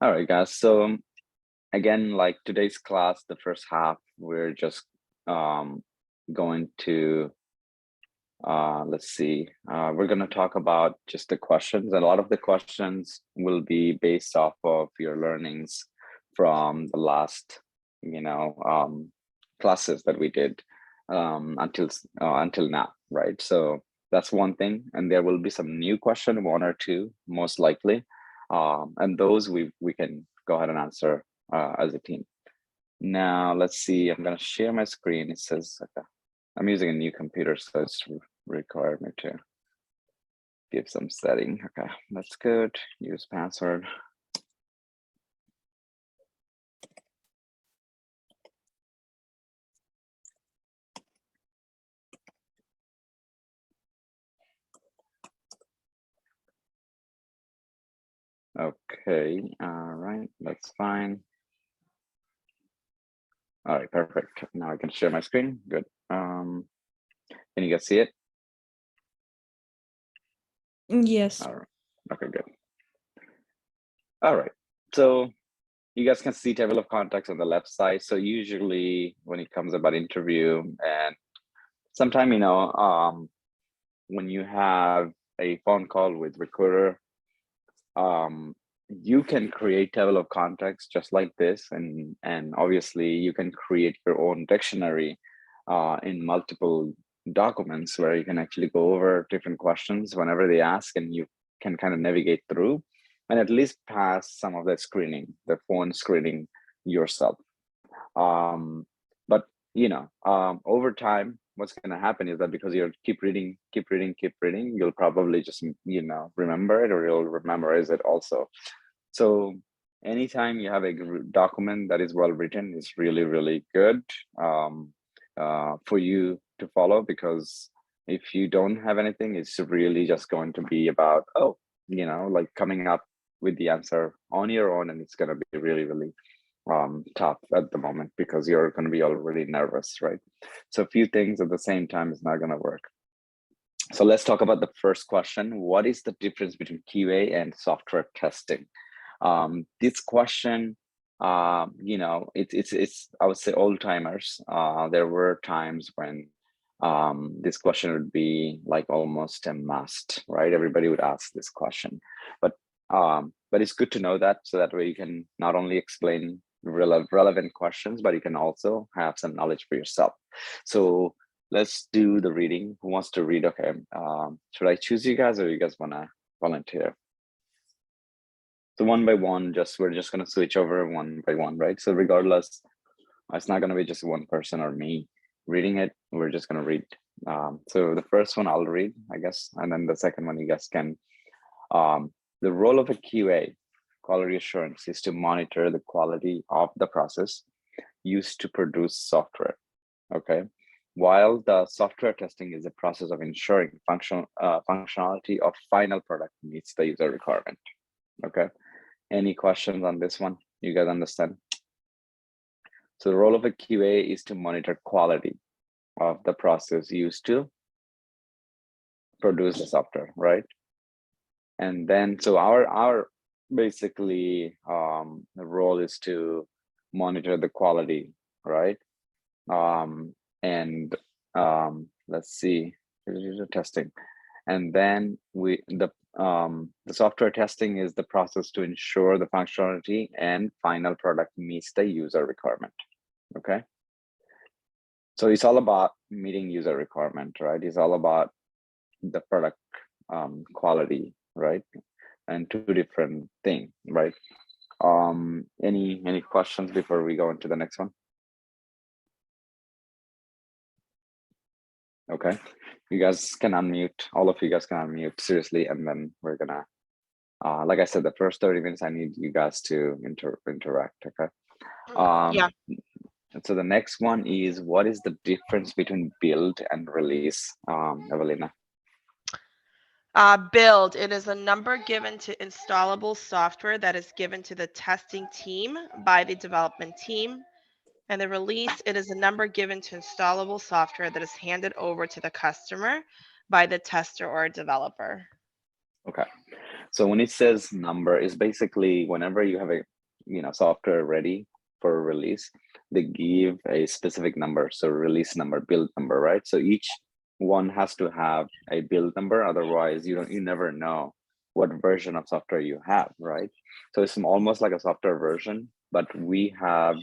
All right, guys. So again, like today's class, the first half, we're just going to let's see. We're going to talk about just the questions. A lot of the questions will be based off of your learnings from the last, classes that we did until now, right? So that's one thing, and there will be some new question, one or two, most likely, and those we can go ahead and answer as a team. Now let's see. I'm going to share my screen. It says okay. I'm using a new computer, so it's required me to give some setting. Okay, that's good. Use password. Okay, all right, that's fine. All right, perfect. Now I can share my screen. Good. Can you guys see it? Yes. All right. Okay, good. All right. So you guys can see table of contacts on the left side. So usually when it comes about interview, and sometime, when you have a phone call with recruiter, you can create table of contacts just like this, and obviously you can create your own dictionary in multiple documents where you can actually go over different questions whenever they ask, and you can kind of navigate through and at least pass some of the screening, the phone screening yourself. But over time, what's going to happen is that because you keep reading, you'll probably just remember it, or you'll memorize it also. So anytime you have a document that is well written, is really, really good for you to follow, because if you don't have anything, it's really just going to be about, like coming up with the answer on your own, and it's going to be really, really tough at the moment because you're going to be already nervous, right? So a few things at the same time is not going to work. So let's talk about the first question. What is the difference between QA and software testing? This question, it's I would say old timers. There were times when this question would be like almost a must, right? Everybody would ask this question, but it's good to know that, so that way you can not only explain relevant questions, but you can also have some knowledge for yourself. So let's do the reading. Who wants to read? Okay. Should I choose you guys, or you guys want to volunteer? So one by one, we're just going to switch over one by one, right? So regardless, it's not going to be just one person or me reading it. We're just going to read. So the first one I'll read, I guess, and then the second one you guys can. The role of a QA, quality assurance, is to monitor the quality of the process used to produce software. Okay. While the software testing is a process of ensuring functionality of final product meets the user requirement. Okay. Any questions on this one? You guys understand? So the role of a QA is to monitor quality of the process used to produce the software, right? And then, so our basically the role is to monitor the quality, right? And let's see, user testing, and then the software testing is the process to ensure the functionality and final product meets the user requirement. Okay, so it's all about meeting user requirement, right? It's all about the product quality, right? And two different things, right? Any questions before we go into the next one? Okay, you guys can unmute. All of you guys can unmute, seriously, and then we're gonna, like I said, the first 30 minutes, I need you guys to interact. Okay. Yeah. So the next one is, what is the difference between build and release, Evelina? Build, it is a number given to installable software that is given to the testing team by the development team. And the release, it is a number given to installable software that is handed over to the customer by the tester or developer. Okay, So when it says number, is basically whenever you have a software ready for a release, they give a specific number. So release number, build number, right? So each one has to have a build number. Otherwise, you never know what version of software you have, right? So it's almost like a software version, but we have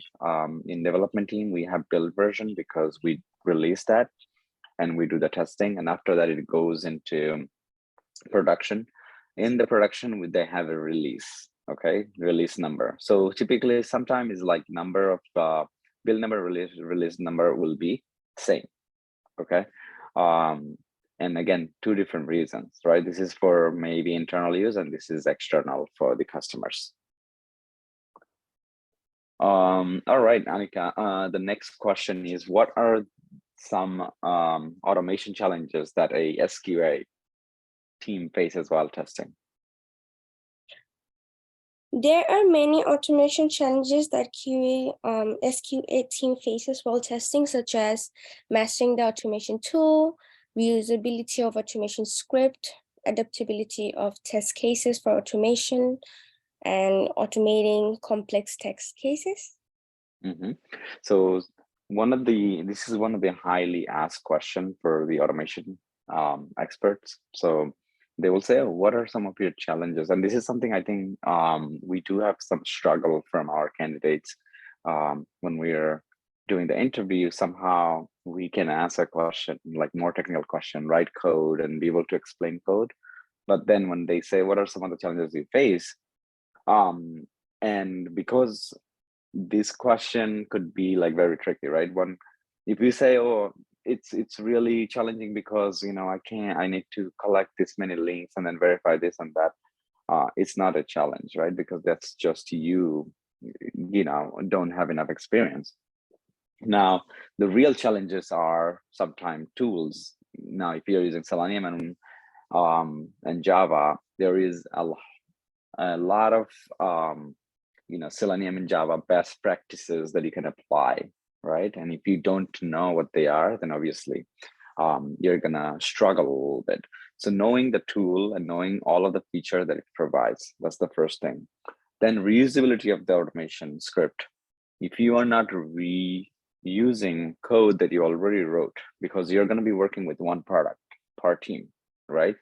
in development team, we have build version because we release that and we do the testing. And after that, it goes into production. In the production, they have a release, okay, release number. So typically, sometimes it's like number of build number, release number will be same, okay. And again, two different reasons, right? This is for maybe internal use, and this is external for the customers. All right, Anika, the next question is, what are some automation challenges that a SQA team faces while testing? There are many automation challenges that SQA team faces while testing, such as mastering the automation tool, reusability of automation script, adaptability of test cases for automation, and automating complex test cases. Mm-hmm. So this is one of the highly asked question for the automation experts. So they will say, oh, what are some of your challenges? And this is something I think we do have some struggle from our candidates when we're doing the interview. Somehow we can ask a question, like more technical question, write code and be able to explain code. But then when they say, what are some of the challenges you face? And because this question could be like very tricky, right? If you say, oh, it's really challenging because I need to collect this many links and then verify this and that, it's not a challenge, right? Because that's just you don't have enough experience. Now the real challenges are sometimes tools. Now if you're using Selenium and Java, there is a lot of Selenium and Java best practices that you can apply, right? And if you don't know what they are, then obviously you're gonna struggle a little bit. So knowing the tool and knowing all of the feature that it provides, that's the first thing. Then reusability of the automation script. If you are not reusing code that you already wrote, because you're gonna be working with one product per team, right?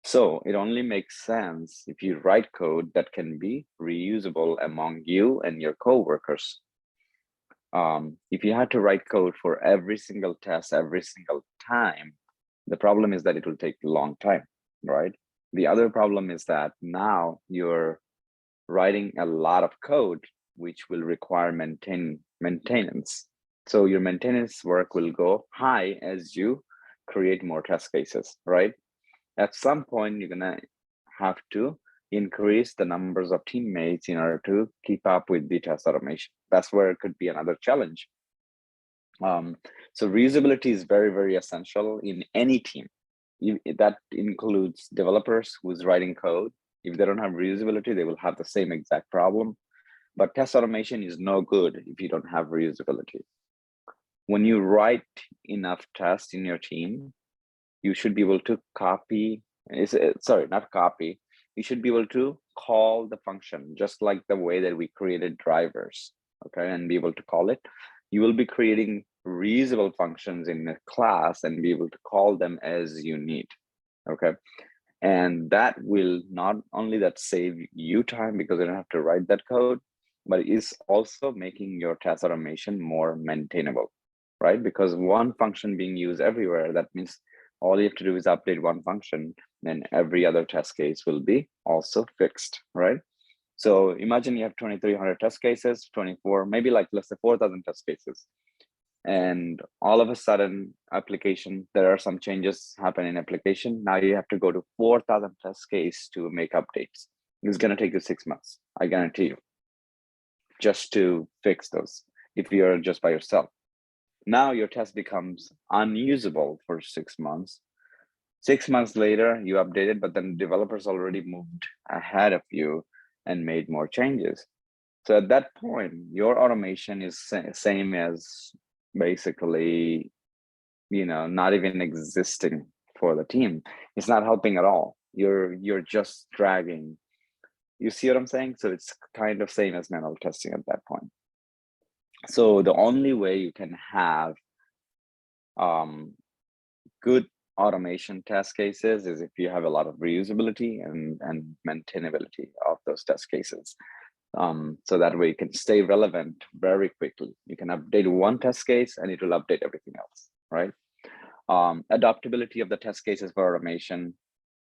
So it only makes sense if you write code that can be reusable among you and your coworkers. If you had to write code for every single test, every single time, the problem is that it will take a long time, right? The other problem is that now you're writing a lot of code, which will require maintenance. So your maintenance work will go high as you create more test cases, right? At some point, you're gonna have to increase the numbers of teammates in order to keep up with the test automation. That's where it could be another challenge. So reusability is very, very essential in any team. That includes developers who's writing code. If they don't have reusability, they will have the same exact problem. But test automation is no good if you don't have reusability. When you write enough tests in your team, you should be able to not copy. You should be able to call the function just like the way that we created drivers, okay, and be able to call it. You will be creating reusable functions in a class and be able to call them as you need, okay? And that will not only that save you time because you don't have to write that code, but it's also making your test automation more maintainable, right? Because one function being used everywhere, that means all you have to do is update one function and every other test case will be also fixed, right? So imagine you have 2,300 test cases, 24, maybe like let's say 4,000 test cases. And all of a sudden application, there are some changes happen in application. Now you have to go to 4,000 test case to make updates. It's gonna take you 6 months, I guarantee you, just to fix those if you're just by yourself. Now your test becomes unusable for 6 months. 6 months later, you update it, but then developers already moved ahead of you and made more changes. So at that point, your automation is same as basically, not even existing for the team. It's not helping at all. You're just dragging. You see what I'm saying? So it's kind of same as manual testing at that point. So the only way you can have good automation test cases is if you have a lot of reusability and maintainability of those test cases. So that way you can stay relevant very quickly. You can update one test case and it will update everything else, right? Adaptability of the test cases for automation.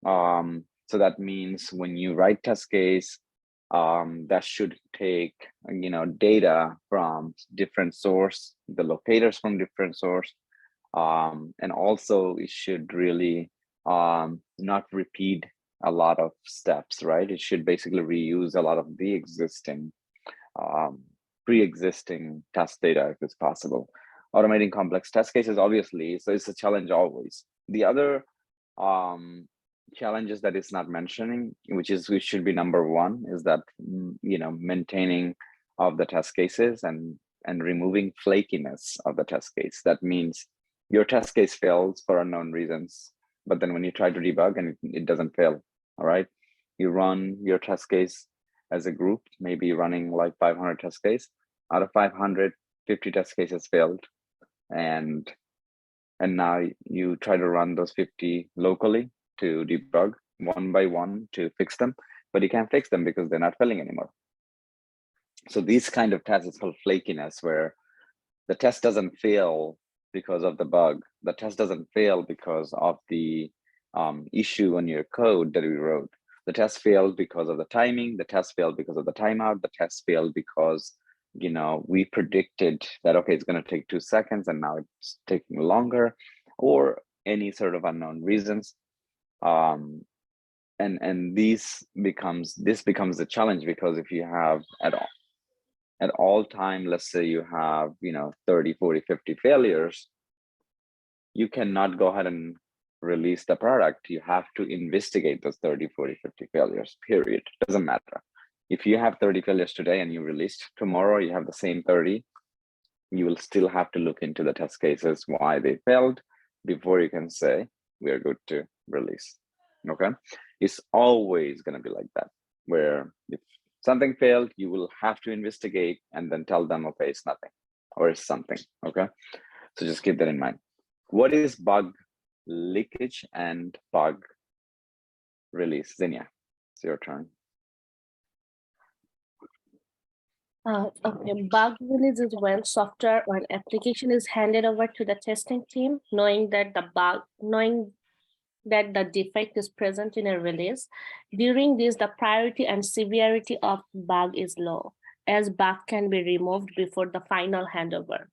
So that means when you write test case, that should take data from different source, the locators from different source, and also it should really not repeat a lot of steps, right? It should basically reuse a lot of the existing pre-existing test data if it's possible. Automating complex test cases, obviously, so it's a challenge always. The other challenges that it's not mentioning, which should be number one, is that maintaining of the test cases and removing flakiness of the test case. That means your test case fails for unknown reasons, but then when you try to debug and it doesn't fail, all right? You run your test case as a group, maybe running like 500 test case. Out of 500, 50 test cases failed, and now you try to run those 50 locally to debug one by one to fix them, but you can't fix them because they're not failing anymore. So these kind of tests is called flakiness, where the test doesn't fail because of the bug. The test doesn't fail because of the issue on your code that we wrote. The test failed because of the timing. The test failed because of the timeout. The test failed because we predicted that, okay, it's going to take 2 seconds and now it's taking longer, or any sort of unknown reasons. And this becomes a challenge, because if you have at all time, let's say you have 30, 40, 50 failures, you cannot go ahead and release the product. You have to investigate those 30, 40, 50 failures, period. Doesn't matter. If you have 30 failures today and you released, tomorrow you have the same 30, you will still have to look into the test cases, why they failed, before you can say we are good to release. Okay, it's always going to be like that, where if something failed, you will have to investigate and then tell them, okay, it's nothing or it's something. Okay, so just keep that in mind. What is bug leakage and bug release? Zinnia, it's your turn. Okay, bug release is when software or an application is handed over to the testing team, knowing that the defect is present in a release. During this, the priority and severity of bug is low, as bug can be removed before the final handover.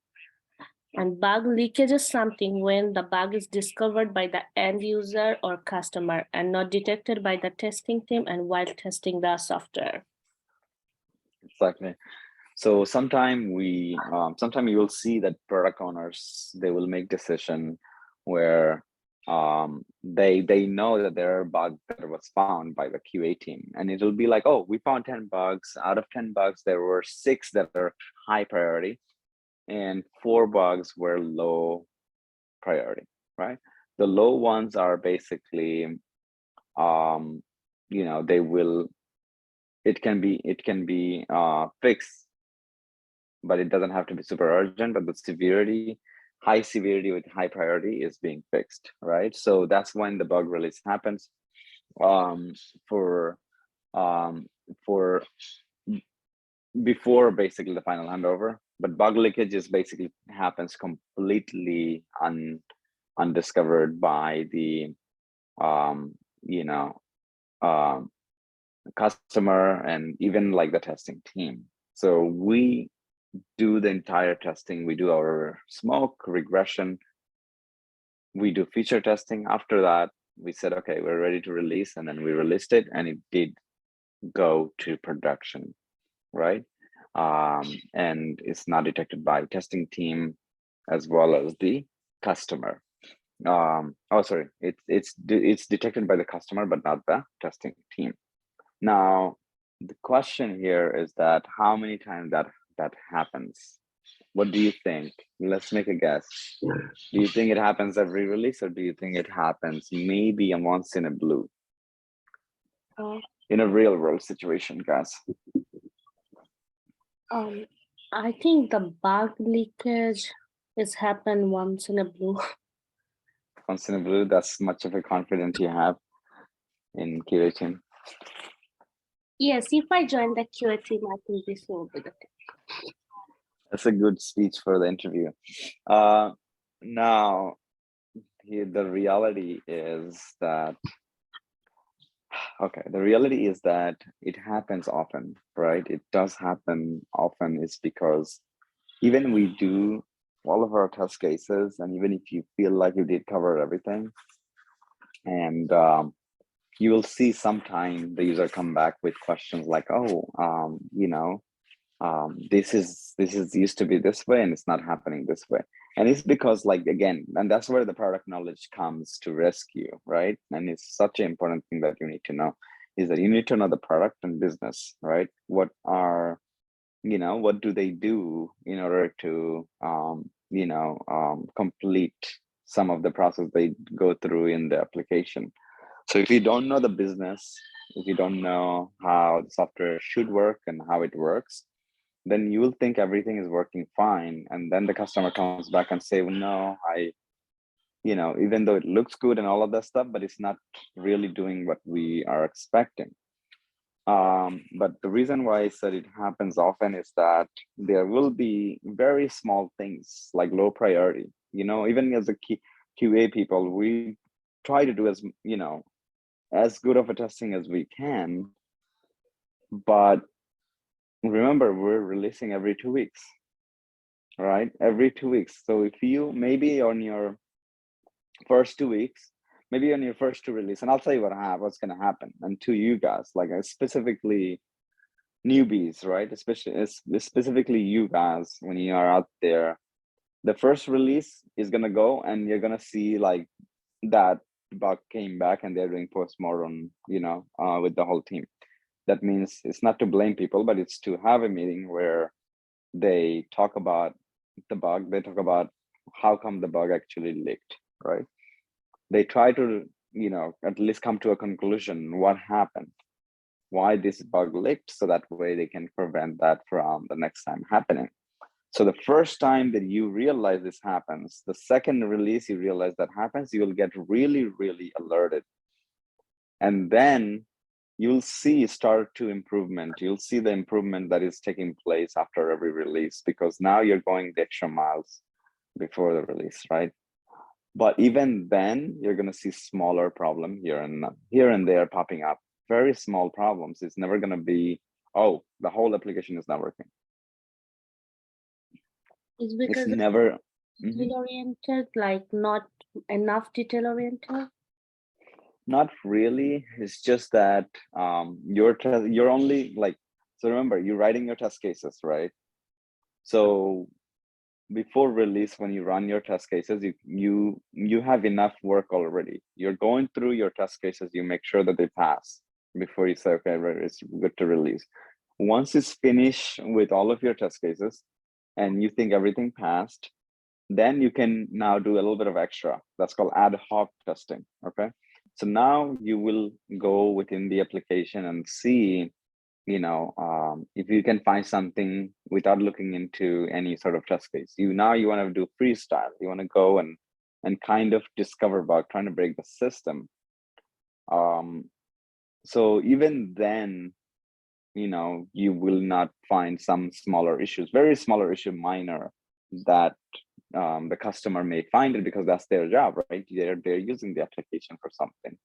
And bug leakage is something when the bug is discovered by the end user or customer and not detected by the testing team and while testing the software. Exactly. So sometime you will see that product owners, they will make decision where they know that there are bugs that was found by the QA team, and it'll be like, oh, we found 10 bugs. Out of 10 bugs, there were 6 that are high priority and 4 bugs were low priority, right? The low ones are basically it can be fixed, but it doesn't have to be super urgent, but the severity, high severity with high priority is being fixed, right? So that's when the bug release happens for before basically the final handover. But bug leakage is basically happens completely undiscovered by the customer and even like the testing team. So we do the entire testing. We do our smoke regression. We do feature testing. After that, we said, okay, we're ready to release, and then we released it, and it did go to production, right? And it's not detected by testing team as well as the customer. It's detected by the customer, but not the testing team. Now, the question here is that how many times that happens? What do you think? Let's make a guess. Do you think it happens every release, or do you think it happens maybe once in a blue? in a real world situation, guys? I think the bug leakage is happen once in a blue. Once in a blue, that's much of a confidence you have in QA team. Yes, if I join the QA team, I think this will be the thing. That's a good speech for the interview. Now, the reality is that, okay, the reality is that it happens often, right? It does happen often is because even we do all of our test cases, and even if you feel like you did cover everything, and you will see sometime the user come back with questions like, oh, this is used to be this way and it's not happening this way. And it's because, like, again, and that's where the product knowledge comes to rescue, right? And it's such an important thing that you need to know, is that you need to know the product and business, right? What are, what do they do in order to complete some of the process they go through in the application. So if you don't know the business, if you don't know how the software should work and how it works, then you will think everything is working fine. And then the customer comes back and say, well, no, even though it looks good and all of that stuff, but it's not really doing what we are expecting. But the reason why I said it happens often is that there will be very small things like low priority. Even as a QA people, we try to do as good of a testing as we can. But remember, we're releasing every 2 weeks, right? Every 2 weeks. So if you maybe on your first 2 weeks, maybe on your first two release, and I'll tell you what's going to happen. And to you guys, like specifically newbies, right? Specifically you guys, when you are out there, the first release is going to go and you're going to see like that bug came back and they're doing postmortem, with the whole team. That means it's not to blame people, but it's to have a meeting where they talk about the bug. They talk about how come the bug actually leaked, right? They try to, at least come to a conclusion, what happened, why this bug leaked, so that way they can prevent that from the next time happening. So the first time that you realize this happens, the second release you realize that happens, you will get really, really alerted. And then you'll start to improvement. You'll see the improvement that is taking place after every release, because now you're going the extra miles before the release, right? But even then, you're going to see smaller problem here and there popping up. Very small problems. It's never going to be, oh, the whole application is not working. It's because it's never detail oriented, like not enough detail oriented. Not really. It's just that you're only like, so remember, you're writing your test cases, right? So before release, when you run your test cases, you have enough work already. You're going through your test cases, you make sure that they pass before you say, okay, right, it's good to release. Once it's finished with all of your test cases and you think everything passed, then you can now do a little bit of extra. That's called ad hoc testing, okay? So now you will go within the application and see, if you can find something without looking into any sort of test case. You want to do freestyle. You want to go and kind of discover bug, trying to break the system. So even then, you will not find some smaller issues, very smaller issue, minor, that the customer may find it because that's their job, right? They're using the application for something.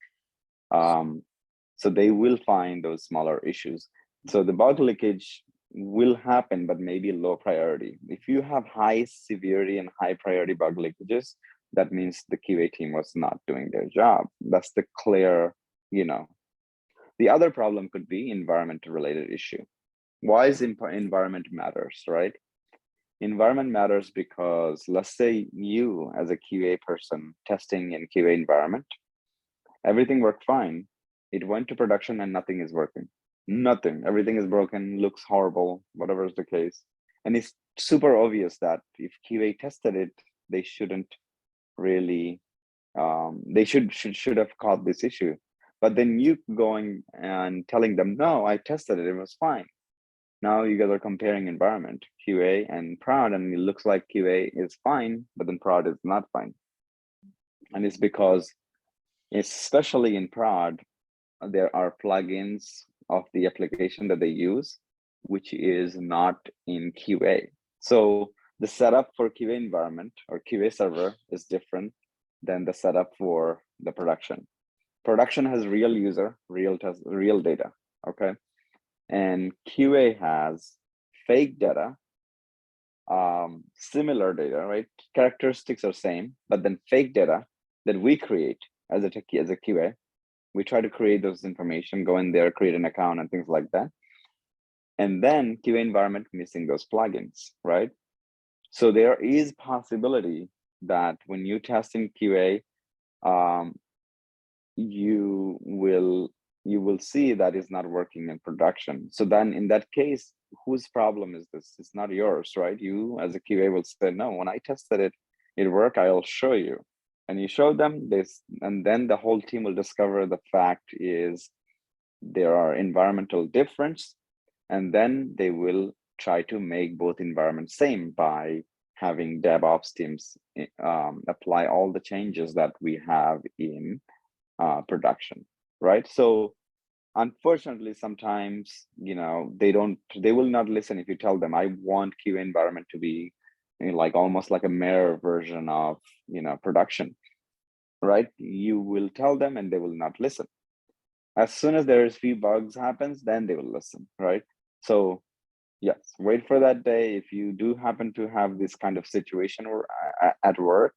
So they will find those smaller issues. So the bug leakage will happen, but maybe low priority. If you have high severity and high priority bug leakages, that means the QA team was not doing their job. That's the clear, The other problem could be environmental related issue. Why is environment matters, right? Environment matters because let's say you as a QA person testing in QA environment, everything worked fine. It went to production and nothing is working. Nothing. Everything is broken, looks horrible, whatever is the case. And it's super obvious that if QA tested it, they shouldn't really, they should have caught this issue. but then you going and telling them, no, I tested it, it was fine. Now you guys are comparing environment, QA and prod, and it looks like QA is fine, but then prod is not fine. And it's because, especially in prod, there are plugins of the application that they use, which is not in QA. So the setup for QA environment or QA server is different than the setup for the production. Production has real user, real test, real data, okay? And QA has fake data, similar data, right? Characteristics are same, but then fake data that we create as a QA. We try to create those information, go in there, create an account and things like that. And then QA environment missing those plugins, right? So there is possibility that when you test in QA, you will see that is not working in production. So then in that case, whose problem is this? It's not yours, right? You as a QA will say, no, when I tested it, it worked, I'll show you. And you show them this, and then the whole team will discover the fact is there are environmental difference, and then they will try to make both environments same by having DevOps teams apply all the changes that we have in production, right? So unfortunately, sometimes, you know, they will not listen if you tell them, I want QA environment to be, you know, like almost like a mirror version of, you know, production, right? You will tell them and they will not listen. As soon as there is few bugs happens, then they will listen, right? So yes, wait for that day. If you do happen to have this kind of situation or at work,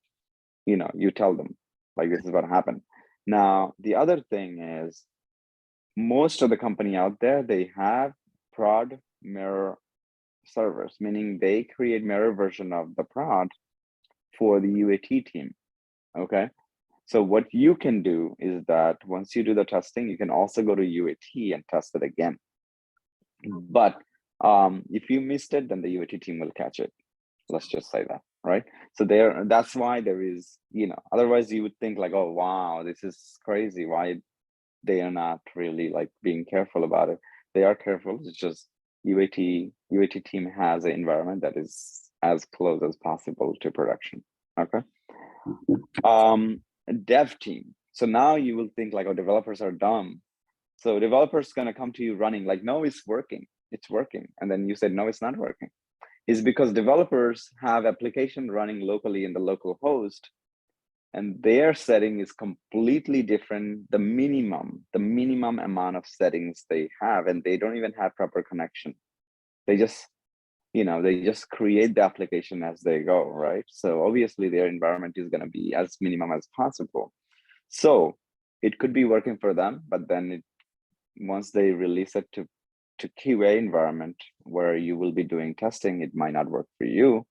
you know, you tell them like, this is what happened. Now, the other thing is, most of the company out there, they have prod mirror servers, meaning they create mirror version of the prod for the UAT team, okay? So what you can do is that once you do the testing, you can also go to UAT and test it again. But if you missed it, then the UAT team will catch it. Let's just say that, right? So that's why there is, you know, otherwise you would think like, oh, wow, this is crazy. Why they are not really like being careful about it? They are careful. It's just UAT team has an environment that is as close as possible to production. Okay. Dev team. So now you will think like, oh, developers are dumb. So developers gonna come to you running like, no, it's working. It's working. And then you said, no, it's not working. Is because developers have application running locally in the local host, and their setting is completely different. The minimum amount of settings they have, and they don't even have proper connection. They just, you know, they just create the application as they go, right? So obviously their environment is going to be as minimum as possible. So it could be working for them, but then once they release it to QA environment where you will be doing testing, it might not work for you.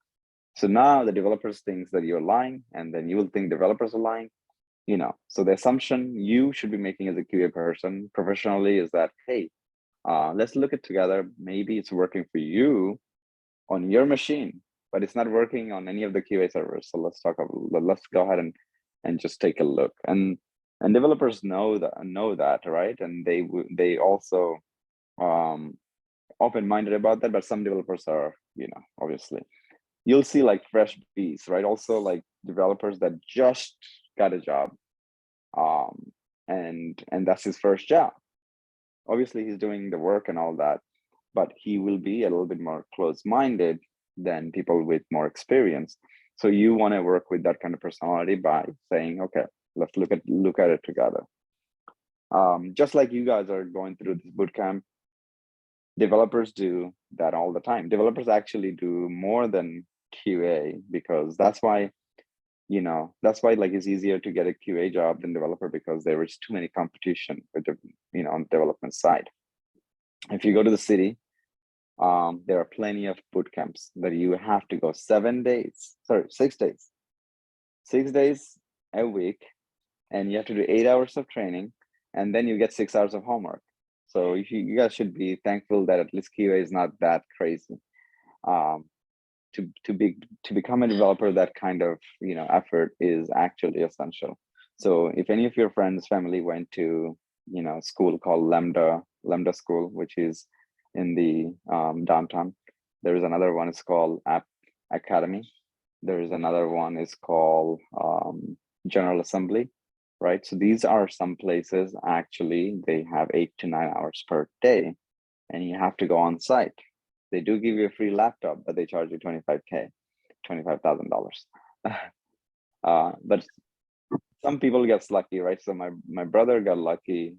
So now the developers thinks that you're lying, and then you will think developers are lying, you know. So the assumption you should be making as a QA person professionally is that, hey, let's look at together. Maybe it's working for you on your machine, but it's not working on any of the QA servers. So let's go ahead and just take a look. And developers know that, right? And they also open-minded about that, but some developers are, you know, obviously you'll see like fresh bees, right? Also like developers that just got a job, and that's his first job. Obviously he's doing the work and all that, but he will be a little bit more close-minded than people with more experience. So you want to work with that kind of personality by saying, okay, let's look at it together. Just like you guys are going through this bootcamp, developers do that all the time. Developers actually do more than QA, because that's why, you know, that's why like it's easier to get a QA job than developer, because there is too many competition with the, you know, on development side. If you go to the city, there are plenty of boot camps that you have to go 6 days a week, and you have to do 8 hours of training, and then you get 6 hours of homework. So you guys should be thankful that at least QA is not that crazy. To become a developer, that kind of, you know, effort is actually essential. So if any of your friends, family went to school called Lambda School, which is in the downtown. There is another one, it's called App Academy. There is another one is called General Assembly, right? So these are some places actually they have 8 to 9 hours per day, and you have to go on site. They do give you a free laptop, but they charge you $25,000. But some people gets lucky, right? So my brother got lucky.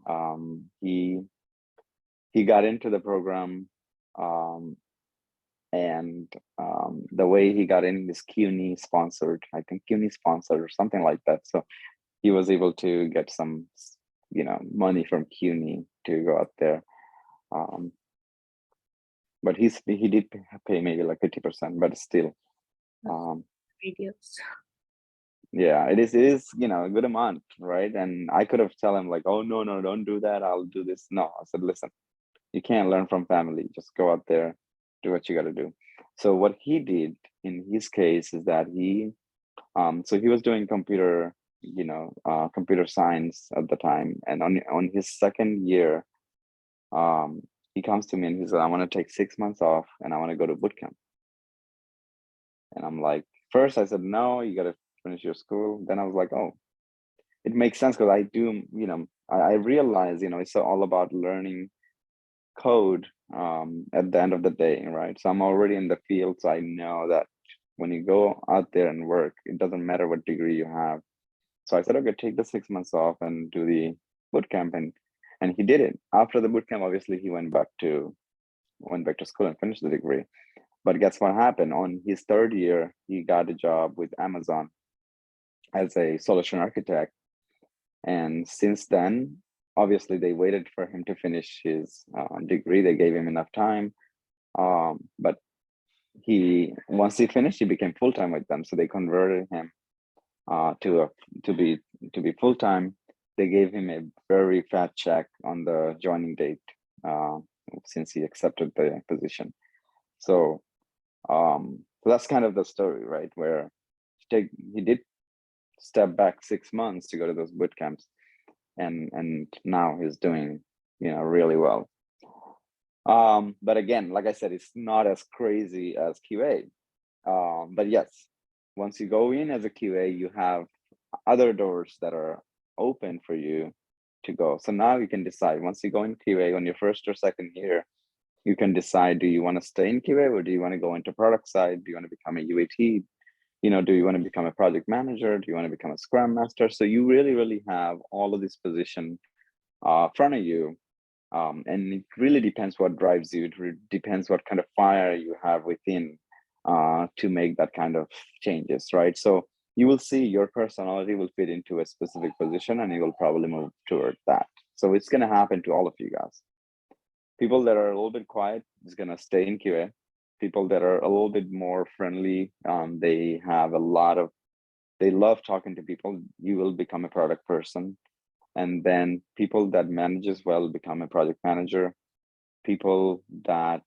He got into the program, and the way he got in is CUNY sponsored. I think CUNY sponsored or something like that. So he was able to get some, money from CUNY to go out there. But he did pay maybe like 50%, but still. Videos. Yeah, it is a good amount, right? And I could have tell him like, oh no, don't do that, I'll do this. No, I said, listen, you can't learn from family, just go out there, do what you got to do. So what he did in his case is that he was doing computer science at the time, and on his second year, he comes to me and he said, I want to take 6 months off and I want to go to boot camp. And I'm like, first I said, no, you got to finish your school. Then I was like, oh, it makes sense, because I do, I realize, it's all about learning code at the end of the day, right? So I'm already in the field, so I know that when you go out there and work, it doesn't matter what degree you have. So I said, okay, take the 6 months off and do the boot camp, and he did it. After the boot camp, obviously he went back to school and finished the degree. But guess what happened? On his third year, he got a job with Amazon as a solution architect. And since then, obviously they waited for him to finish his degree. They gave him enough time. But once he finished, he became full-time with them. So they converted him to be full-time. They gave him a very fat check on the joining date since he accepted the position. So that's kind of the story, right? Where he did step back 6 months to go to those boot camps, and now he's doing really well. But again, like I said, it's not as crazy as QA. But yes, once you go in as a QA, you have other doors that are open for you to go. So now you can decide, once you go in QA on your first or second year, you can decide, do you want to stay in QA or do you want to go into product side? Do you want to become a UAT? Do you want to become a project manager? Do you want to become a Scrum Master? So you really have all of this position front of you. And it really depends what drives you. It depends what kind of fire you have within to make that kind of changes, right? So you will see your personality will fit into a specific position and you will probably move toward that. So it's going to happen to all of you guys. People that are a little bit quiet is going to stay in QA. People that are a little bit more friendly, they love talking to people. You will become a product person. And then people that manages well become a project manager. People that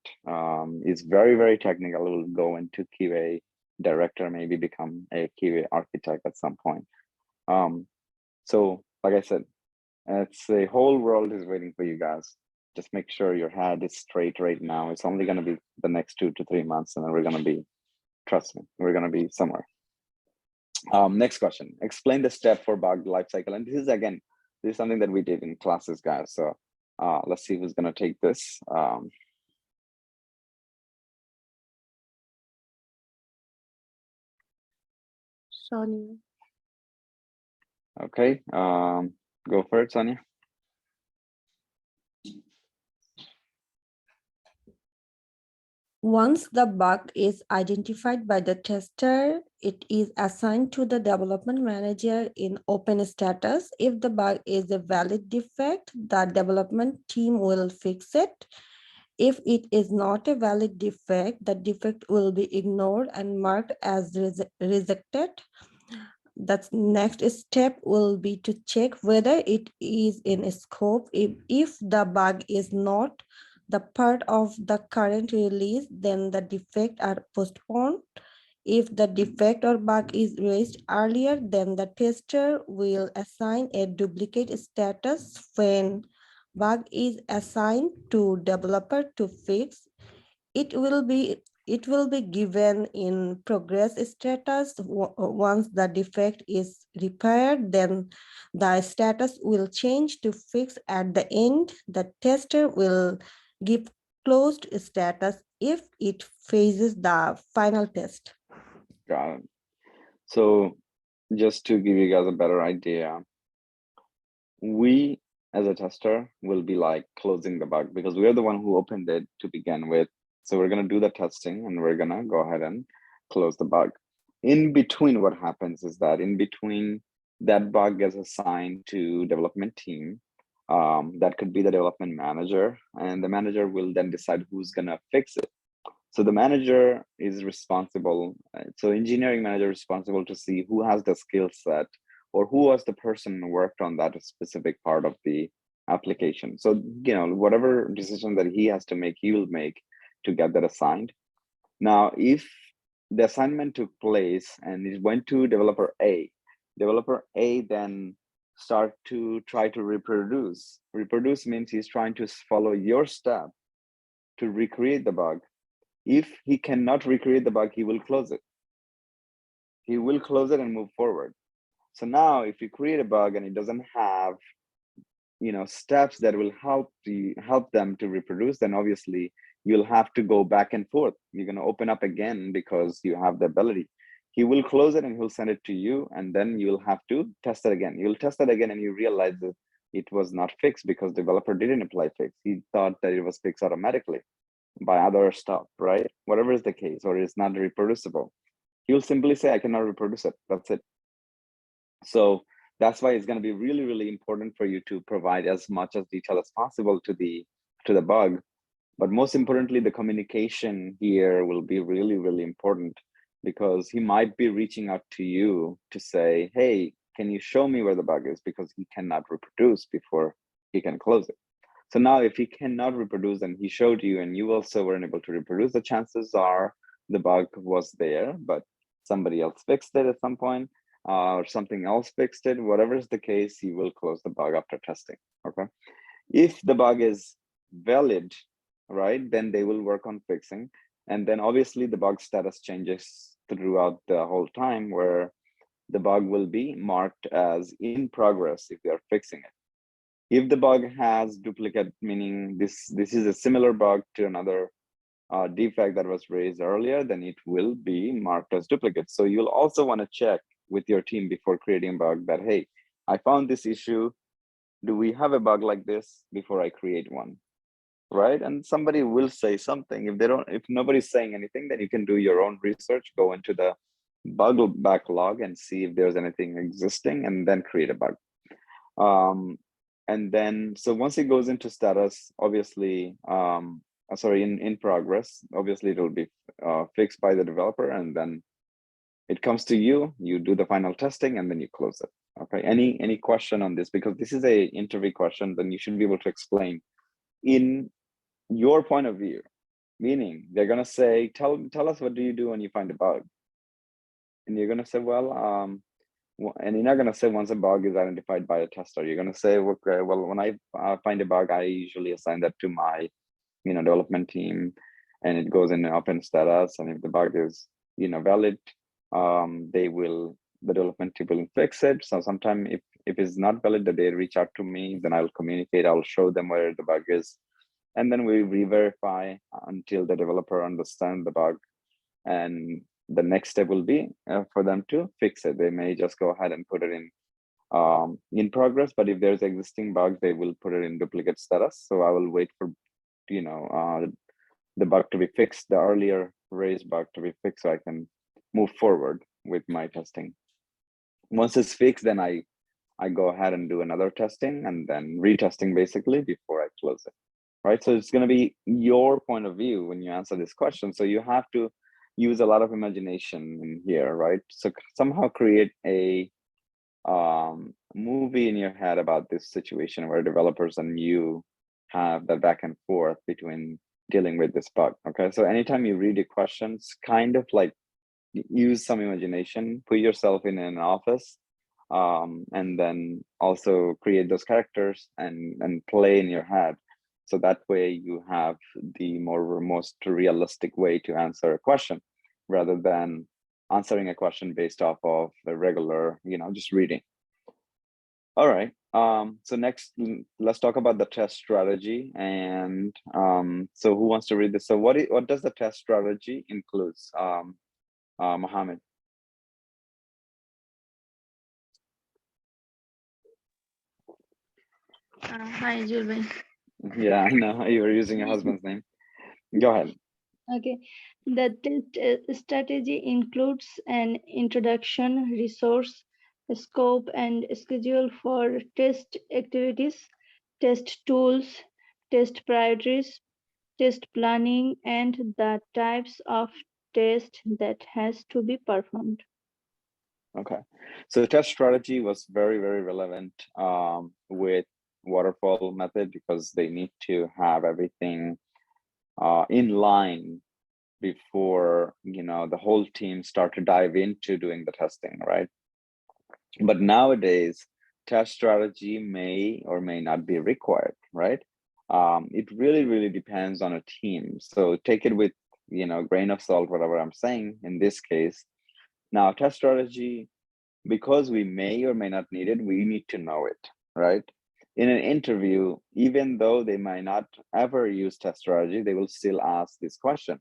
is very, very technical will go into QA director, maybe become a QA architect at some point. So like I said, it's the whole world is waiting for you guys. Just make sure your head is straight right now. It's only going to be the next 2 to 3 months, and then we're going to be, trust me, we're going to be somewhere. Next question, explain the step for bug lifecycle. And this is something that we did in classes, guys. So let's see who's going to take this. Sonia. Okay, go for it, Sonia. Once the bug is identified by the tester, it is assigned to the development manager in open status. If the bug is a valid defect, the development team will fix it. If it is not a valid defect, the defect will be ignored and marked as rejected. The next step will be to check whether it is in scope. If the bug is not the part of the current release, then the defects are postponed. If the defect or bug is raised earlier, then the tester will assign a duplicate status. When bug is assigned to developer to fix, it will be given in progress status. Once the defect is repaired, then the status will change to fix. At the end, the tester will give closed status if it faces the final test. Got it. So just to give you guys a better idea, we as a tester will be like closing the bug because we are the one who opened it to begin with. So we're going to do the testing and we're going to go ahead and close the bug. In between, what happens is that in between, that bug gets assigned to development team. That could be the development manager, and the manager will then decide who's going to fix it. So the manager is responsible. So engineering manager is responsible to see who has the skill set or who was the person who worked on that specific part of the application. So, whatever decision that he has to make, he will make to get that assigned. Now, if the assignment took place and it went to developer A then start to try to reproduce. Reproduce means he's trying to follow your step to recreate the bug. If he cannot recreate the bug, he will close it. He will close it and move forward. So now if you create a bug and it doesn't have, steps that will help them to reproduce, then obviously you'll have to go back and forth. You're going to open up again because you have the ability. He will close it and he'll send it to you, and then you'll have to test it again. You'll test it again and you realize that it was not fixed because developer didn't apply fix. He thought that it was fixed automatically by other stuff, right? Whatever is the case, or it's not reproducible. He'll simply say, I cannot reproduce it. That's it. So that's why it's going to be really, really important for you to provide as much as detail as possible to the bug. But most importantly, the communication here will be really, really important, because he might be reaching out to you to say, hey, can you show me where the bug is? Because he cannot reproduce before he can close it. So now if he cannot reproduce and he showed you and you also weren't able to reproduce, the chances are the bug was there, but somebody else fixed it at some point, or something else fixed it. Whatever is the case, you will close the bug after testing, okay? If the bug is valid, right, then they will work on fixing. And then obviously the bug status changes throughout the whole time, where the bug will be marked as in progress if they are fixing it. If the bug has duplicate, meaning this is a similar bug to another defect that was raised earlier, then it will be marked as duplicate. So you'll also want to check with your team before creating a bug that, hey, I found this issue. Do we have a bug like this before I create one? Right? And somebody will say something. If nobody's saying anything, then you can do your own research, go into the bug backlog and see if there's anything existing, and then create a bug. And then, so once it goes into status, obviously, in progress, obviously it will be fixed by the developer, and then it comes to you, you do the final testing, and then you close it. Okay, any question on this? Because this is a interview question, then you should be able to explain in your point of view, meaning they're going to say, tell us, what do you do when you find a bug? And you're going to say, well, and you're not going to say once a bug is identified by a tester. You're going to say, okay, well, when I find a bug, I usually assign that to my development team, and it goes in an open status. And if the bug is valid, the development team will fix it. So sometime if it's not valid, that they reach out to me, then I'll communicate, I'll show them where the bug is, and then we re-verify until the developer understands the bug. And the next step will be for them to fix it. They may just go ahead and put it in progress, but if there's existing bug, they will put it in duplicate status. So I will wait for the bug to be fixed, the earlier raised bug to be fixed, so I can move forward with my testing. Once it's fixed, then I go ahead and do another testing, and then retesting basically before I close it. Right? So it's going to be your point of view when you answer this question. So you have to use a lot of imagination in here, right? So somehow create a movie in your head about this situation where developers and you have the back and forth between dealing with this bug. Okay, so anytime you read the questions, kind of like use some imagination, put yourself in an office, and then also create those characters and play in your head. So that way you have the most realistic way to answer a question rather than answering a question based off of a regular, just reading. All right. So next, let's talk about the test strategy. And so who wants to read this? So what does the test strategy includes? Mohammed. Hi, Julvin. Yeah, I know you were using your husband's name. Go ahead. Okay. The test strategy includes an introduction, resource, scope, and schedule for test activities, test tools, test priorities, test planning, and the types of test that has to be performed. Okay, so test strategy was very, very relevant with waterfall method because they need to have everything in line before the whole team start to dive into doing the testing, right? But nowadays, test strategy may or may not be required, right? It really, really depends on a team. So take it with grain of salt, whatever I'm saying in this case. Now, test strategy, because we may or may not need it, we need to know it, right? In an interview, even though they might not ever use test strategy, they will still ask this question.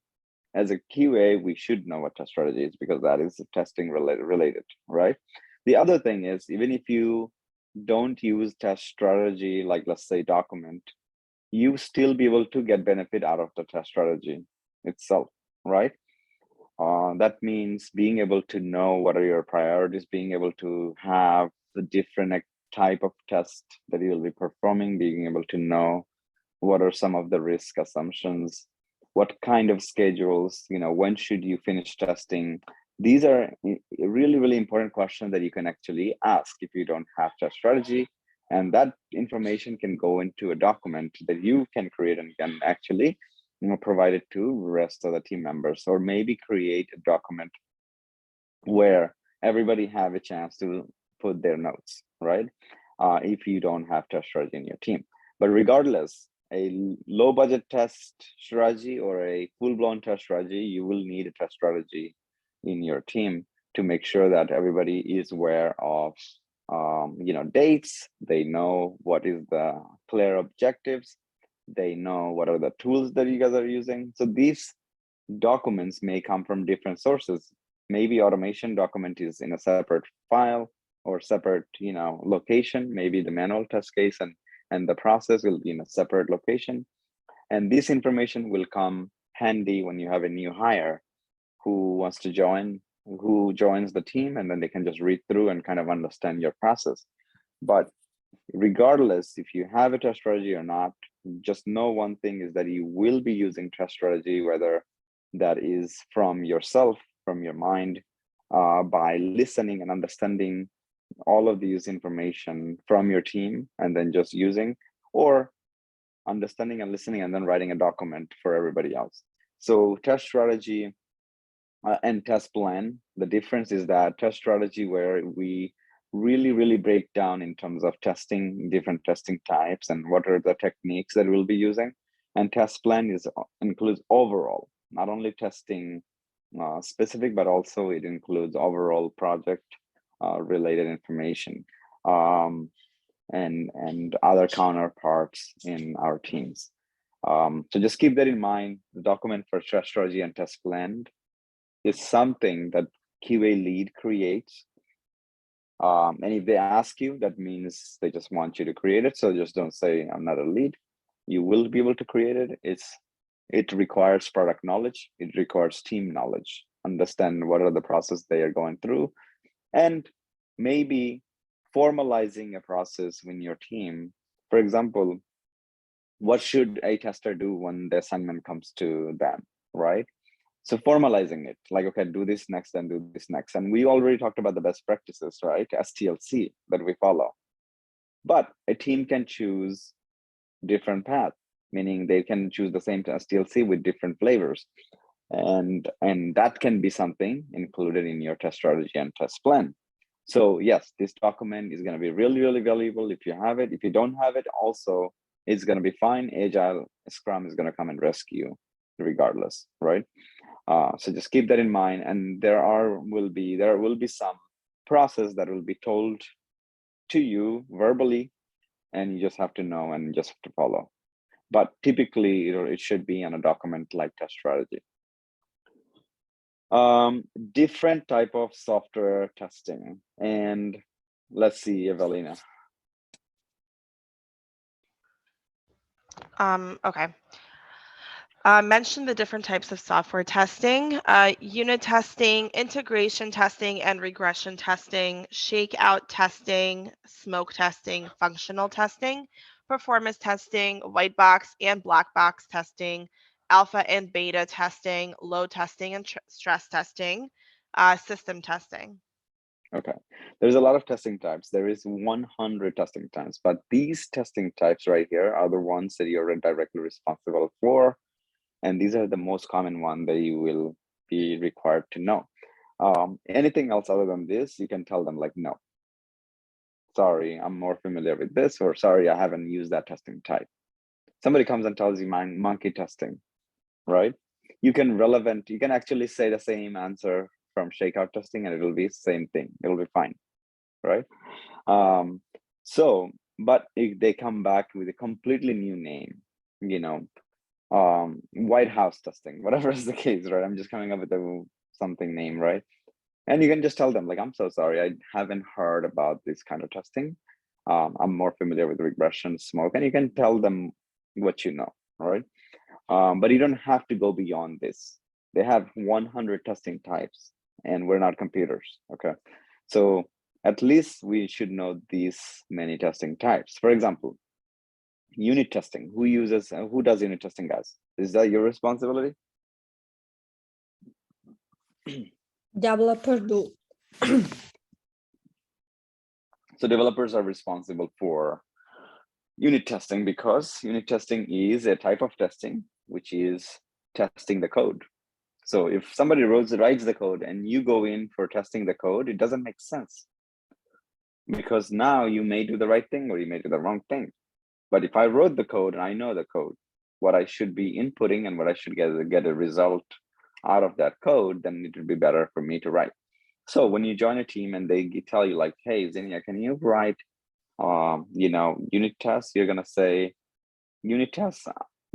As a QA, we should know what test strategy is because that is testing related, right? The other thing is, even if you don't use test strategy, like let's say document, you still be able to get benefit out of the test strategy itself, right? That means being able to know what are your priorities, being able to have the different type of test that you'll be performing, being able to know what are some of the risk assumptions, what kind of schedules, when should you finish testing? These are really, really important questions that you can actually ask if you don't have test strategy. And that information can go into a document that you can create and can actually provide it to the rest of the team members, or maybe create a document where everybody have a chance to put their notes, right? If you don't have test strategy in your team. But regardless, a low budget test strategy or a full-blown test strategy, you will need a test strategy in your team to make sure that everybody is aware of dates, they know what is the clear objectives, they know what are the tools that you guys are using. So these documents may come from different sources. Maybe automation document is in a separate file or separate location. Maybe the manual test case and the process will be in a separate location. And this information will come handy when you have a new hire who wants to join, who joins the team, and then they can just read through and kind of understand your process. But regardless if you have a test strategy or not, just know one thing is that you will be using test strategy, whether that is from yourself, from your mind, by listening and understanding all of these information from your team and then just using, or understanding and listening and then writing a document for everybody else. So test strategy and test plan, the difference is that test strategy where we really, really break down in terms of testing, different testing types and what are the techniques that we'll be using. And test plan includes overall, not only testing specific, but also it includes overall project related information and other counterparts in our teams. So just keep that in mind. The document for test strategy and test plan is something that QA lead creates. And if they ask you, that means they just want you to create it. So just don't say, I'm not a lead. You will be able to create it. It requires product knowledge. It requires team knowledge. Understand what are the process they are going through. And maybe formalizing a process in your team. For example, what should a tester do when the assignment comes to them, right? So formalizing it, like, okay, do this next and do this next. And we already talked about the best practices, right? STLC that we follow. But a team can choose different paths, meaning they can choose the same STLC with different flavors. And that can be something included in your test strategy and test plan. So yes, this document is going to be really, really valuable if you have it. If you don't have it, also it's going to be fine. Agile Scrum is going to come and rescue regardless, right? So just keep that in mind. And there will be some process that will be told to you verbally, and you just have to know and just have to follow. But typically, it should be on a document like test strategy. Different type of software testing, and let's see, Evelina. Okay. Mention the different types of software testing, unit testing, integration testing, and regression testing, shakeout testing, smoke testing, functional testing, performance testing, white box and black box testing, alpha and beta testing, load testing and stress testing, system testing. Okay, there's a lot of testing types. There is 100 testing types, but these testing types right here are the ones that you're directly responsible for. And these are the most common one that you will be required to know. Anything else other than this, you can tell them like, no, sorry, I'm more familiar with this, or sorry, I haven't used that testing type. Somebody comes and tells you monkey testing, right? You can actually say the same answer from shakeout testing and it'll be same thing. It'll be fine, right? But if they come back with a completely new name, White House testing, whatever is the case, right? I'm just coming up with something name, right? And you can just tell them like, I'm so sorry, I haven't heard about this kind of testing. I'm more familiar with regression, smoke, and you can tell them what you know, right? But you don't have to go beyond this. They have 100 testing types and we're not computers, okay? So at least we should know these many testing types. For example, unit testing, who does unit testing, guys? Is that your responsibility? Developer do. So developers are responsible for unit testing because unit testing is a type of testing which is testing the code. So if somebody writes the code and you go in for testing the code, it doesn't make sense because now you may do the right thing or you may do the wrong thing. But if I wrote the code and I know the code, what I should be inputting and what I should get a result out of that code, then it would be better for me to write. So when you join a team and they tell you like, hey, Zinnia, can you write, unit tests? You're gonna say, unit tests.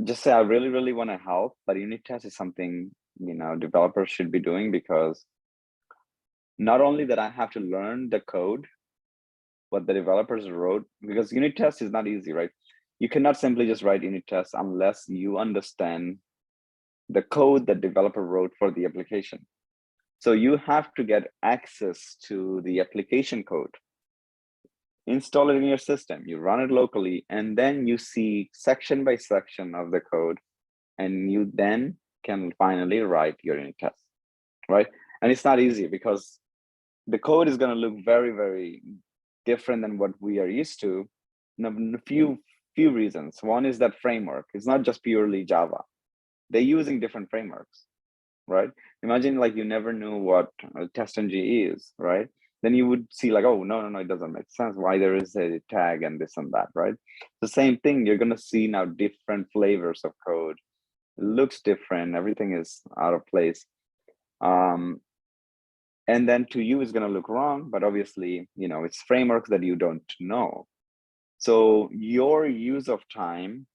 Just say, I really, really want to help, but unit test is something developers should be doing because not only that I have to learn the code, what the developers wrote, because unit test is not easy, right? You cannot simply just write unit tests unless you understand the code that developer wrote for the application. So you have to get access to the application code, install it in your system, you run it locally, and then you see section by section of the code, and you then can finally write your unit test, right? And it's not easy because the code is going to look very, very different than what we are used to. A few reasons. One is that framework. It's not just purely Java. They're using different frameworks, right? Imagine like you never knew what TestNG is, right? Then you would see like, oh, no, it doesn't make sense. Why there is a tag and this and that, right? The same thing, you're going to see now different flavors of code. It looks different. Everything is out of place. And then to you is going to look wrong, but obviously, it's frameworks that you don't know. So your use of time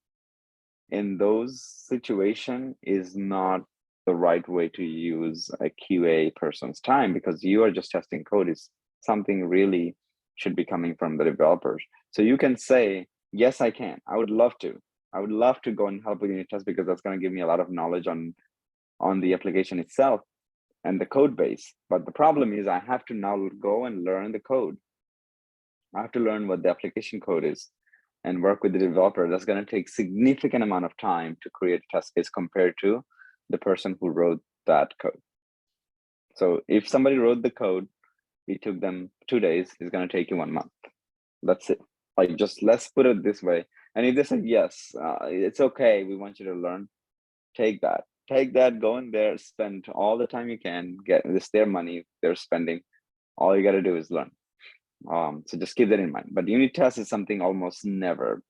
in those situations is not the right way to use a QA person's time because you are just testing code. Is something really should be coming from the developers. So you can say, yes, I can. I would love to. I would love to go and help with unit tests because that's going to give me a lot of knowledge on the application itself and the code base. But the problem is I have to now go and learn the code. I have to learn what the application code is and work with the developer. That's going to take significant amount of time to create a test case compared to the person who wrote that code. So if somebody wrote the code, it took them 2 days, it's going to take you 1 month. That's it. Like, just let's put it this way. And if they said, yes, it's okay, we want you to learn, take that. take that, go in there, spend all the time you can, get this their money, they're spending. All you got to do is learn. So just keep that in mind. But unit test is something almost never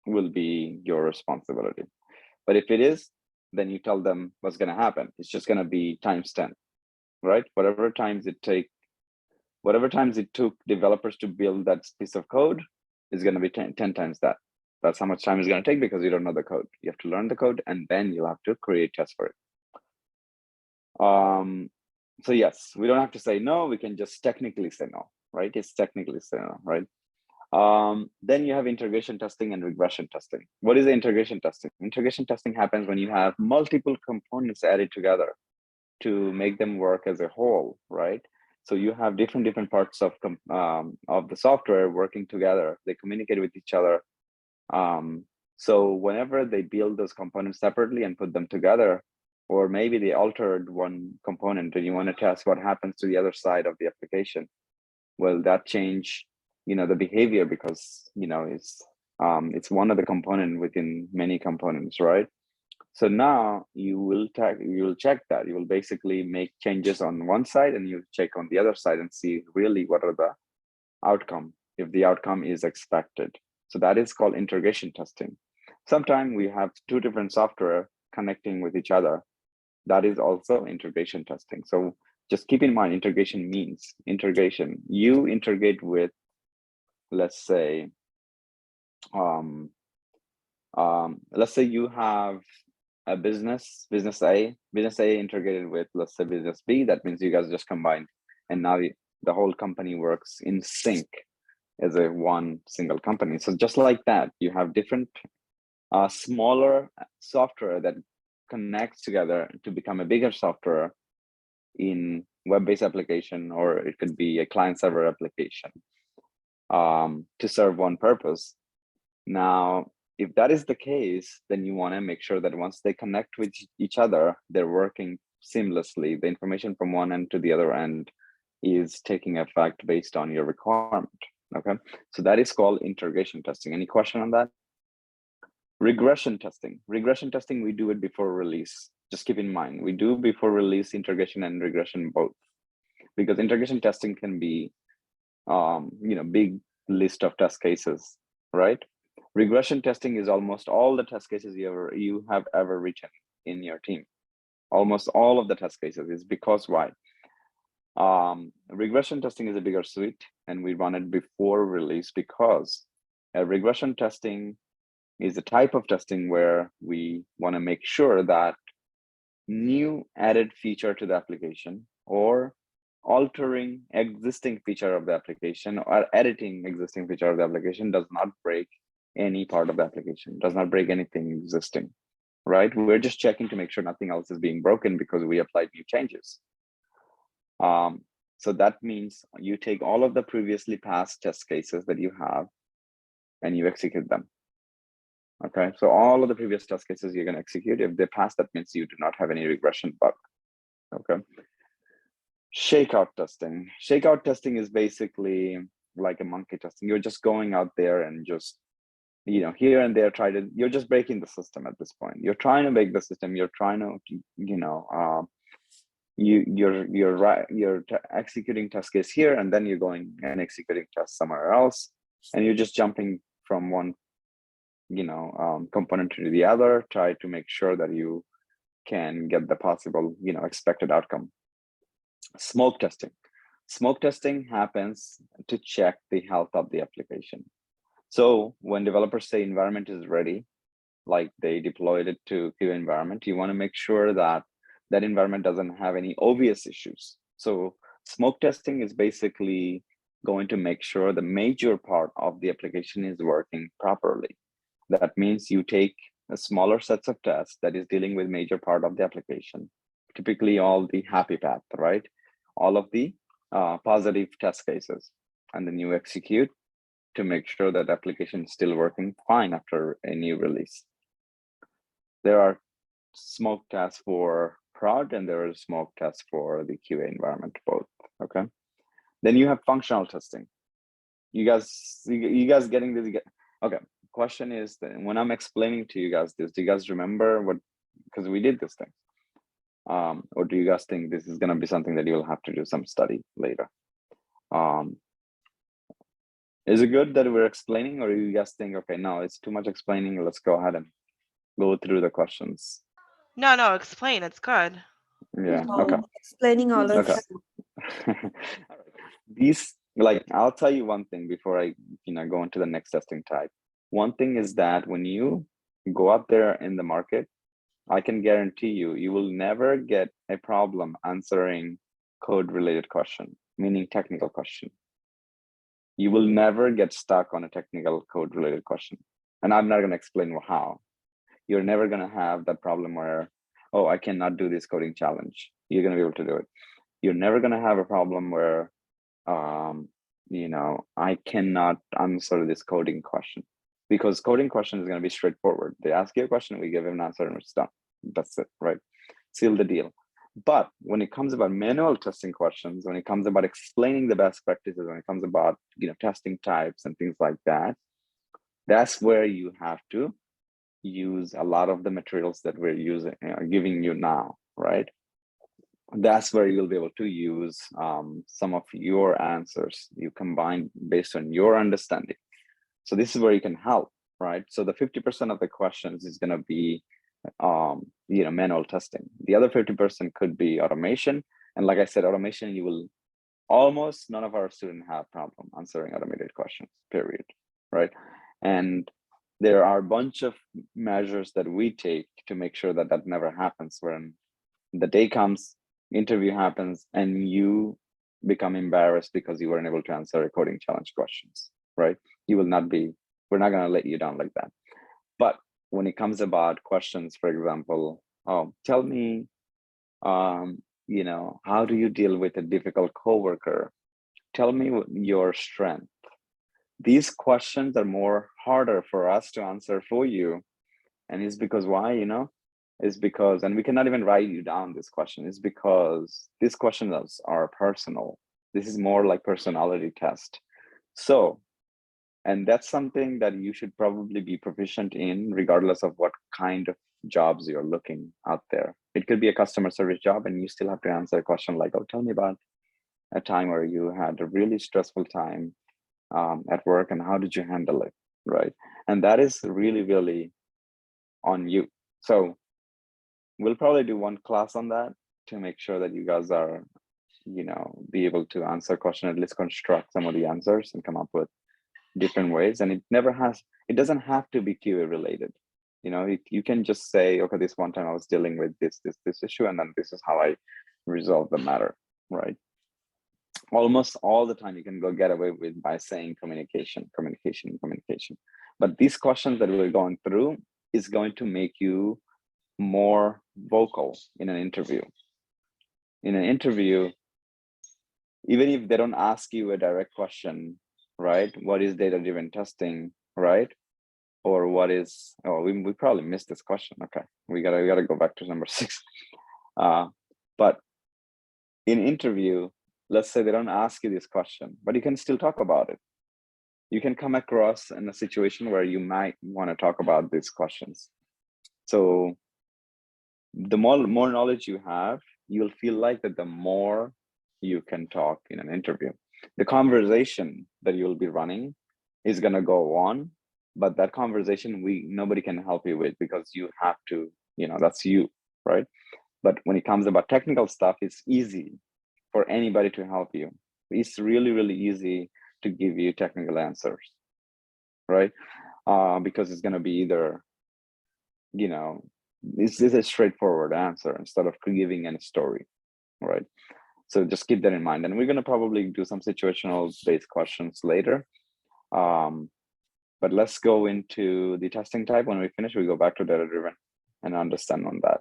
will be your responsibility. But if it is, then you tell them what's going to happen. It's just going to be times 10, right? Whatever times it took developers to build that piece of code is going to be 10 times that. That's how much time it's going to take because you don't know the code. You have to learn the code and then you'll have to create tests for it. So yes, we don't have to say no, we can just technically say no, right? It's technically say no, right? Then you have integration testing and regression testing. What is the integration testing? Integration testing happens when you have multiple components added together to make them work as a whole, right? So you have different parts of the software working together. They communicate with each other. So whenever they build those components separately and put them together, or maybe they altered one component and you want to test what happens to the other side of the application, well, that change, the behavior, because it's one of the component within many components, right? So now you will check that. You will basically make changes on one side and you check on the other side and see really what are the outcome, if the outcome is expected. So that is called integration testing. Sometimes we have two different software connecting with each other. That is also integration testing. So just keep in mind, integration means integration. You integrate with, let's say you have a business A integrated with, let's say, business B. That means you guys just combined, and now the whole company works in sync as a one single company. So just like that, you have different smaller software that connects together to become a bigger software in web-based application, or it could be a client-server application to serve one purpose. Now, if that is the case, then you want to make sure that once they connect with each other, they're working seamlessly. The information from one end to the other end is taking effect based on your requirement. Okay, so that is called integration testing. Any question on that? Regression testing. Regression testing, we do it before release. Just keep in mind, we do before release integration and regression both, because integration testing can be, big list of test cases, right? Regression testing is almost all the test cases you have ever written in your team. Almost all of the test cases is because why? Regression testing is a bigger suite, and we run it before release because regression testing is a type of testing where we want to make sure that new added feature to the application, or altering existing feature of the application, or editing existing feature of the application does not break any part of the application, does not break anything existing, right? We're just checking to make sure nothing else is being broken because we applied new changes. So that means you take all of the previously passed test cases that you have and you execute them. Okay, so all of the previous test cases you're going to execute. If they pass, that means you do not have any regression bug. Okay. Shakeout testing. Shakeout testing is basically like a monkey testing. You're just going out there and just, here and there you're just breaking the system at this point. You're trying to break the system. You're trying to, you're executing test case here, and then you're going and executing test somewhere else, and you're just jumping from one component to the other, try to make sure that you can get the possible expected outcome. Smoke testing. Smoke testing happens to check the health of the application. So when developers say environment is ready, like they deployed it to QA environment, you want to make sure that that environment doesn't have any obvious issues. So smoke testing is basically going to make sure the major part of the application is working properly. That means you take a smaller sets of tests that is dealing with major part of the application, typically all the happy path, right? All of the positive test cases, and then you execute to make sure that the application is still working fine after a new release. There are smoke tests for prod, and there are smoke tests for the QA environment, both. Okay. Then you have functional testing. You guys getting this? Okay. Question is, when I'm explaining to you guys this, do you guys remember what? Because we did this thing. Or do you guys think this is going to be something that you'll have to do some study later? Is it good that we're explaining, or you guys think, okay, no, it's too much explaining, let's go ahead and go through the questions? No, explain. It's good. Yeah, okay. Explaining all Okay. okay. All right. These, like, I'll tell you one thing before I, go into the next testing type. One thing is that when you go out there in the market, I can guarantee you, you will never get a problem answering code-related question, meaning technical question. You will never get stuck on a technical code-related question. And I'm not going to explain how. You're never going to have that problem where, oh, I cannot do this coding challenge. You're going to be able to do it. You're never going to have a problem where, I cannot answer this coding question, because coding question is going to be straightforward. They ask you a question, we give them an answer, and it's done. That's it, right? Seal the deal. But when it comes about manual testing questions, when it comes about explaining the best practices, when it comes about testing types and things like that, that's where you have to use a lot of the materials that we're using, giving you now, right? That's where you'll be able to use some of your answers you combine based on your understanding. So this is where you can help, right? So the 50% of the questions is going to be manual testing. The other 50% could be automation. And like I said, automation, you will almost none of our students have problem answering automated questions, period, right? And there are a bunch of measures that we take to make sure that that never happens. When the day comes, interview happens, and you become embarrassed because you weren't able to answer a coding challenge questions, right? You will not be, we're not going to let you down like that. But when it comes about questions, for example, tell me, how do you deal with a difficult coworker? Tell me your strength. These questions are more harder for us to answer for you. And it's because why, it's because, and we cannot even write you down this question, is because these questions are personal. This is more like personality test. So, and that's something that you should probably be proficient in, regardless of what kind of jobs you're looking out there. It could be a customer service job, and you still have to answer a question like, oh, tell me about a time where you had a really stressful time at work, and how did you handle it, right? And that is really, really on you. So we'll probably do one class on that to make sure that you guys are, be able to answer question, at least construct some of the answers and come up with different ways. And it doesn't have to be QA related. You can just say, okay, this one time I was dealing with this issue, and then this is how I resolved the matter, right? Almost all the time you can go get away with by saying communication. But these questions that we're going through is going to make you more vocal in an interview. In an interview, even if they don't ask you a direct question, right? What is data-driven testing, right? Or what is, we probably missed this question. Okay, we gotta go back to number 6. But in interview, let's say they don't ask you this question, but you can still talk about it. You can come across in a situation where you might want to talk about these questions. So the more knowledge you have, you'll feel like that the more you can talk in an interview. The conversation that you'll be running is going to go on, but that conversation nobody can help you with, because you have to, that's you, right? But when it comes about technical stuff, it's easy for anybody to help you. It's really, really easy to give you technical answers, right? Because it's going to be either, this is a straightforward answer instead of giving any story, right? So just keep that in mind. And we're going to probably do some situational based questions later. But let's go into the testing type. When we finish, we go back to data driven and understand on that.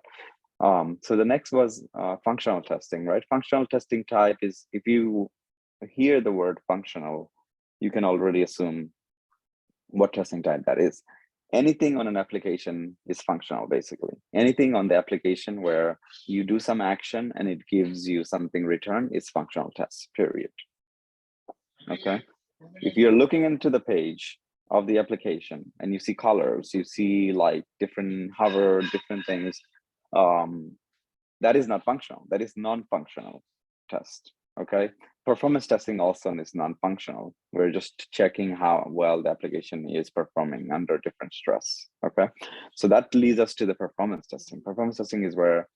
So the next was functional testing, right? Functional testing type is, if you hear the word functional, you can already assume what testing type that is. Anything on an application is functional, basically. Anything on the application where you do some action and it gives you something return is functional test, period. Okay. If you're looking into the page of the application and you see colors, you see like different hover, different things, That is not functional. That is non-functional test. Okay. Performance testing also is non-functional. We're just checking how well the application is performing under different stress. Okay. So that leads us to the performance testing. Performance testing is where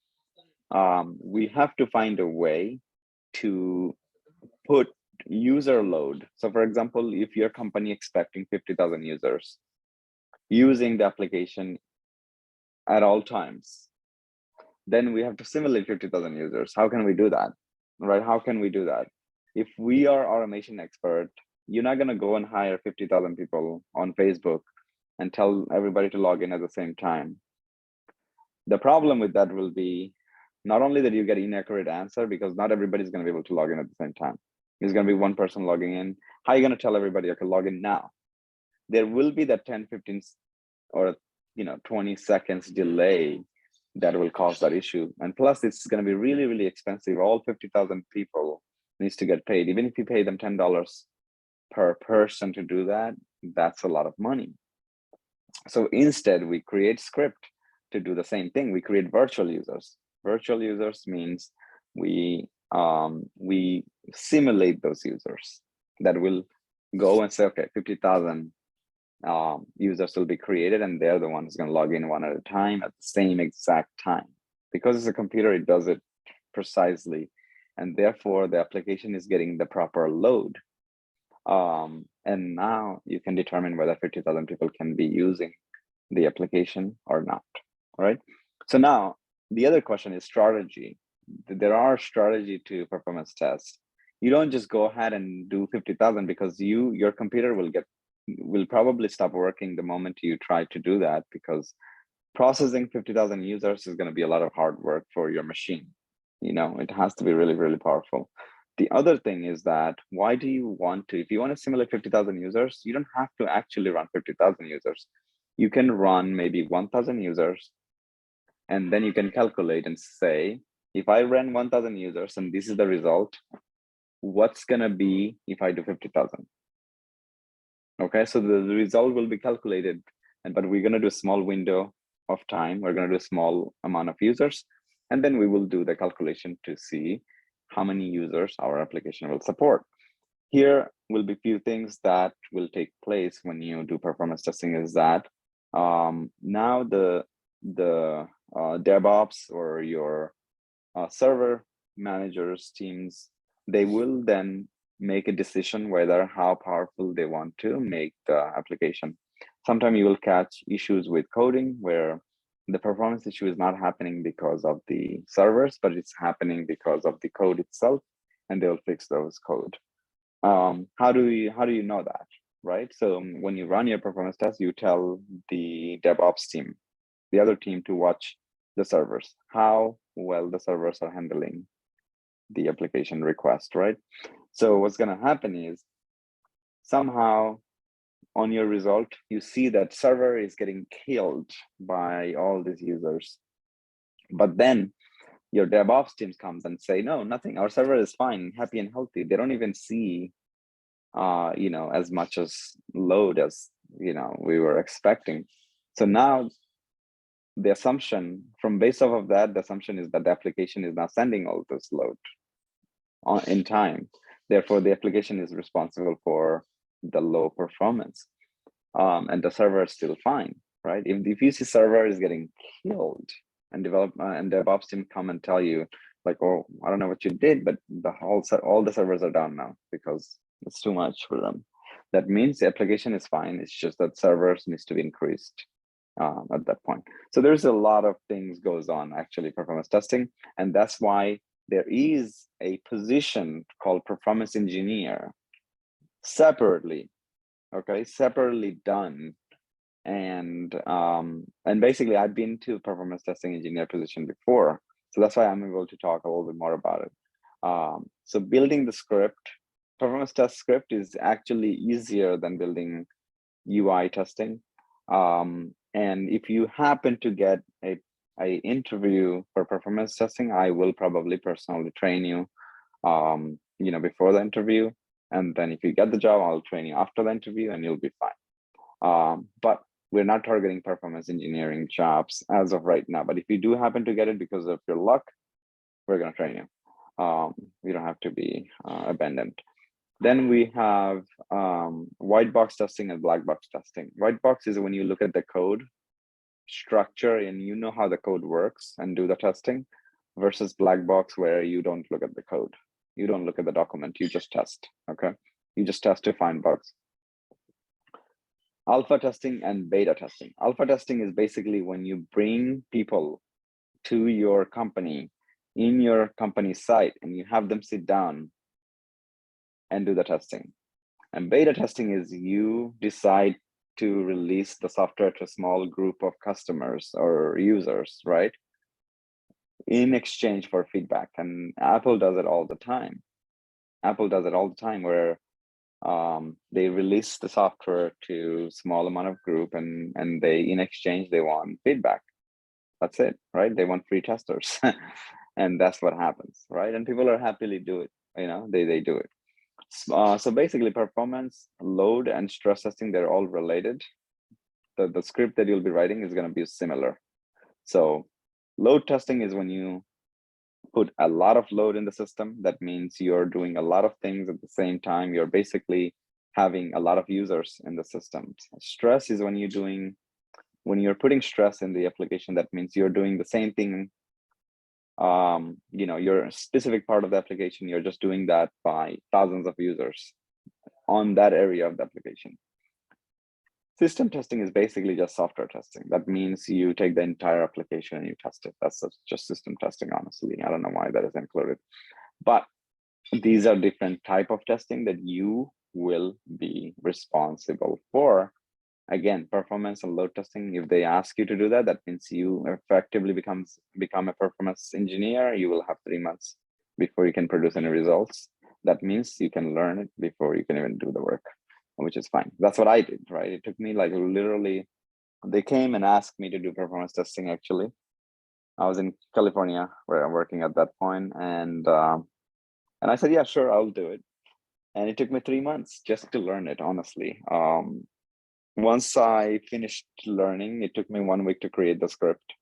we have to find a way to put user load. So for example, if your company expecting 50,000 users using the application at all times, then we have to simulate 50,000 users. How can we do that? Right? How can we do that? If we are automation expert, you're not going to go and hire 50,000 people on Facebook and tell everybody to log in at the same time. The problem with that will be not only that you get inaccurate answer, because not everybody's going to be able to log in at the same time. There's going to be one person logging in. How are you going to tell everybody I can log in now? There will be that 10, 15, or 20 seconds delay that will cause that issue. And plus, it's going to be really, really expensive. All 50,000 people needs to get paid. Even if you pay them $10 per person to do that, that's a lot of money. So instead, we create script to do the same thing. We create virtual users. Virtual users means we simulate those users that will go and say, okay, 50,000 users will be created, and they're the ones going to log in one at a time at the same exact time. Because it's a computer, it does it precisely, and therefore the application is getting the proper load. And now you can determine whether 50,000 people can be using the application or not. All right. So now the other question is strategy. There are strategy to performance tests. You don't just go ahead and do 50,000 because your computer will probably stop working the moment you try to do that, because processing 50,000 users is going to be a lot of hard work for your machine. It has to be really, really powerful. The other thing is that why do you want to, if you want to simulate 50,000 users, you don't have to actually run 50,000 users. You can run maybe 1,000 users, and then you can calculate and say, if I ran 1,000 users and this is the result, what's going to be if I do 50,000? Okay, so the result will be calculated, but we're going to do a small window of time. We're going to do a small amount of users, and then we will do the calculation to see how many users our application will support. Here will be few things that will take place when you do performance testing, is that now the DevOps or your server managers teams, they will then make a decision whether how powerful they want to make the application. Sometimes you will catch issues with coding where the performance issue is not happening because of the servers, but it's happening because of the code itself, and they'll fix those code. How do you know that, right? So when you run your performance test, you tell the DevOps team, the other team, to watch the servers, how well the servers are handling the application request, right? So what's going to happen is somehow on your result, you see that server is getting killed by all these users. But then your DevOps teams comes and say, no, nothing, our server is fine, happy and healthy. They don't even see as much as load as we were expecting. So now the assumption from base off of that, the assumption is that the application is now sending all this load in time. Therefore, the application is responsible for the low performance, and the server is still fine, right? If you see server is getting killed, and DevOps team come and tell you like, oh, I don't know what you did, but all the servers are down now because it's too much for them. That means the application is fine. It's just that servers needs to be increased at that point. So there's a lot of things goes on actually performance testing, and that's why there is a position called performance engineer separately, okay, separately done. And basically I've been to performance testing engineer position before, so that's why I'm able to talk a little bit more about it. So building the script, performance test script, is actually easier than building UI testing. And if you happen to get a interview for performance testing, I will probably personally train you, before the interview. And then if you get the job, I'll train you after the interview and you'll be fine. But we're not targeting performance engineering jobs as of right now. But if you do happen to get it because of your luck, we're going to train you. You don't have to be abandoned. Then we have white box testing and black box testing. White box is when you look at the code structure and you know how the code works and do the testing, versus black box where you don't look at the code. You don't look at the document, you just test, okay? You just test to find bugs. Alpha testing and beta testing. Alpha testing is basically when you bring people to your company in your company site and you have them sit down and do the testing. And beta testing is you decide to release the software to a small group of customers or users, right? In exchange for feedback. And Apple does it all the time. Apple does it all the time where they release the software to small amount of group and they, in exchange, they want feedback. That's it, right? They want free testers. And that's what happens, right? And people are happily do it, you know, they do it. So basically performance, load, and stress testing, they're all related. The script that you'll be writing is going to be similar. So load testing is when you put a lot of load in the system. That means you're doing a lot of things at the same time. You're basically having a lot of users in the system. Stress is when you're putting stress in the application. That means you're doing the same thing. You know, your specific part of the application, you're just doing that by thousands of users on that area of the application. System testing is basically just software testing. That means you take the entire application and you test it. That's just system testing, honestly. I don't know why that is included. But these are different type of testing that you will be responsible for. Again, performance and load testing, if they ask you to do that, that means you effectively become a performance engineer. You will have 3 months before you can produce any results. That means you can learn it before you can even do the work, which is fine. That's what I did, right? It took me like literally, they came and asked me to do performance testing. Actually, I was in California where I'm working at that point, and I said, yeah, sure, I'll do it. And it took me 3 months just to learn it, honestly. Once I finished learning, it took me 1 week to create the script.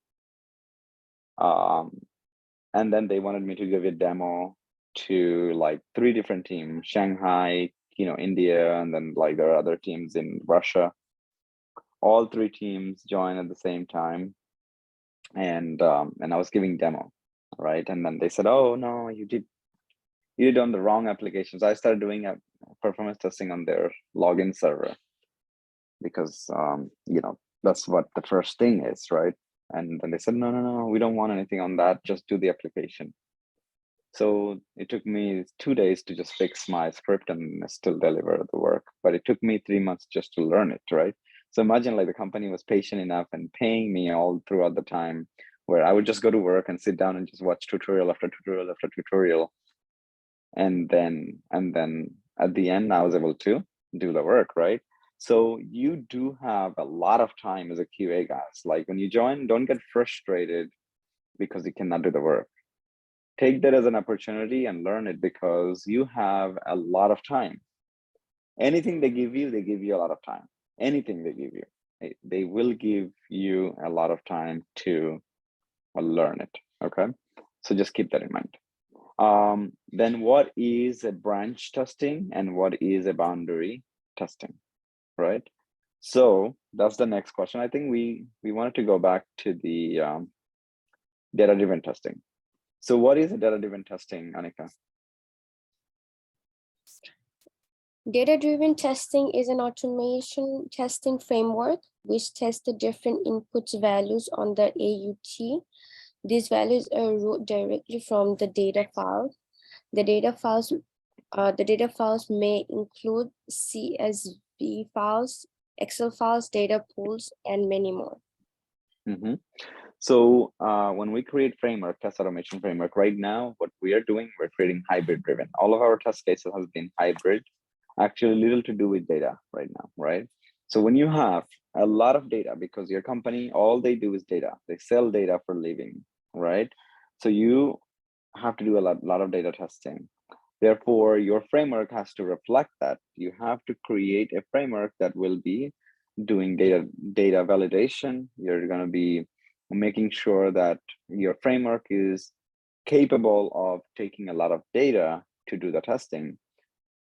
And then they wanted me to give a demo to like 3 different teams, Shanghai, you know, India, and then like there are other teams in Russia. All 3 teams joined at the same time. And I was giving demo, right? And then they said, oh no, you did on the wrong applications. I started doing a performance testing on their login server because you know, that's what the first thing is, right? And then they said, no, we don't want anything on that, just do the application. So it took me 2 days to just fix my script and still deliver the work, but it took me 3 months just to learn it, right? So imagine like the company was patient enough and paying me all throughout the time where I would just go to work and sit down and just watch tutorial after tutorial after tutorial. And then at the end, I was able to do the work, right? So you do have a lot of time as a QA, guys. Like when you join, don't get frustrated because you cannot do the work. Take that as an opportunity and learn it because you have a lot of time. Anything they give you a lot of time. Anything they give you, they will give you a lot of time to learn it, okay? So just keep that in mind. Then what is a branch testing and what is a boundary testing, right? So that's the next question. I think we wanted to go back to the data-driven testing. So what is a data-driven testing, Anika? Data-driven testing is an automation testing framework which tests the different inputs values on the AUT. These values are wrote directly from the data file. The data files may include CSV files, Excel files, data pools, and many more. Mm-hmm. So when we create framework, test automation framework, right now, what we are doing, we're creating hybrid driven. All of our test cases has been hybrid, actually little to do with data right now, right? So when you have a lot of data, because your company, all they do is data, they sell data for living, right? So you have to do a lot of data testing. Therefore, your framework has to reflect that. You have to create a framework that will be doing data validation. You're going to be making sure that your framework is capable of taking a lot of data to do the testing,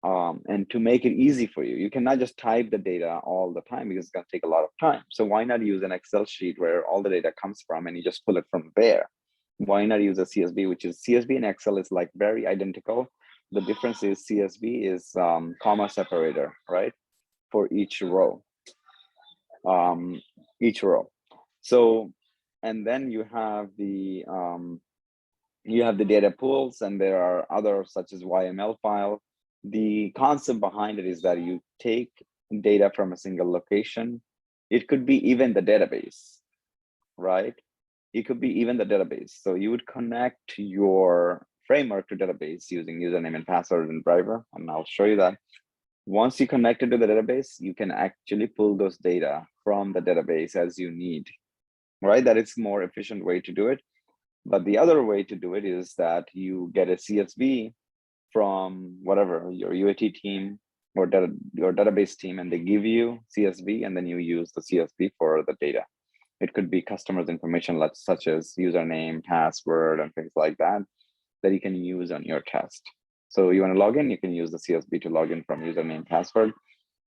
and to make it easy for you. You cannot just type the data all the time because it's going to take a lot of time. So why not use an Excel sheet where all the data comes from and you just pull it from there? Why not use a CSV, which is CSV and Excel is like very identical. The difference is CSV is comma separator, right? For each row. So, and then you have the data pools, and there are other such as YML file. The concept behind it is that you take data from a single location. It could be even the database, right? It could be even the database. So you would connect your framework to database using username and password and driver, and I'll show you that. Once you connect it to the database, you can actually pull those data from the database as you need, right? That is more efficient way to do it. But the other way to do it is that you get a CSV from whatever, your UAT team or your database team, and they give you CSV, and then you use the CSV for the data. It could be customers' information such as username, password, and things like that, that you can use on your test. So you want to log in, you can use the CSV to log in from username, password.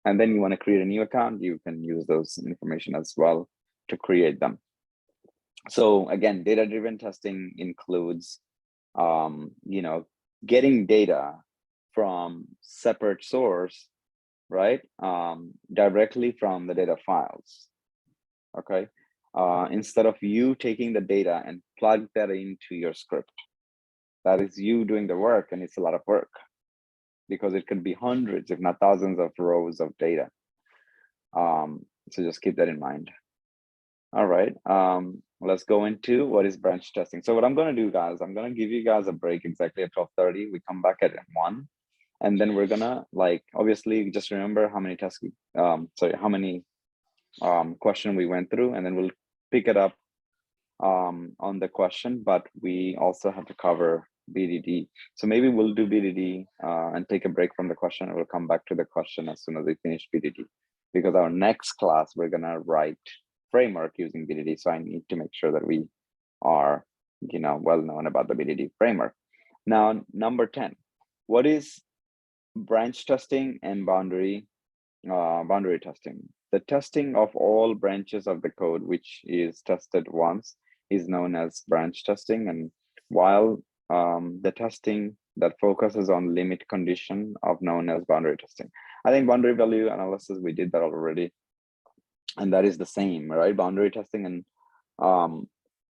And then you want to create a new account, you can use those information as well to create them. So again, data-driven testing includes, getting data from separate source, right? Directly from the data files, okay? Instead of you taking the data and plug that into your script. That is you doing the work, and it's a lot of work because it could be hundreds, if not thousands of rows of data. So just keep that in mind. All right, let's go into what is branch testing. So what I'm going to do, guys, I'm going to give you guys a break exactly at 12:30. We come back at 1, and then we're gonna, obviously just remember how many tests, how many question we went through, and then we'll pick it up on the question, but we also have to cover BDD. So maybe we'll do BDD and take a break from the question, and we'll come back to the question as soon as we finish BDD, because our next class, we're gonna write framework using BDD. So I need to make sure that we are, well known about the BDD framework. Now, number 10, what is branch testing and boundary testing? The testing of all branches of the code, which is tested once, is known as branch testing. And while the testing that focuses on limit condition of known as boundary testing. I think boundary value analysis, we did that already. And that is the same, right? Boundary testing. And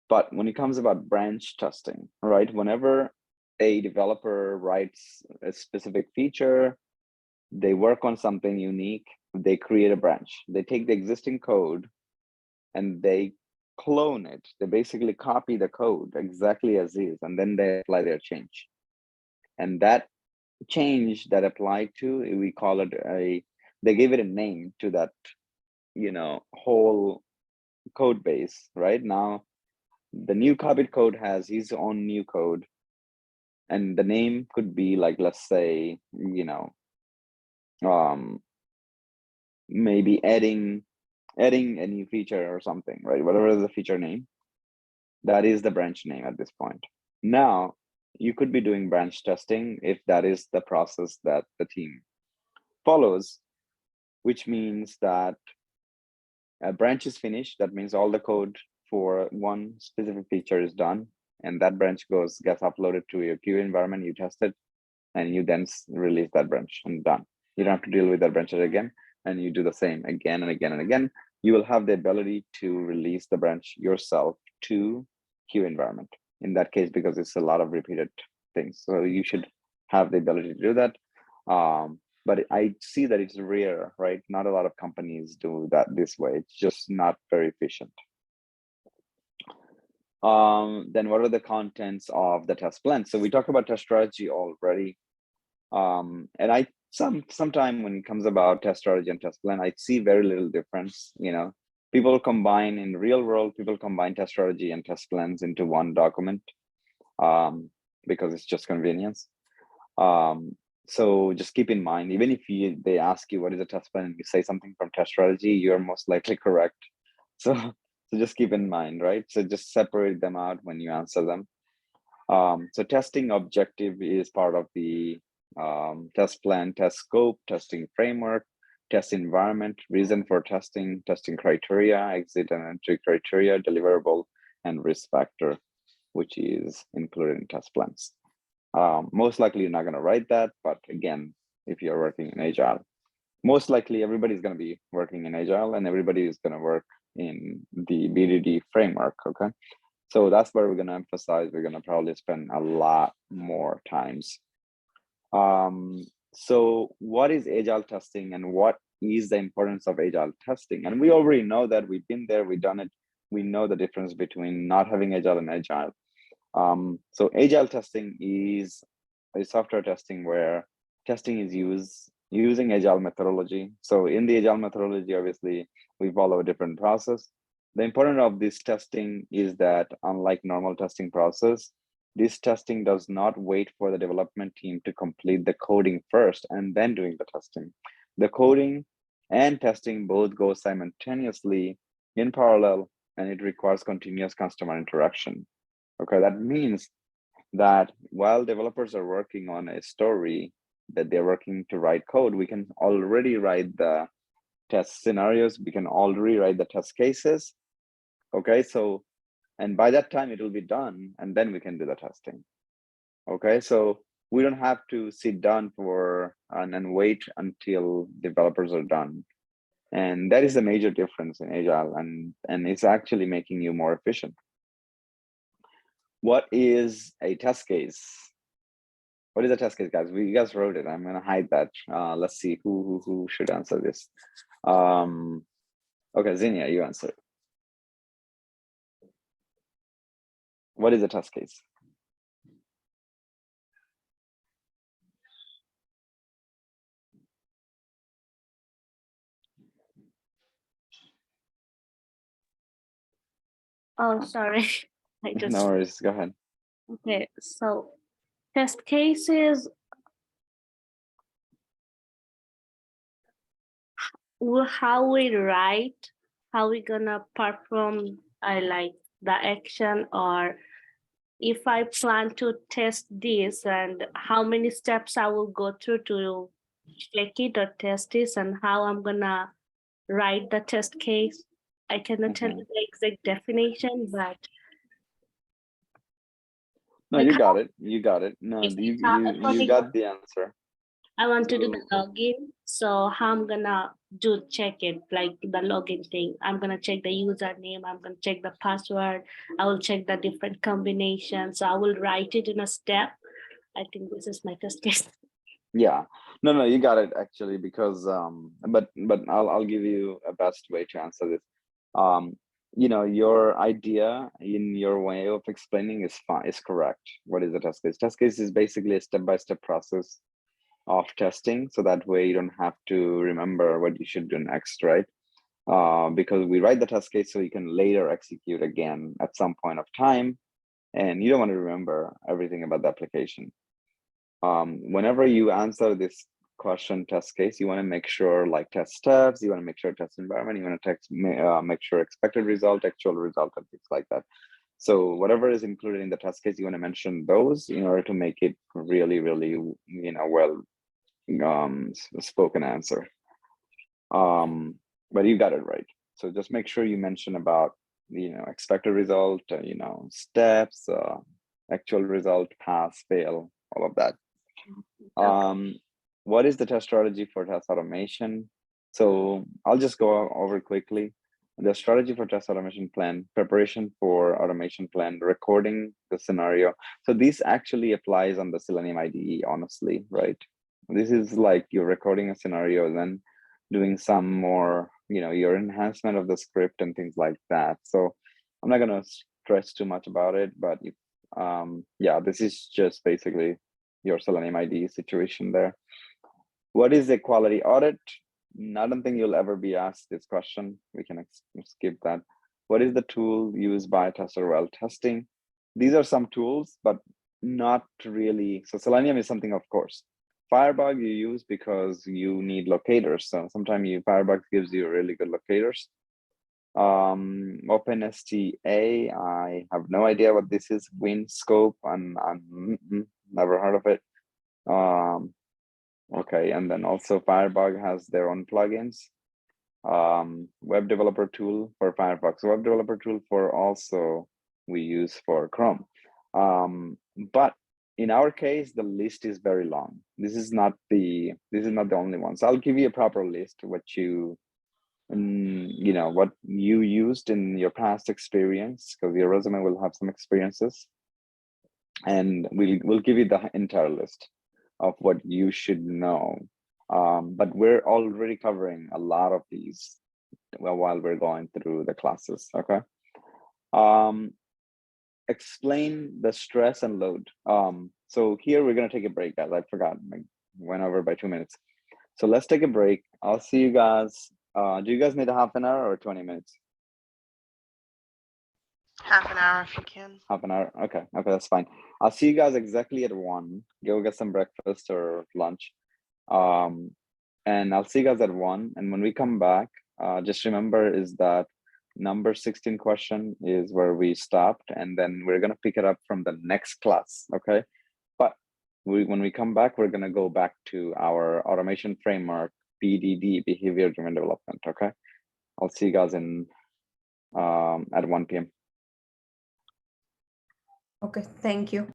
but when it comes about branch testing, right? Whenever a developer writes a specific feature, they work on something unique, they create a branch. They take the existing code and they clone it. They basically copy the code exactly as is, and then they apply their change. And that change that applied to, we call it they gave it a name to that, whole code base, right? Now, the new copied code has his own new code, and the name could be like, let's say, maybe adding a new feature or something, right? Whatever is the feature name, that is the branch name at this point. Now, you could be doing branch testing if that is the process that the team follows, which means that a branch is finished. That means all the code for one specific feature is done, and that branch gets uploaded to your QA environment, you test it, and you then release that branch, and done. You don't have to deal with that branch again, and you do the same again and again and again. You will have the ability to release the branch yourself to QA environment in that case, because it's a lot of repeated things. So you should have the ability to do that. But I see that it's rare, right? Not a lot of companies do that this way. It's just not very efficient. Then what are the contents of the test plan? So we talked about test strategy already. And I sometime when it comes about test strategy and test plan, I see very little difference. People combine in real world, people combine test strategy and test plans into one document because it's just convenience. So just keep in mind, even if they ask you what is a test plan and you say something from test strategy, you're most likely correct. So just keep in mind, right? So just separate them out when you answer them. So testing objective is part of the test plan, test scope, testing framework, test environment, reason for testing, testing criteria, exit and entry criteria, deliverable, and risk factor, which is included in test plans. Most likely you're not going to write that, but again, if you're working in Agile, most likely everybody's going to be working in Agile and everybody is going to work in the BDD framework, okay? So that's where we're going to emphasize. We're going to probably spend a lot more times. So what is Agile testing and what is the importance of Agile testing? And we already know that. We've been there, we've done it. We know the difference between not having Agile and Agile. So Agile testing is a software testing where testing is using Agile methodology. So in the Agile methodology, obviously, we follow a different process. The importance of this testing is that unlike normal testing process, this testing does not wait for the development team to complete the coding first and then doing the testing. The coding and testing both go simultaneously in parallel, and it requires continuous customer interaction. Okay, that means that while developers are working on a story that they're working to write code, we can already write the test scenarios, we can already write the test cases. Okay, so, and by that time it will be done, and then we can do the testing. Okay, so we don't have to sit down for and wait until developers are done. And that is a major difference in Agile, and it's actually making you more efficient. What is a test case? What is a test case, guys? You guys wrote it. I'm gonna hide that. Let's see who should answer this. Okay, Zinnia, you answer. What is a test case? Oh, sorry. I just No worries, go ahead. okay. So test cases how we write, how we gonna perform like the action, or if I plan to test this and how many steps I will go through to check it or test this, and how I'm gonna write the test case. I cannot tell you the exact definition, but no, you got it. You got it. No, you got the answer. I want to do the login. So how I'm gonna check it, like the login thing. I'm gonna check the username, I'm gonna check the password, I will check the different combinations. So I will write it in a step. I think this is my test case. Yeah, no, you got it actually, because but I'll give you a best way to answer this. You know, your idea in your way of explaining is fine, is correct. What is a test case? Test case is basically a step-by-step process of testing, so that way you don't have to remember what you should do next, right? Because we write the test case so you can later execute again at some point of time, and you don't want to remember everything about the application. Whenever you answer this question test case, you want to make sure like test steps, you want to make sure test environment, you want to make sure expected result, actual result, and things like that. So whatever is included in the test case, you want to mention those in order to make it really, you know, well spoken answer. But you got it right. So just make sure you mention about, you know, expected result, you know, steps, actual result, pass, fail, all of that. What is the test strategy for test automation? So I'll just go over quickly. The strategy for test automation plan, preparation for automation plan, recording the scenario. So this actually applies on the Selenium IDE, honestly, right? This is like you're recording a scenario, then doing some more, you know, your enhancement of the script and things like that. So I'm not gonna stress too much about it, but if, yeah, this is just basically your Selenium IDE situation there. What is a quality audit? I don't think you'll ever be asked this question. We can skip that. What is the tool used by tester while testing? These are some tools, but not really. So Selenium is something, of course. Firebug you use because you need locators. So sometimes Firebug gives you really good locators. OpenSTA, I have no idea what this is. WinScope, and never heard of it. Okay, and then also Firebug has their own plugins. Web developer tool for Firefox, web developer tool for also we use for Chrome. But in our case, the list is very long. This is not the only one. So I'll give you a proper list, what you know, what you used in your past experience, because your resume will have some experiences, and we'll give you the entire list of what you should know. But we're already covering a lot of these while we're going through the classes. Okay. Explain the stress and load. So here we're gonna take a break, guys. I forgot, I went over by 2 minutes. So let's take a break. I'll see you guys. Do you guys need a half an hour or 20 minutes? Half an hour if you can. Half an hour. Okay, that's fine. I'll see you guys exactly at 1. Go get some breakfast or lunch. And I'll see you guys at 1. And when we come back, just remember is that number 16 question is where we stopped, and then we're gonna pick it up from the next class. Okay, but when we come back, we're gonna go back to our automation framework, BDD, behavior driven development. Okay, I'll see you guys in at 1 p.m. Okay, thank you.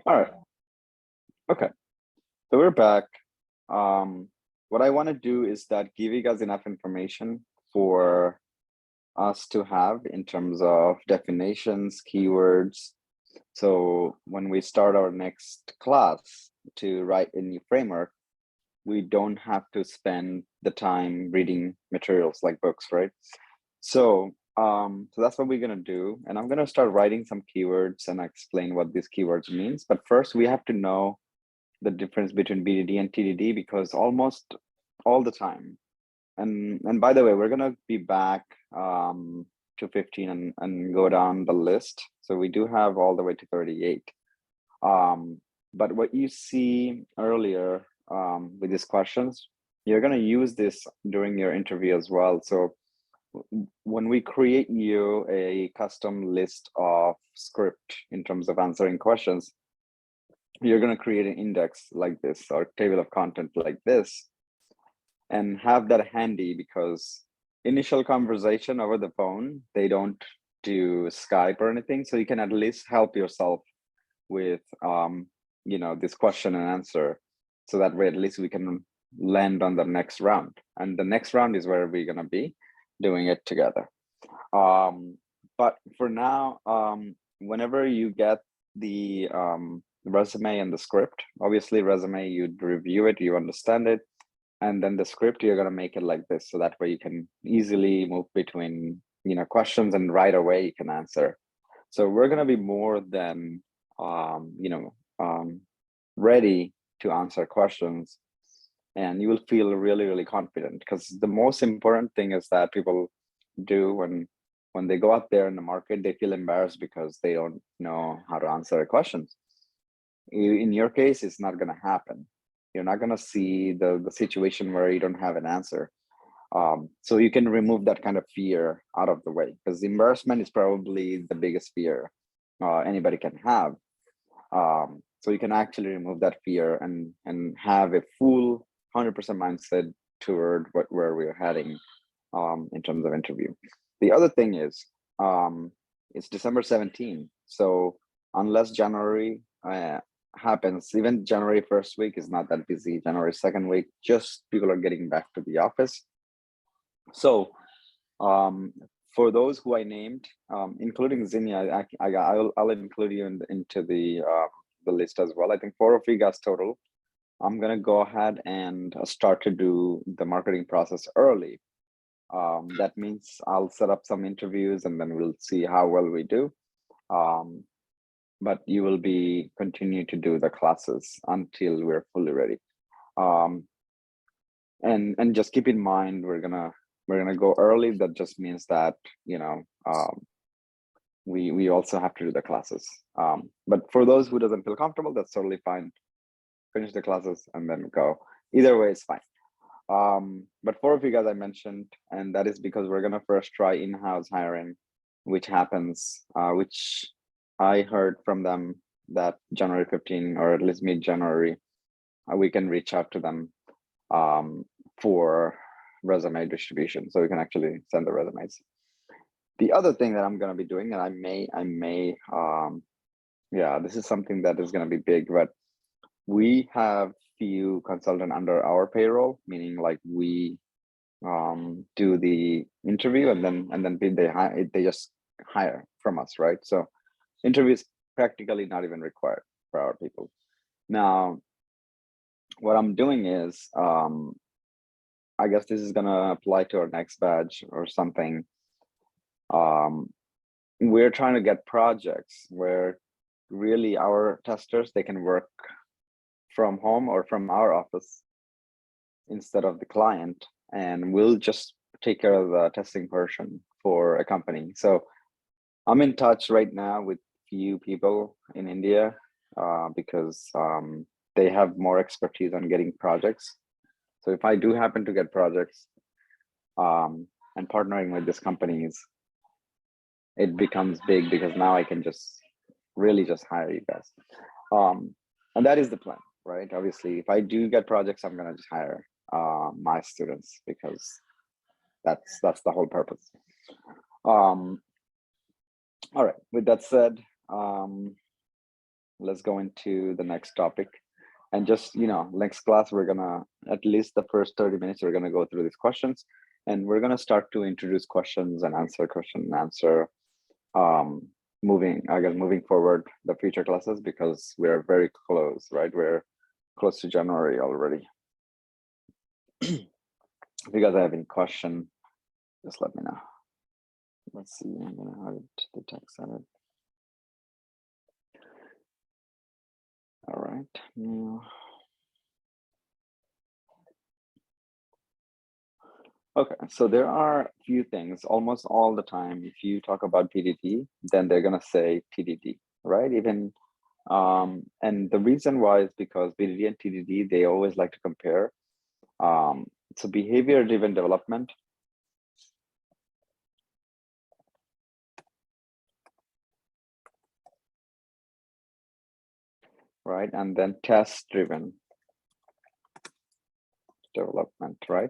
All right. Okay, so we're back. What I want to do is that give you guys enough information for us to have in terms of definitions, keywords. So when we start our next class to write a new framework, we don't have to spend the time reading materials like books, right? So so that's what we're gonna do. And I'm gonna start writing some keywords and explain what these keywords means. But first we have to know the difference between BDD and TDD, because almost all the time, and by the way, we're gonna be back to 15 and go down the list. So we do have all the way to 38. But what you see earlier with these questions, you're gonna use this during your interview as well. So when we create you a custom list of script in terms of answering questions, you're going to create an index like this or table of content like this and have that handy, because initial conversation over the phone, they don't do Skype or anything. So you can at least help yourself with, you know, this question and answer. So that way, at least we can land on the next round. And the next round is where we're going to be doing it together. But for now, whenever you get the resume and the script, obviously resume, you'd review it, you understand it, and then the script, you're going to make it like this. So that way you can easily move between, you know, questions, and right away you can answer. So we're going to be more than, you know, ready to answer questions, and you will feel really, really confident, because the most important thing is that people do when they go out there in the market, they feel embarrassed because they don't know how to answer questions. In your case, it's not going to happen. You're not going to see the situation where you don't have an answer. So you can remove that kind of fear out of the way, because embarrassment is probably the biggest fear anybody can have. So you can actually remove that fear and have a full 100% mindset toward where we're heading in terms of interview. The other thing is, it's December 17th. So unless January happens, even January 1st week is not that busy. January 2nd week, just people are getting back to the office. So for those who I named, including Zinnia, I'll include you into the list as well. I think 4 of you guys total. I'm gonna go ahead and start to do the marketing process early. That means I'll set up some interviews and then we'll see how well we do. But you will be continue to do the classes until we're fully ready. And just keep in mind we're gonna go early. That just means that, you know, we also have to do the classes. But for those who doesn't feel comfortable, that's totally fine. Finish the classes and then go. Either way is fine. But 4 of you guys I mentioned, and that is because we're gonna first try in-house hiring, which happens, which I heard from them that January 15 or at least mid-January, we can reach out to them for resume distribution, so we can actually send the resumes. The other thing that I'm going to be doing, and I may, yeah, this is something that is going to be big, but we have few consultant under our payroll, meaning like we do the interview and then they just hire from us, right? So interview is practically not even required for our people. Now, what I'm doing is, I guess this is gonna apply to our next batch or something. We're trying to get projects where really our testers, they can work from home or from our office instead of the client, and we'll just take care of the testing portion for a company. So I'm in touch right now with few people in India because they have more expertise on getting projects. So if I do happen to get projects and partnering with these companies, it becomes big because now I can just really just hire you guys. And that is the plan, right? Obviously, if I do get projects, I'm gonna just hire my students because that's the whole purpose. All right, with that said, let's go into the next topic. And just, you know, next class, we're gonna, at least the first 30 minutes, we're gonna go through these questions and we're gonna start to introduce questions and answer question and answer moving forward the future classes, because we're very close, right? We're close to January already. If you guys have any question, just let me know. Let's see, I'm gonna add the text edit. All right, now. Okay, so there are a few things almost all the time. If you talk about BDD, then they're gonna say TDD, right? Even and the reason why is because BDD and TDD, they always like to compare. So behavior-driven development. Right, and then test-driven development, right?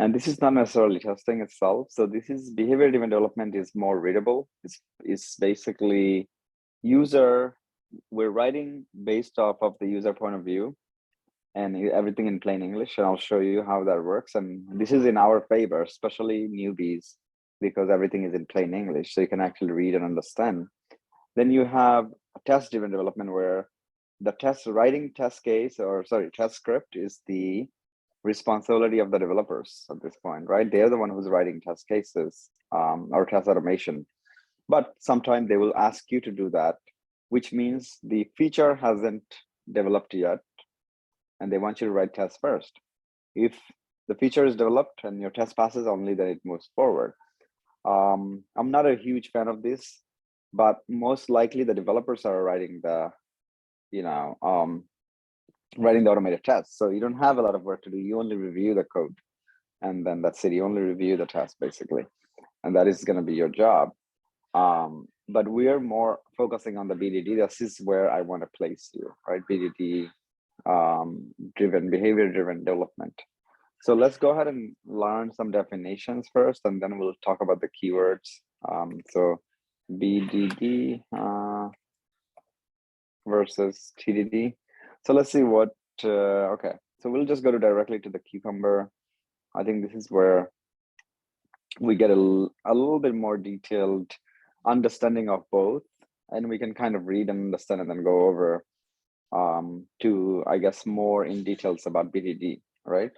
And this is not necessarily testing itself. So this is behavior-driven development is more readable. It's basically we're writing based off of the user point of view and everything in plain English. And I'll show you how that works. And this is in our favor, especially newbies, because everything is in plain English. So you can actually read and understand. Then you have a test-driven development where the writing test script is the responsibility of the developers at this point, right? They're the one who's writing test cases or test automation. But sometimes they will ask you to do that, which means the feature hasn't developed yet, and they want you to write tests first. If the feature is developed and your test passes, only then it moves forward. I'm not a huge fan of this, but most likely the developers are writing the, writing the automated tests. So you don't have a lot of work to do. You only review the code, and then that's it. You only review the test basically, and that is going to be your job. But we are more focusing on the BDD. This is where I want to place you, right? BDD behavior-driven development. So let's go ahead and learn some definitions first, and then we'll talk about the keywords. So BDD versus TDD. So let's see what, okay. So we'll just go directly to the cucumber. I think this is where we get a little bit more detailed understanding of both, and we can kind of read and understand and then go over to, I guess, more in details about BDD, right?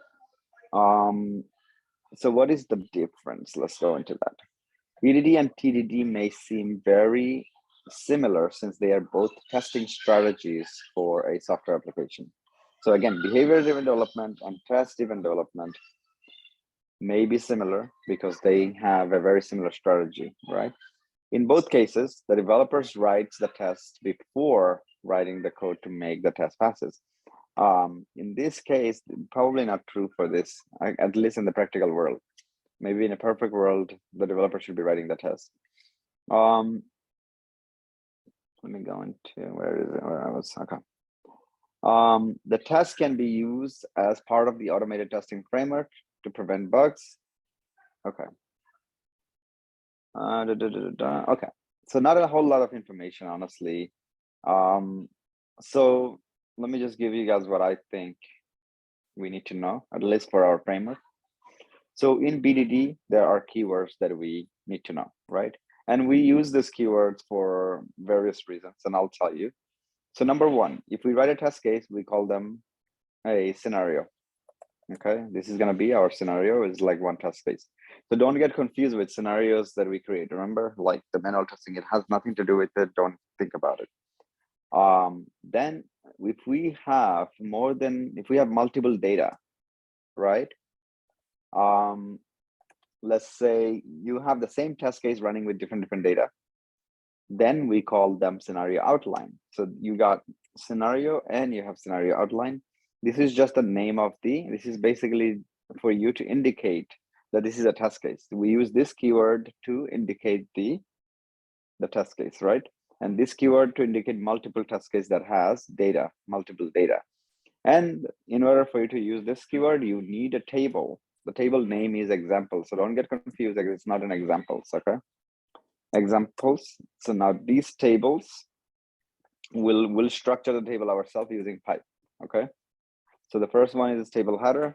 So what is the difference? Let's go into that. BDD and TDD may seem very similar since they are both testing strategies for a software application. So again, behavior-driven development and test-driven development may be similar because they have a very similar strategy, right? In both cases, the developers write the test before writing the code to make the test passes. In this case, probably not true for this, at least in the practical world. Maybe in a perfect world, the developer should be writing the test. Let me go into, where is it, where I was, okay. The test can be used as part of the automated testing framework to prevent bugs. Okay. Okay, so not a whole lot of information, honestly. So let me just give you guys what I think we need to know, at least for our framework. So in BDD, there are keywords that we need to know, right? And we use these keywords for various reasons, and I'll tell you. So number one, if we write a test case, we call them a scenario. Okay, this is going to be our scenario, is like one test case. So don't get confused with scenarios that we create. Remember, like the manual testing, it has nothing to do with it. Don't think about it. Then if we have multiple data, right? Let's say you have the same test case running with different data. Then we call them scenario outline. So you got scenario and you have scenario outline. This is just the name of this is basically for you to indicate that this is a test case. We use this keyword to indicate the test case, right? And this keyword to indicate multiple test case that has data, multiple data. And in order for you to use this keyword, you need a table. The table name is example. So don't get confused, it's not an examples, okay? Examples. So now these tables, we'll structure the table ourselves using pipe, okay? So the first one is table header,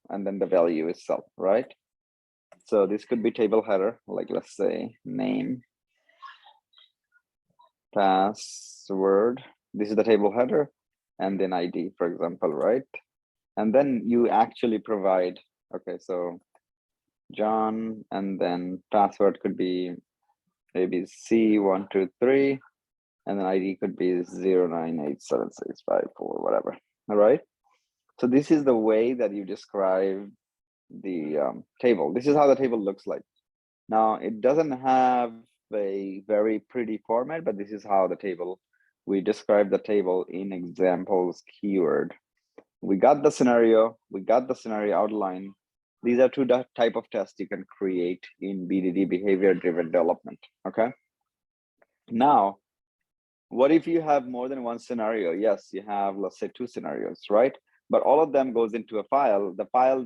and then the value itself, right? So this could be table header, like let's say name, password. This is the table header, and then ID, for example, right? And then you actually provide, okay, so John, and then password could be ABC123, and then ID could be 0987654, whatever. All right. So this is the way that you describe the table. This is how the table looks like. Now, it doesn't have a very pretty format, but this is how we describe the table in examples keyword. We got the scenario, we got the scenario outline. These are two type of tests you can create in BDD, behavior-driven development, okay? Now, what if you have more than one scenario? Yes, you have, let's say, two scenarios, right? But all of them goes into a file. The file,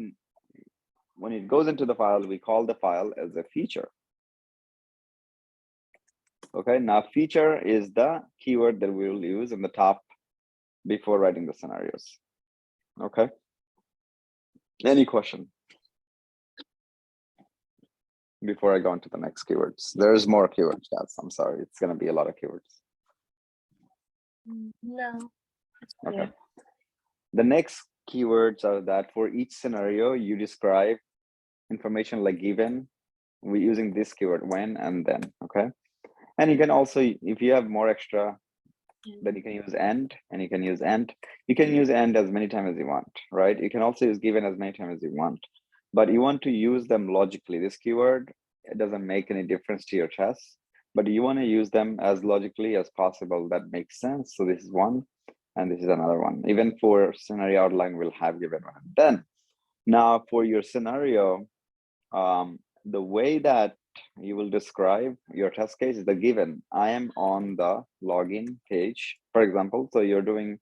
when it goes into the file, we call the file as a feature. Okay, now feature is the keyword that we will use in the top before writing the scenarios. Okay, any question before I go into the next keywords? There's more keywords, guys. I'm sorry, it's going to be a lot of keywords. No. Okay. Yeah. The next keywords are that for each scenario, you describe information like given. We're using this keyword when and then, okay? And you can also, if you have more extra, then you can use and you can use and. You can use and as many times as you want, right? You can also use given as many times as you want, but you want to use them logically. This keyword, it doesn't make any difference to your test, but you want to use them as logically as possible. That makes sense. So this is one, and this is another one. Even for scenario outline, we'll have given one. Then now for your scenario, the way that you will describe your test case is the given. I am on the login page, for example. So you're doing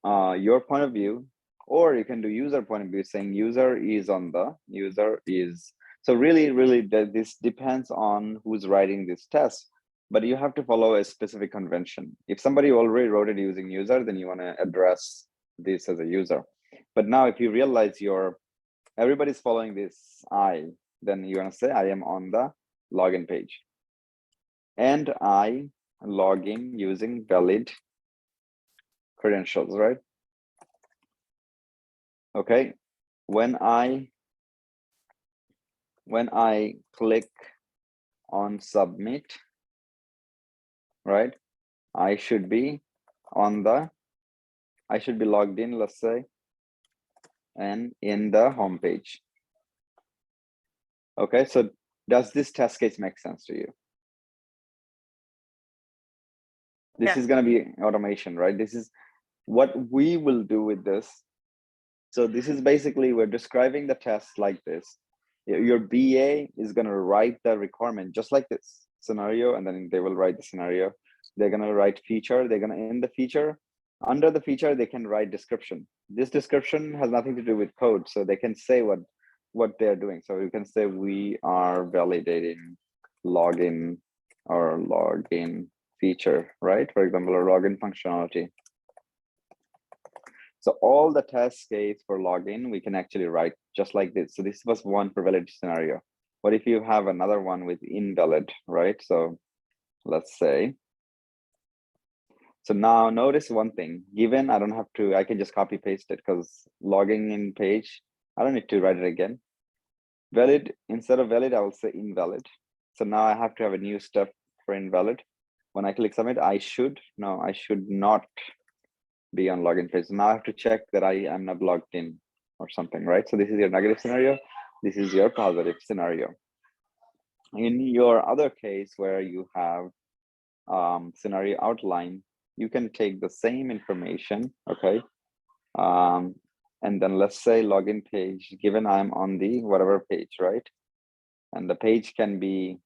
your point of view, or you can do user point of view, saying user is on the user is. So really, this depends on who's writing this test, but you have to follow a specific convention. If somebody already wrote it using user, then you want to address this as a user. But now if you realize everybody's following this then you want to say I am on the login page, and I log in using valid credentials, right? Okay, when I click on submit, right, I should be logged in, let's say, and in the home page. Okay, so does this test case make sense to you? This is going to be automation, right? This is what we will do with this. So this is basically, we're describing the test like this. Your BA is going to write the requirement just like this scenario, and then they will write the scenario. They're going to write feature. They're going to end the feature. Under the feature, they can write description. This description has nothing to do with code, so they can say what they're doing. So you can say we are validating login or login feature, right? For example, a login functionality. So all the test case for login, we can actually write just like this. So this was one for valid scenario. What if you have another one with invalid, right? So let's say, so now notice one thing, given I don't have to, I can just copy paste it because logging in page, I don't need to write it again. Valid, instead of valid, I will say invalid. So now I have to have a new step for invalid. When I click submit, I should not be on login page. Now I have to check that I am not logged in or something, right? So this is your negative scenario. This is your positive scenario. In your other case where you have scenario outline, you can take the same information, okay? And then let's say login page, given I'm on the whatever page, right? And the page can be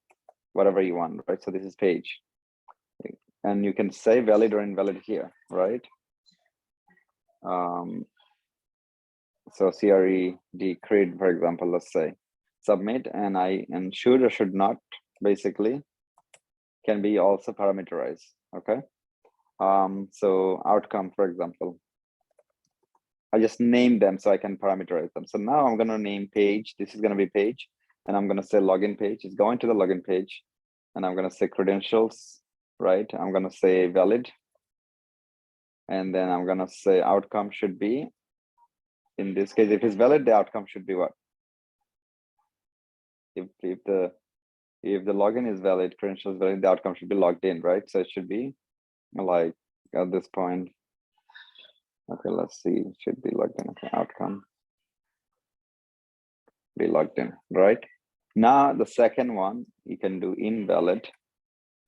whatever you want, right? So this is page. And you can say valid or invalid here, right? So CRED create, for example, let's say submit, and should or should not basically can be also parameterized. Okay. So outcome, for example, I just name them so I can parameterize them. So now I'm going to name page. This is going to be page, and I'm going to say login page. It's going to the login page, and I'm going to say credentials, right? I'm going to say valid, and then I'm going to say outcome should be, in this case, if it's valid, the outcome should be what? If the login is valid, credentials is valid, the outcome should be logged in, right? So it should be like at this point. Okay, let's see. It should be logged in. Okay, outcome be logged in, right? Now the second one you can do invalid,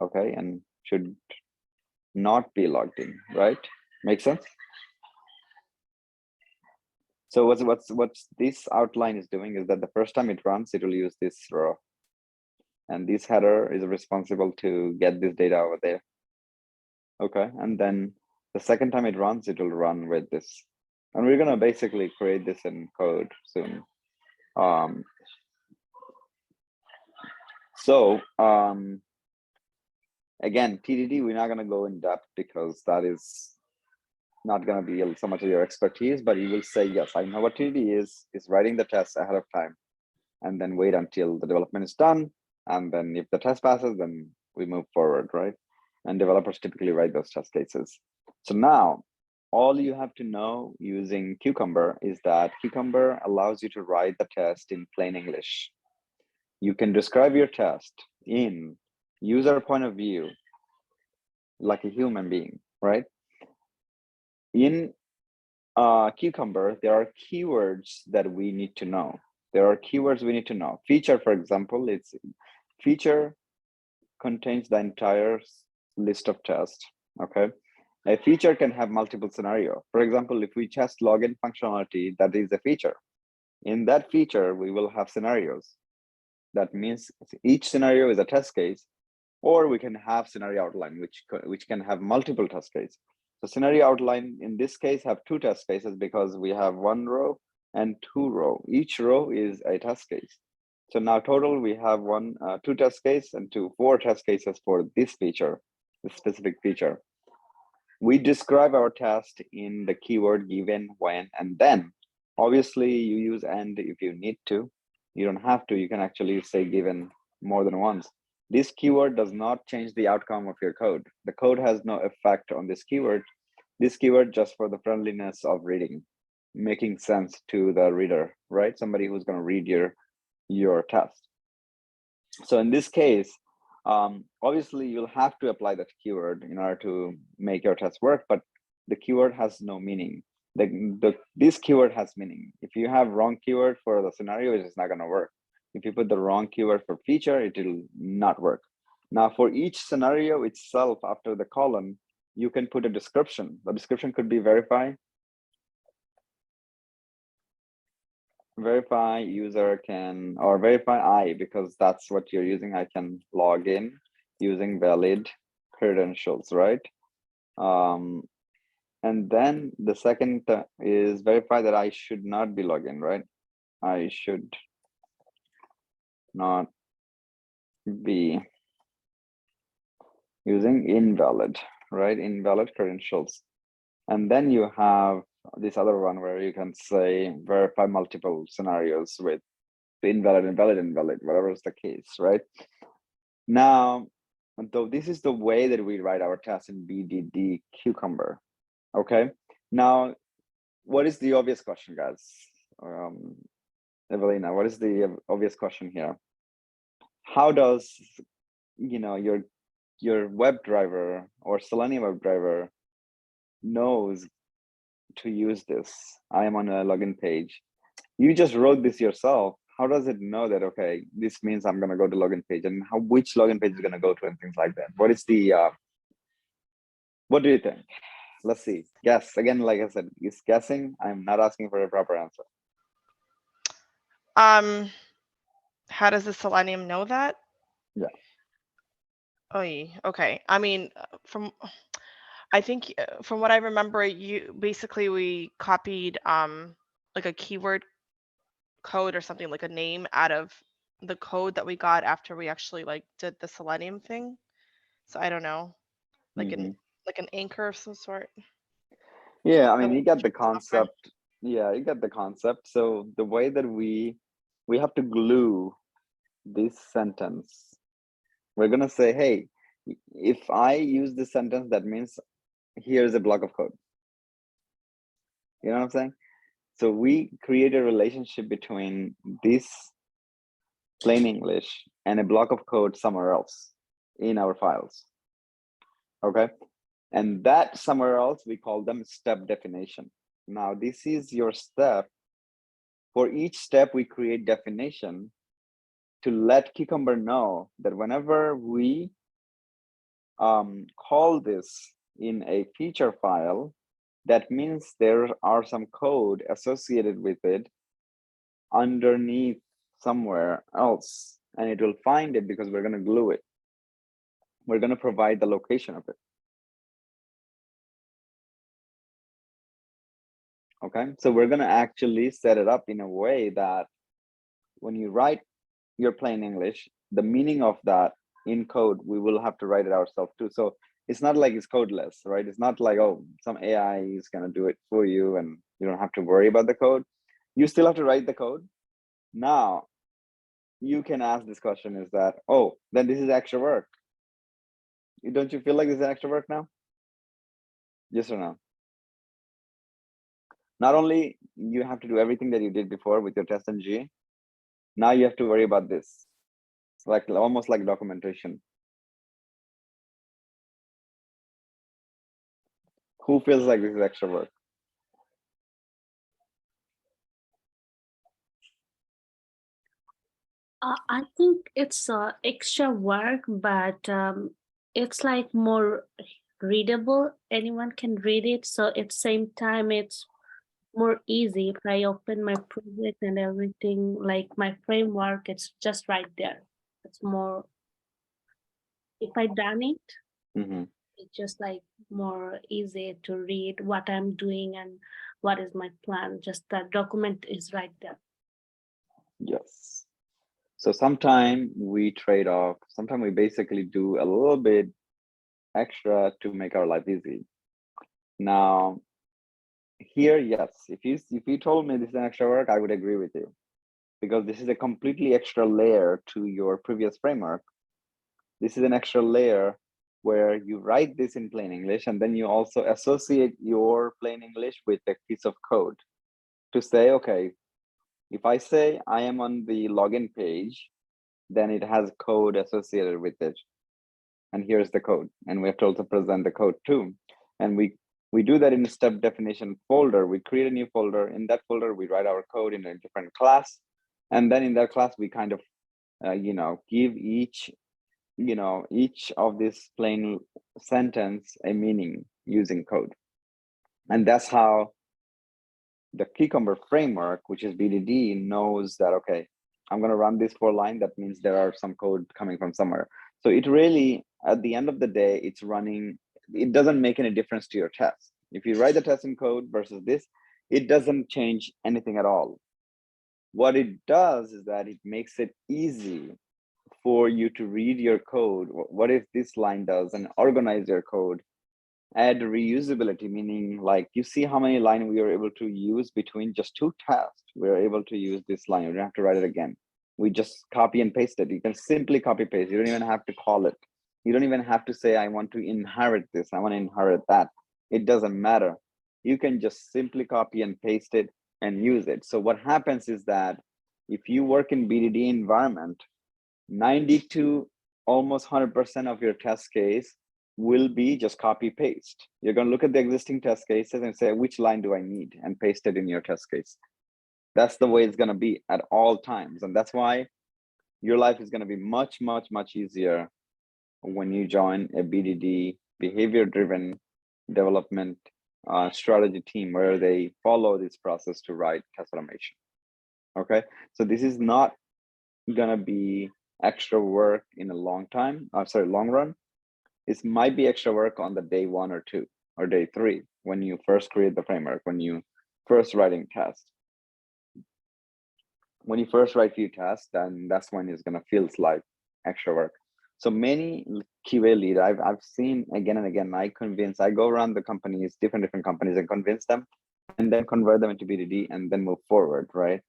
okay, and should not be logged in, right? Make sense? So what's this outline is doing is that the first time it runs, it will use this row, and this header is responsible to get this data over there. Okay, and then the second time it runs, it will run with this, and we're gonna basically create this in code soon. Again, TDD, we're not gonna go in depth because that is not gonna be so much of your expertise, but you will say, yes, I know what TDD is writing the test ahead of time and then wait until the development is done. And then if the test passes, then we move forward, right? And developers typically write those test cases. So now all you have to know using Cucumber is that Cucumber allows you to write the test in plain English. You can describe your test in user point of view, like a human being, right? In Cucumber, there are keywords that we need to know. There are keywords we need to know. Feature, for example, it's feature contains the entire list of tests, okay? A feature can have multiple scenarios. For example, if we test login functionality, that is a feature. In that feature, we will have scenarios. That means each scenario is a test case, or we can have scenario outline, which can have multiple test cases. So scenario outline in this case have two test cases because we have one row and two row. Each row is a test case. So now total we have two test cases and four test cases for this feature, this specific feature. We describe our test in the keyword given, when, and then. Obviously, you use and if you need to. You don't have to. You can actually say given more than once. This keyword does not change the outcome of your code. The code has no effect on this keyword. this keyword just for the friendliness of reading, making sense to the reader, right? Somebody who's going to read your test. So in this case, obviously you'll have to apply that keyword in order to make your test work, but the keyword has no meaning. This keyword has meaning. If you have wrong keyword for the scenario, it's not going to work. If you put the wrong keyword for feature, it will not work. Now, for each scenario itself, after the column, you can put a description. The description could be verify user can, or verify I, because that's what you're using. I can log in using valid credentials, right? And then the second is verify that I should not be logged in, right? I should not be using invalid, right? Invalid credentials. And then you have this other one where you can say verify multiple scenarios with invalid, whatever is the case, right? Now, though this is the way that we write our tests in BDD Cucumber, okay? Now, what is the obvious question, guys? Evelina, what is the obvious question here? How does, your WebDriver or Selenium WebDriver knows to use this? I am on a login page. You just wrote this yourself. How does it know that, okay, this means I'm going to go to login page, and which login page is going to go to and things like that? What is the, what do you think? Let's see. Guess. Again, like I said, it's guessing. I'm not asking for a proper answer. How does the Selenium know that? Yeah. Oh, okay. I mean, I think from what I remember, we copied like a keyword code or something, like a name out of the code that we got after we actually like did the Selenium thing. So I don't know, like an anchor of some sort. Yeah, I mean, you get the concept. Yeah, you get the concept. So the way that we have to glue this sentence, we're gonna say, hey, if I use this sentence, that means here's a block of code. You know what I'm saying? So we create a relationship between this plain English and a block of code somewhere else in our files. Okay. And that somewhere else, we call them step definition. Now, this is your step. For each step, we create definition to let Cucumber know that whenever we call this in a feature file, that means there are some code associated with it underneath somewhere else, and it will find it because we're going to glue it. We're going to provide the location of it. Okay, so we're going to actually set it up in a way that when you write your plain English, the meaning of that in code, we will have to write it ourselves too. So it's not like it's codeless, right? It's not like, oh, some AI is going to do it for you and you don't have to worry about the code. You still have to write the code. Now, you can ask this question is that, oh, then this is extra work. Don't you feel like this is extra work now? Yes or no? Not only you have to do everything that you did before with your test ng, now you have to worry about this. It's like almost like documentation. Who feels like this is extra work? I think it's extra work, but it's like more readable. Anyone can read it. So at the same time, it's more easy. If I open my project and everything, like my framework, it's just right there. It's more, if I done it, it's just like more easy to read what I'm doing and what is my plan. Just that document is right there. Yes. So sometimes we trade off. Sometimes we basically do a little bit extra to make our life easy. Now, here, yes, if you told me this is an extra work, I would agree with you, because this is a completely extra layer to your previous framework. This is an extra layer where you write this in plain English, and then you also associate your plain English with a piece of code to say, okay, if I say I am on the login page, then it has code associated with it. And here's the code. And we have to also present the code too. And we do that in a step definition folder. We create a new folder. In that folder, we write our code in a different class. And then in that class, we kind of, give each of this plain sentence a meaning using code. And that's how the Cucumber framework, which is BDD, knows that, okay, I'm going to run this for line. That means there are some code coming from somewhere. So it really, at the end of the day, it's running, it doesn't make any difference to your test. If you write the test in code versus this, it doesn't change anything at all. What it does is that it makes it easy for you to read your code. What if this line does, and organize your code. Add reusability, meaning like you see how many lines we are able to use between just 2 tests. We're able to use this line. You don't have to write it again. We just copy and paste it. You can simply copy paste. You don't even have to call it. You don't even have to say, I want to inherit this. I want to inherit that. It doesn't matter. You can just simply copy and paste it and use it. So what happens is that if you work in BDD environment, 90 to almost 100% of your test case will be just copy paste. You're going to look at the existing test cases and say, which line do I need, and paste it in your test case. That's the way it's going to be at all times. And that's why your life is going to be much, much, much easier when you join a BDD, behavior-driven development strategy team, where they follow this process to write test automation. Okay, so this is not going to be extra work in a long run. It might be extra work on the day 1 or 2 or day 3 when you first create the framework, when you first writing tests. When you first write few tests, then that's when it's gonna feels like extra work. So many QA lead I've seen again and again. I go around the companies, different companies, and convince them, and then convert them into BDD and then move forward, right?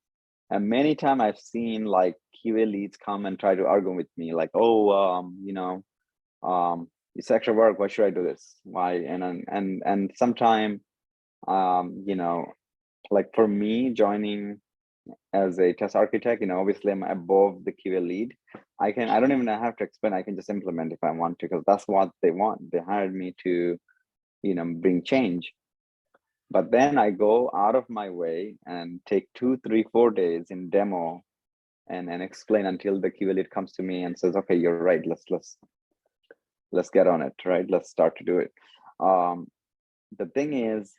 And many times I've seen like QA leads come and try to argue with me, like, oh, it's extra work. Why should I do this? Why? And sometimes, like for me joining as a test architect, obviously I'm above the QA lead. I don't even have to explain. I can just implement if I want to, because that's what they want. They hired me to, bring change. But then I go out of my way and take 2, 3, 4 days in demo and explain until the QA lead comes to me and says, okay, you're right. Let's get on it, right? Let's start to do it. The thing is,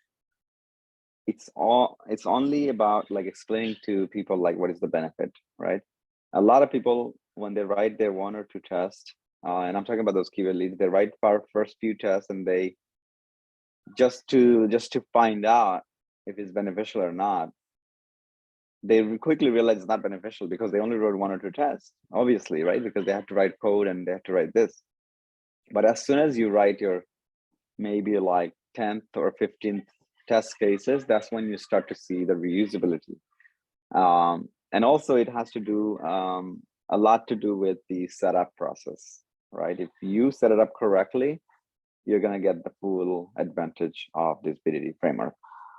it's only about like explaining to people like what is the benefit, right? A lot of people, when they write their 1 or 2 tests, and I'm talking about those QA leads, they write our first few tests and they just to find out if it's beneficial or not. They quickly realize it's not beneficial because they only wrote 1 or 2 tests, obviously, right? Because they have to write code and they have to write this. But as soon as you write your maybe like 10th or 15th test cases, that's when you start to see the reusability. And also it has to do a lot to do with the setup process, right? If you set it up correctly, you're going to get the full advantage of this BDD framework.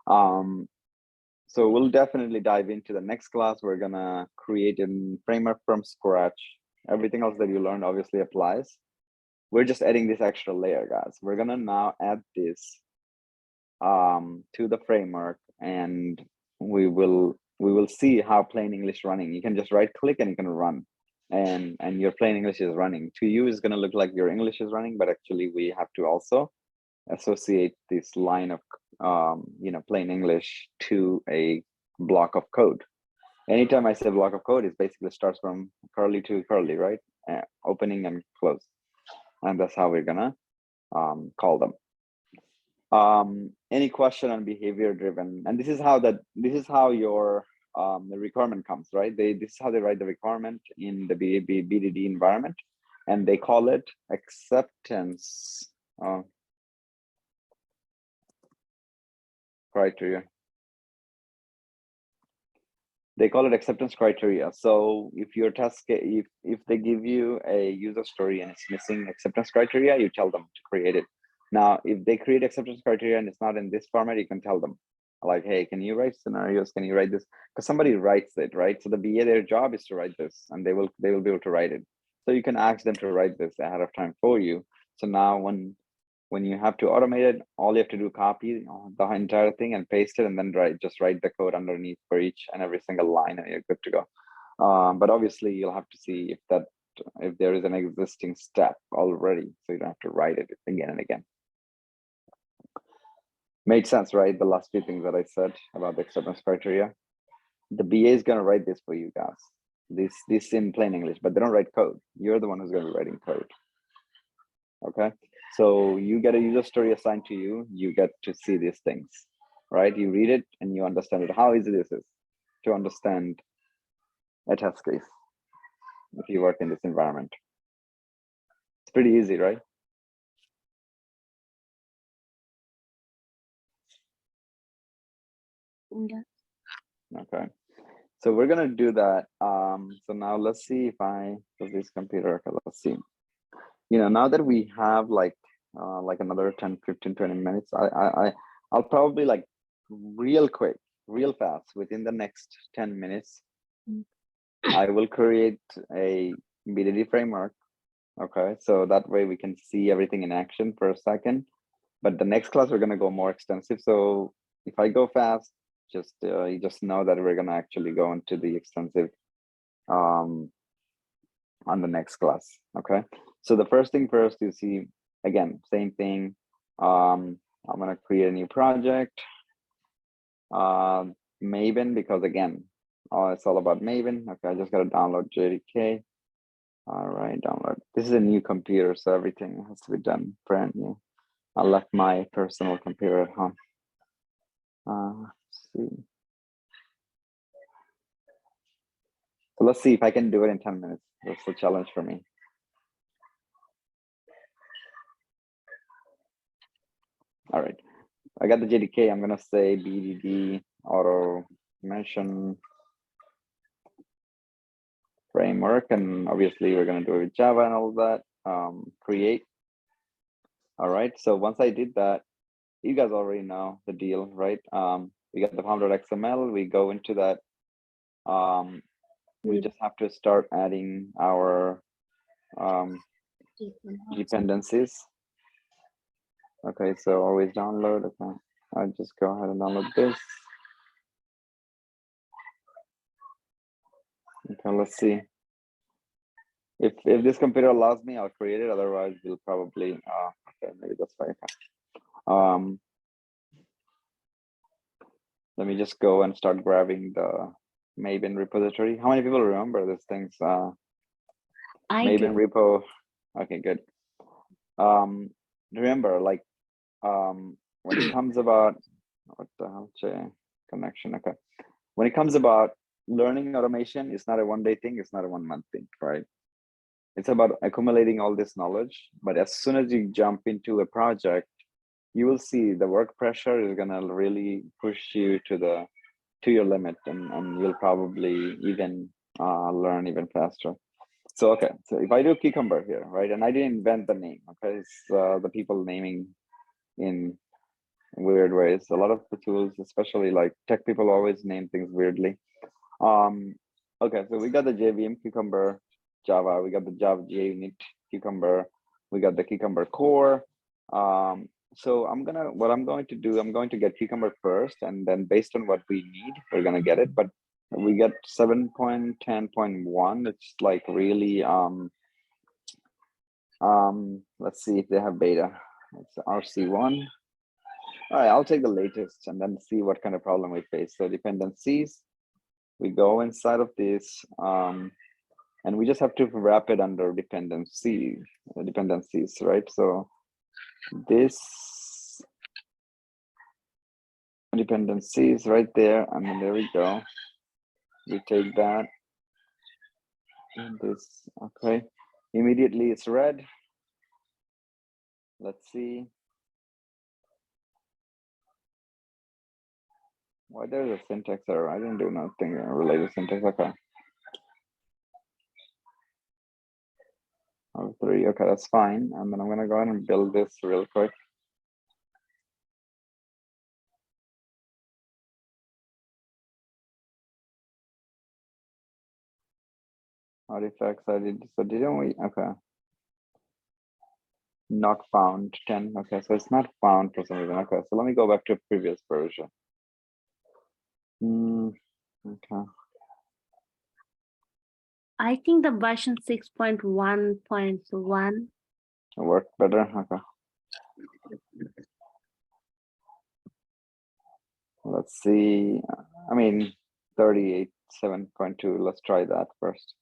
So we'll definitely dive into the next class. We're going to create a framework from scratch. Everything else that you learned obviously applies. We're just adding this extra layer, guys. We're going to now add this to the framework, and we will see how plain English running. You can just right click and you can run, and your plain English is running. To you, is going to look like your English is running, but actually we have to also associate this line of plain English to a block of code. Anytime I say block of code, it basically starts from curly to curly, right? Opening and close, and that's how we're gonna call them. Any question on behavior driven? And this is how your the requirement comes, right? This is how they write the requirement in the BDD environment, and they call it acceptance criteria. They call it acceptance criteria. So if your test, if they give you a user story and it's missing acceptance criteria, you tell them to create it. Now, if they create acceptance criteria and it's not in this format, you can tell them like, hey, can you write scenarios? Can you write this? Because somebody writes it, right? So the BA, their job is to write this, and they will be able to write it. So you can ask them to write this ahead of time for you. So now when you have to automate it, all you have to do copy the entire thing and paste it, and then just write the code underneath for each and every single line, and you're good to go. But obviously, you'll have to see if there is an existing step already, so you don't have to write it again and again. Made sense, right? The last few things that I said about the acceptance criteria. The BA is going to write this for you guys. This in plain English, but they don't write code. You're the one who's going to be writing code. Okay, so you get a user story assigned to you. You get to see these things, right? You read it and you understand it. How easy this is to understand a test case if you work in this environment. It's pretty easy, right? Yeah. Okay, so we're gonna do that. So now let's see if this computer, okay, let's see. Now that we have like another 10, 15, 20 minutes, I'll probably like real quick, real fast, within the next 10 minutes, I will create a BDD framework. Okay, so that way we can see everything in action for a second. But the next class, we're gonna go more extensive. So if I go fast, you just know that we're gonna actually go into the extensive on the next class. Okay, so the first thing first, you see, again, same thing. I'm gonna create a new project, Maven, because again, it's all about Maven. Okay, I just gotta download JDK. All right, download. This is a new computer, so everything has to be done brand new. I left my personal computer at home. Let's see. So let's see if I can do it in 10 minutes. That's the challenge for me. All right, I got the JDK. I'm gonna say BDD automation framework, and obviously we're gonna do it with Java and all that. Create. All right, so once I did that, you guys already know the deal, right? We got the form.xml, we go into that. We just have to start adding our dependencies. Okay, so always download. Okay, I'll just go ahead and download this. Okay, let's see. If this computer allows me, I'll create it. Otherwise, we'll probably okay, maybe that's fine. Okay. Let me just go and start grabbing the Maven repository. How many people remember these things? Maven repo. Okay, good. Remember, like when it comes about what the hell, connection. Okay, when it comes about learning automation, it's not a one-day thing. It's not a one-month thing, right? It's about accumulating all this knowledge. But as soon as you jump into a project, you will see the work pressure is gonna really push you to your limit, and you'll probably even learn even faster. So okay, so if I do cucumber here, right, and I didn't invent the name, okay, it's the people naming in weird ways. A lot of the tools, especially like tech people, always name things weirdly. Okay, so we got the JVM cucumber Java, we got the Java JUnit cucumber, we got the cucumber core. So what I'm going to do, I'm going to get cucumber first, and then based on what we need, we're gonna get it. But we get 7.10.1. It's like really let's see if they have beta. It's RC1. All right, I'll take the latest and then see what kind of problem we face. So dependencies, we go inside of this, and we just have to wrap it under dependencies, right? So this dependencies right there, and then there we go. We take that and this, okay. Immediately it's red. Let's see. Why there's a syntax error? I didn't do nothing related to syntax. Okay. Oh, 3. Okay, that's fine. And then I'm gonna go ahead and build this real quick. Artifacts. I did. So didn't we? Okay. Not found 10. Okay, so it's not found for some reason. Okay, so let me go back to previous version. Okay. I think the version 6.1.1. Work better. Okay. Let's see. I mean, 38.7.2. Let's try that first.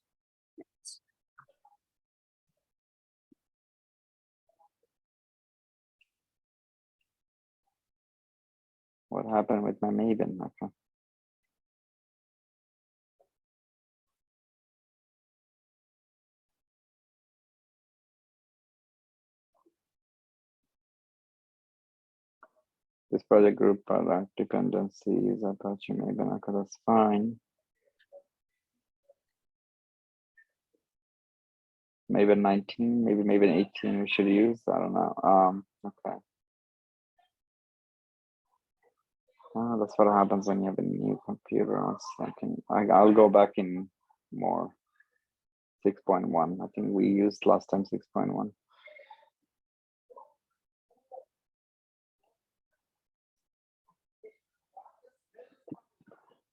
What happened with my Maven? Okay. This project group product dependencies, Apache Maven. Okay, that's fine. Maybe 19, maybe 18 we should use. I don't know. Okay. That's what happens when you have a new computer or something. I'll go back in more. 6.1. I think we used last time 6.1.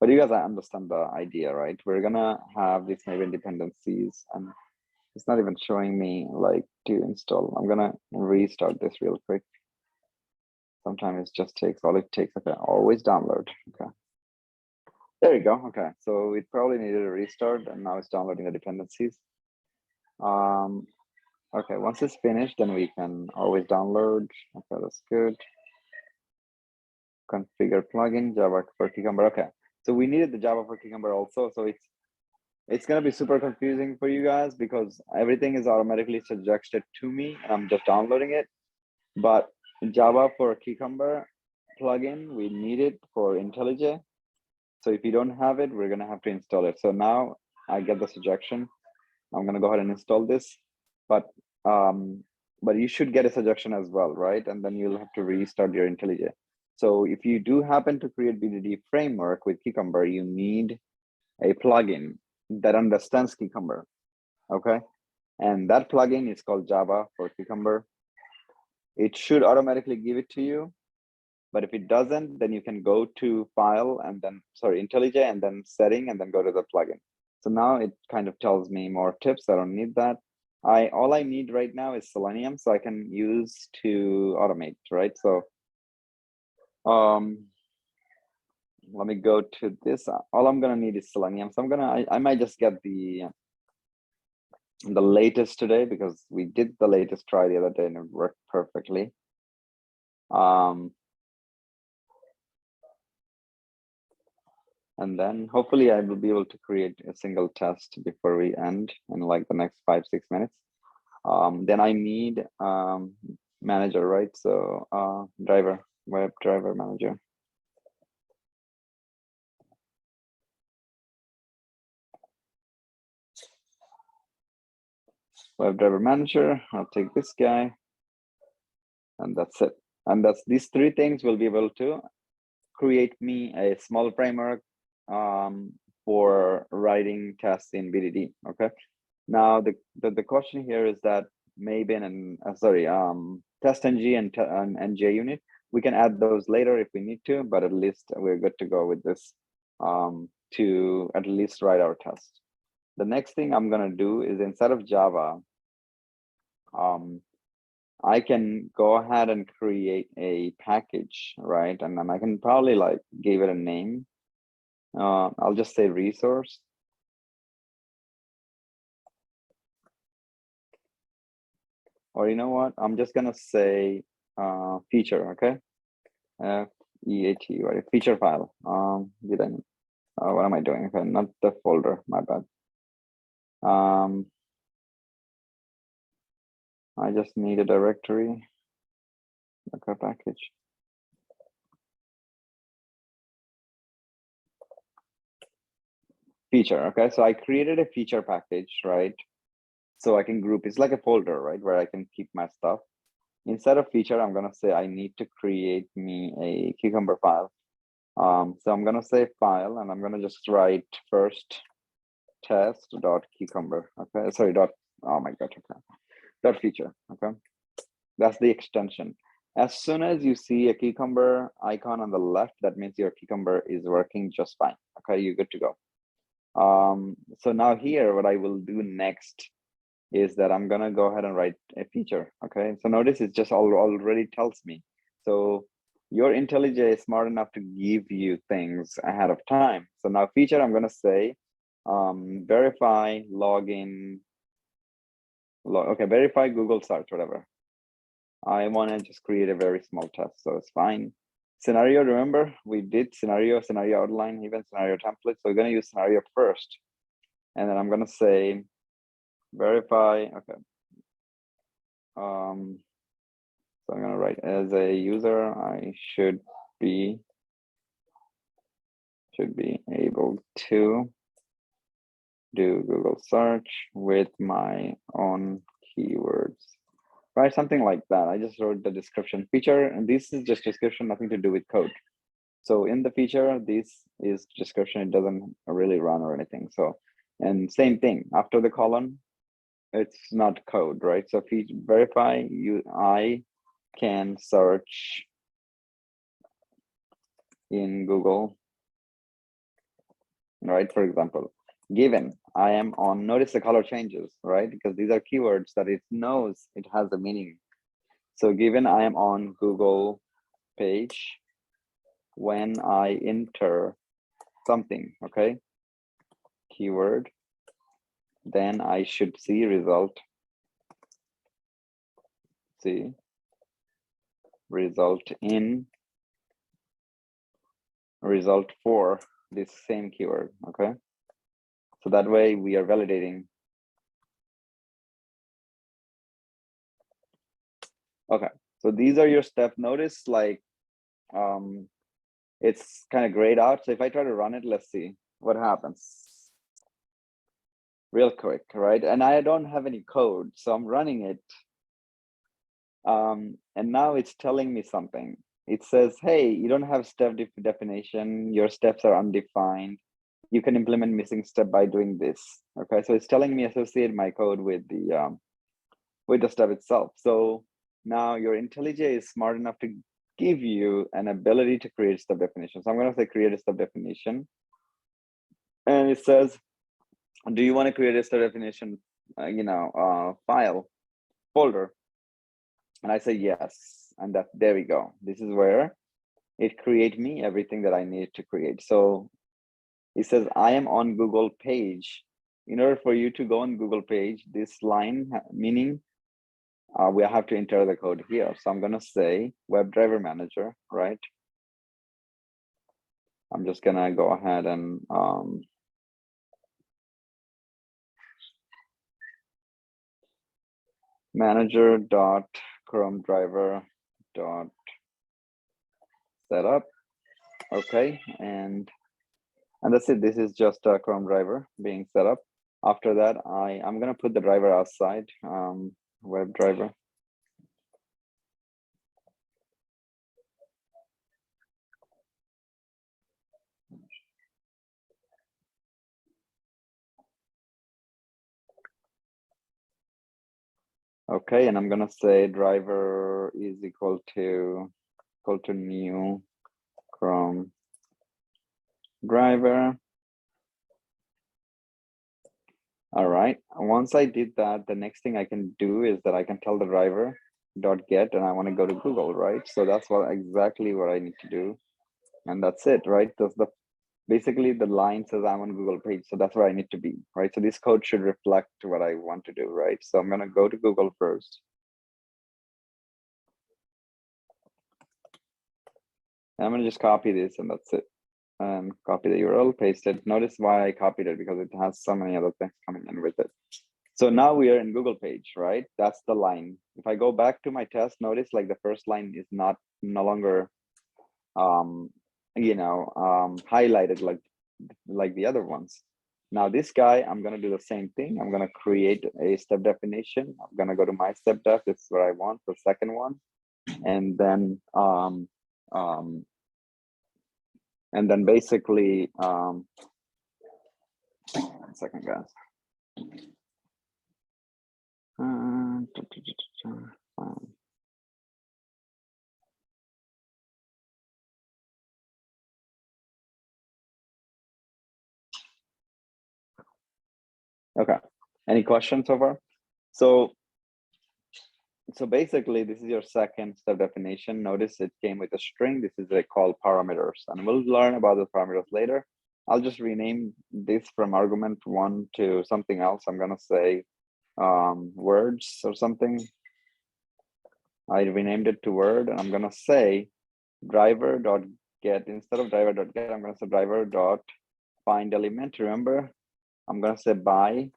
But you guys understand the idea, right? We're gonna have these Maven dependencies, and it's not even showing me like to install. I'm gonna restart this real quick. Sometimes it just takes all it takes. Okay, always download. Okay. There you go. Okay, so it probably needed a restart, and now it's downloading the dependencies. Okay, once it's finished, then we can always download. Okay, that's good. Configure plugin Java for Cucumber. Okay, so we needed the Java for Cucumber also. So it's gonna be super confusing for you guys because everything is automatically suggested to me, and I'm just downloading it. But Java for Cucumber plugin, we need it for IntelliJ. So if you don't have it, we're gonna have to install it. So now I get the suggestion. I'm gonna go ahead and install this, but you should get a suggestion as well, right? And then you'll have to restart your IntelliJ. So if you do happen to create BDD framework with Cucumber, you need a plugin that understands Cucumber, okay? And that plugin is called Java for Cucumber. It should automatically give it to you. But if it doesn't, then you can go to file and then, sorry, IntelliJ and then setting and then go to the plugin. So now it kind of tells me more tips. I don't need that. All I need right now is Selenium, so I can use to automate, right? So let me go to this. All I'm gonna need is Selenium. So I might just get the latest today because we did the latest try the other day and it worked perfectly. And then hopefully I will be able to create a single test before we end in like the next 5-6 minutes. Then I need manager, right? So driver, web driver manager. Web driver manager, I'll take this guy. And that's it. And that's these 3 things will be able to create me a small framework for writing tests in BDD, okay? Now, the question here is that Maven and, TestNG and JUnit, we can add those later if we need to, but at least we're good to go with this to at least write our test. The next thing I'm gonna do is instead of Java, I can go ahead and create a package, right? And then I can probably like give it a name. I'll just say resource. Or you know what? I'm just gonna say feature, okay? FEAT, right? Feature file. What am I doing? Okay, not the folder, my bad. I just need a directory, like a package. feature. Okay, so I created a feature package, right? So I can group, it's like a folder, right, where I can keep my stuff. Instead of feature, I'm gonna say I need to create me a Cucumber file. So I'm gonna say file, and I'm gonna just write first test.cucumber. Okay, sorry, oh my god, okay, dot feature. Okay, that's the extension. As soon as you see a Cucumber icon on the left, that means your Cucumber is working just fine. Okay, you're good to go. So now here, what I will do next is that I'm gonna go ahead and write a feature. Okay, so notice it just already tells me. So your IntelliJ is smart enough to give you things ahead of time. So now feature, I'm gonna say verify login. Okay, verify Google search, whatever. I want to just create a very small test, so it's fine. Scenario, remember we did scenario outline, even scenario template. So we're gonna use scenario first, and then I'm gonna say verify. Okay. So I'm gonna write as a user, I should be able to do Google search with my own keywords, right? Something like that. I just wrote the description feature, and this is just description, nothing to do with code. So in the feature, this is description, it doesn't really run or anything. So, and same thing, after the colon, it's not code, right? So verify I can search in Google, right? For example, given I am on, notice the color changes, right? Because these are keywords that it knows it has a meaning. So given I am on Google page, when I enter something, okay, keyword, then I should see result in result for this same keyword. Okay, so that way we are validating. Okay, so these are your step. Notice like it's kind of grayed out. So if I try to run it, let's see what happens real quick, right? And I don't have any code, so I'm running it. And now it's telling me something. It says, hey, you don't have step definition. Your steps are undefined. You can implement missing step by doing this. Okay, so it's telling me associate my code with the step itself. So now your IntelliJ is smart enough to give you an ability to create step definition. So I'm going to say create a step definition. And it says, do you want to create a step definition, file, folder? And I say yes, and there we go. This is where it create me everything that I need to create. So it says I am on Google page. In order for you to go on Google page, this line meaning we have to enter the code here. So I'm gonna say WebDriver Manager, right? I'm just gonna go ahead and manager.chrome driver.setup. Okay, and that's it. This is just a Chrome driver being set up. After that, I'm gonna put the driver outside, WebDriver. Okay, and I'm gonna say driver is equal to new Chrome driver. All right, once I did that, the next thing I can do is that I can tell the driver .get, and I want to go to Google, right? So that's exactly what I need to do, and that's it, right? That's basically the line says I'm on Google page, so that's where I need to be, right? So this code should reflect what I want to do, right? So I'm gonna go to Google first. And I'm gonna just copy this, and that's it. And copy the URL, paste it. Notice why I copied it, because it has so many other things coming in with it. So now we are in Google page, right? That's the line. If I go back to my test, notice like the first line is no longer highlighted like the other ones. Now this guy, I'm gonna do the same thing. I'm gonna create a step definition. I'm gonna go to my step def. This is what I want, the second one, and then basically 1 second, guys. Okay, any questions so far? So basically this is your second step definition. Notice it came with a string. This is called parameters, and we'll learn about the parameters later. I'll just rename this from argument 1 to something else. I'm gonna say words or something. I renamed it to word, and I'm gonna say driver.get. Instead of driver.get, I'm gonna say driver.find element. Remember, I'm gonna say by,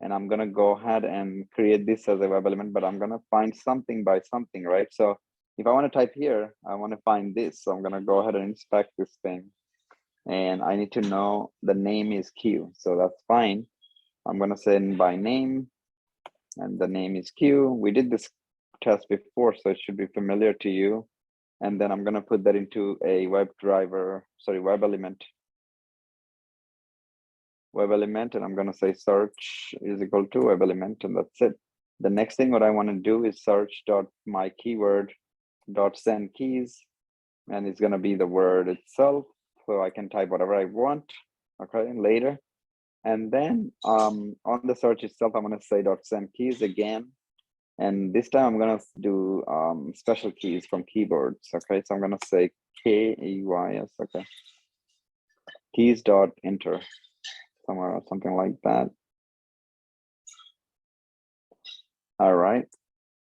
and I'm gonna go ahead and create this as a web element, but I'm gonna find something by something, right? So if I want to type here, I want to find this. So I'm gonna go ahead and inspect this thing, and I need to know the name is Q. So that's fine. I'm gonna send by name, and the name is Q. We did this test before, so it should be familiar to you. And then I'm gonna put that into a web element, and I'm gonna say search is equal to web element, and that's it. The next thing what I want to do is search dot my keyword dot send keys, and it's gonna be the word itself, so I can type whatever I want, okay, later. And then on the search itself, I'm gonna say dot send keys again, and this time I'm gonna do special keys from keyboards, okay? So I'm gonna say keys, okay, keys dot enter somewhere or something like that. All right,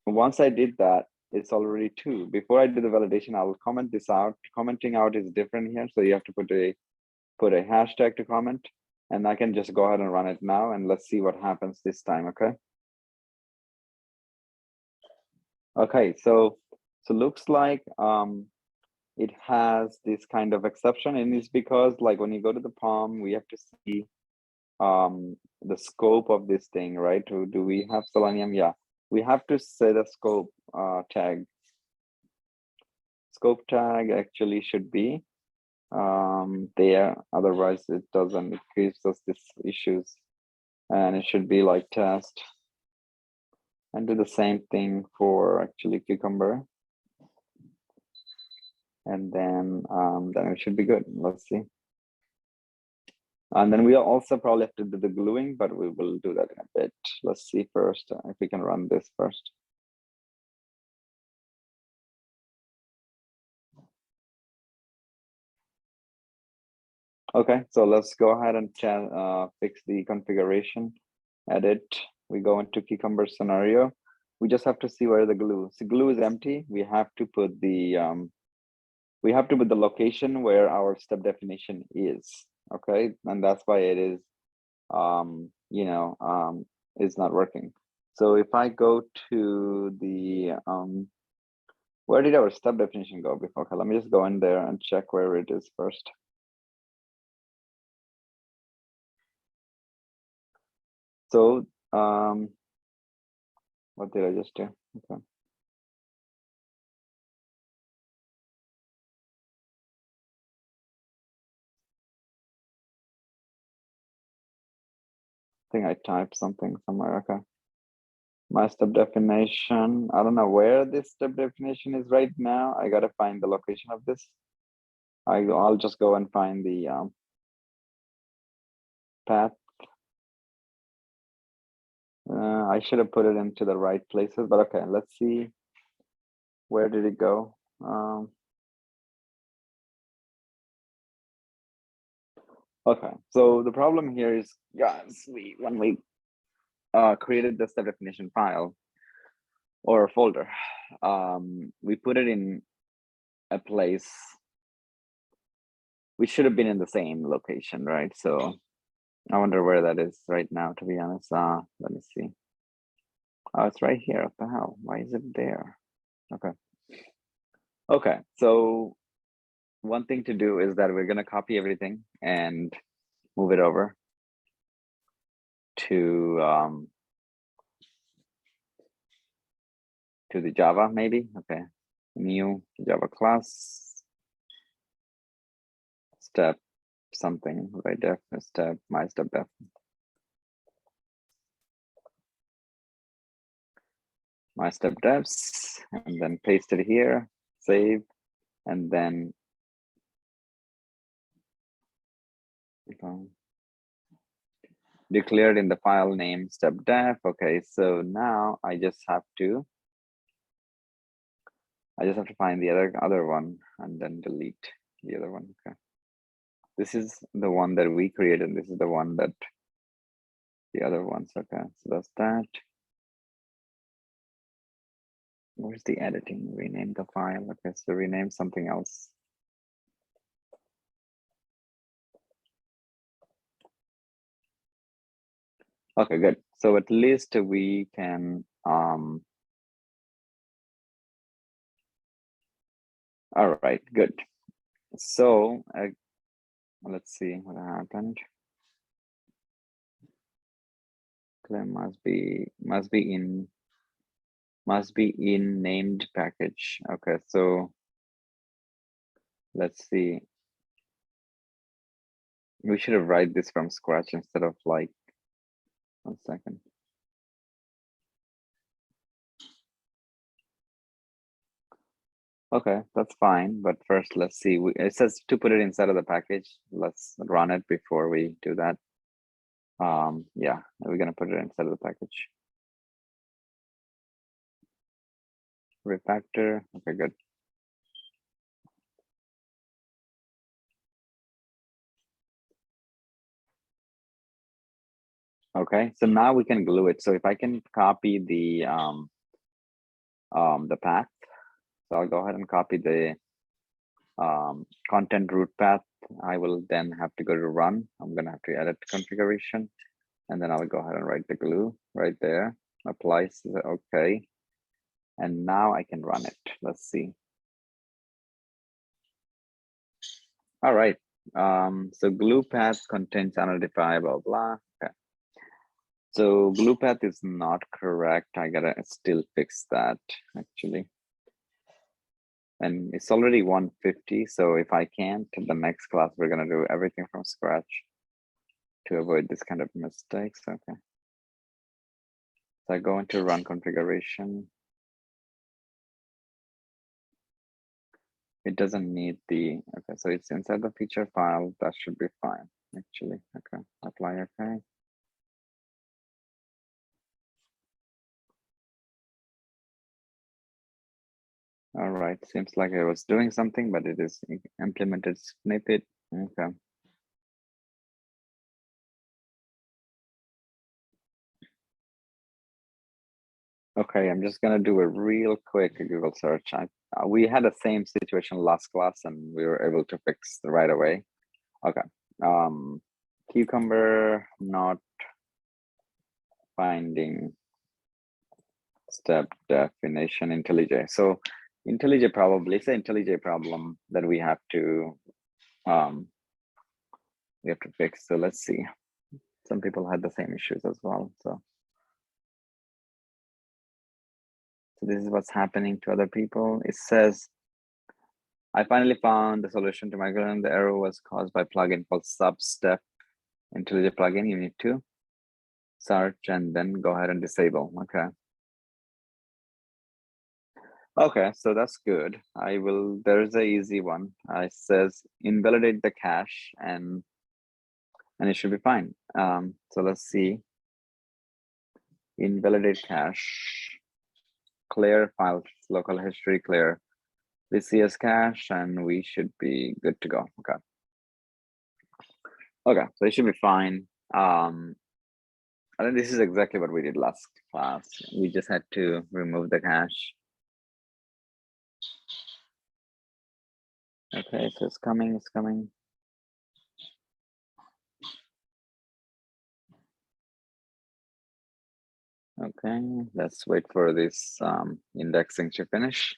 once I did that, it's already 2. Before I do the validation, I'll comment this out. Commenting out is different here, so you have to put a hashtag to comment, and I can just go ahead and run it now, and let's see what happens this time, okay? Okay, so looks like it has this kind of exception, and it's because like when you go to the POM, we have to see the scope of this thing, right? Do we have Selenium? Yeah, we have to set a scope tag. Scope tag actually should be there, otherwise it doesn't. It gives us these issues, and it should be like test, and do the same thing for actually Cucumber, and then it should be good. Let's see. And then we also probably have to do the gluing, but we will do that in a bit. Let's see first if we can run this first. Okay, so let's go ahead and fix the configuration. Edit, we go into Cucumber scenario. We just have to see where the glue. So glue is empty. We have to put the location where our step definition is. Okay, and that's why it is is not working. So if I go to the where did our step definition go before? Okay, let me just go in there and check where it is first. So what did I just do? Okay. I think I typed something somewhere. Okay. My step definition. I don't know where this step definition is right now. I gotta find the location of this. I'll just go and find the path. I should have put it into the right places, but okay, let's see. Where did it go? Okay, so the problem here is, guys, when we created the step definition file or folder, we put it in a place. We should have been in the same location, right? So I wonder where that is right now, to be honest. Let me see. Oh, it's right here. What the hell? Why is it there? Okay. Okay, so one thing to do is that we're gonna copy everything and move it over. to the Java, maybe. Okay, new Java class, step something, right? Def step, my step def. My step devs, and then paste it here, save, and then declared in the file name step def. Okay, so now I just have to find the other one and then delete the other one. Okay, this is the one that we created. This is the one that the other ones. Okay, so that's that. Where's the editing? Rename the file. Okay, so rename something else. Okay, good. So at least we can all right, good. So let's see what happened. Claim must be in named package. Okay, so let's see. We should have write this from scratch instead of like 1 second. Okay, that's fine. But first, let's see. It says to put it inside of the package. Let's run it before we do that. Yeah, we're gonna put it inside of the package. Refactor. Okay, good. Okay, so now we can glue it. So if I can copy the path, so I'll go ahead and copy the content root path. I will then have to go to run. I'm gonna have to edit configuration, and then I'll go ahead and write the glue right there. Applies. Okay, and now I can run it. Let's see. All right. So glue path contains unidentified blah blah. Okay. So glue path is not correct. I gotta still fix that actually. And it's already 150. So if I can't, the next class, we're gonna do everything from scratch to avoid this kind of mistakes. Okay. So I go into run configuration. It doesn't need the, okay, so it's inside the feature file. That should be fine, actually. Okay, apply, okay. All right, seems like I was doing something, but it is implemented snippet. Okay. Okay, I'm just gonna do a real quick Google search. We had the same situation last class and we were able to fix right away. Okay, cucumber not finding step definition IntelliJ. So IntelliJ probably, it's an IntelliJ problem that we have to fix. So let's see. Some people had the same issues as well. So this is what's happening to other people. It says, I finally found the solution to my problem. The error was caused by plugin called Substep IntelliJ plugin. You need to search and then go ahead and disable. Okay. Okay, so that's good. There's a easy one. It says invalidate the cache and it should be fine. So let's see. Invalidate cache, clear files, local history, clear the CS cache, and we should be good to go. Okay. Okay, so it should be fine. I think this is exactly what we did last class. We just had to remove the cache. Okay, so it's coming, it's coming. Okay, let's wait for this indexing to finish.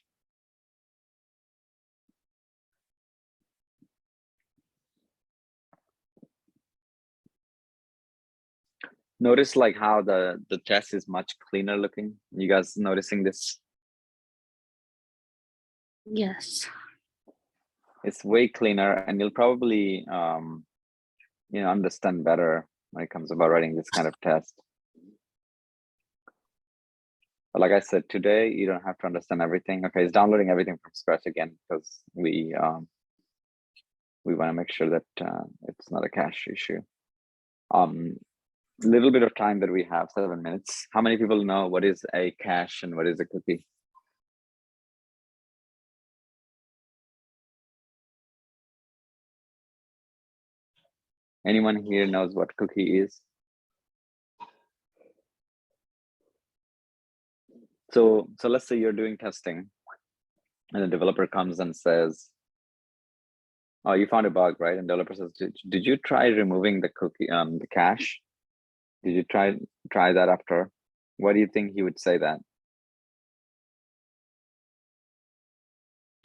Notice like how the test is much cleaner looking. You guys noticing this? Yes. It's way cleaner, and you'll probably understand better when it comes about writing this kind of test. But like I said, today you don't have to understand everything. Okay, it's downloading everything from scratch again because we want to make sure that it's not a cache issue. Little bit of time that we have, 7 minutes. How many people know what is a cache and what is a cookie? Anyone here knows what cookie is? So let's say you're doing testing and the developer comes and says, oh, you found a bug, right? And developer says, did you try removing the cookie, the cache? Did you try that after? What do you think he would say that?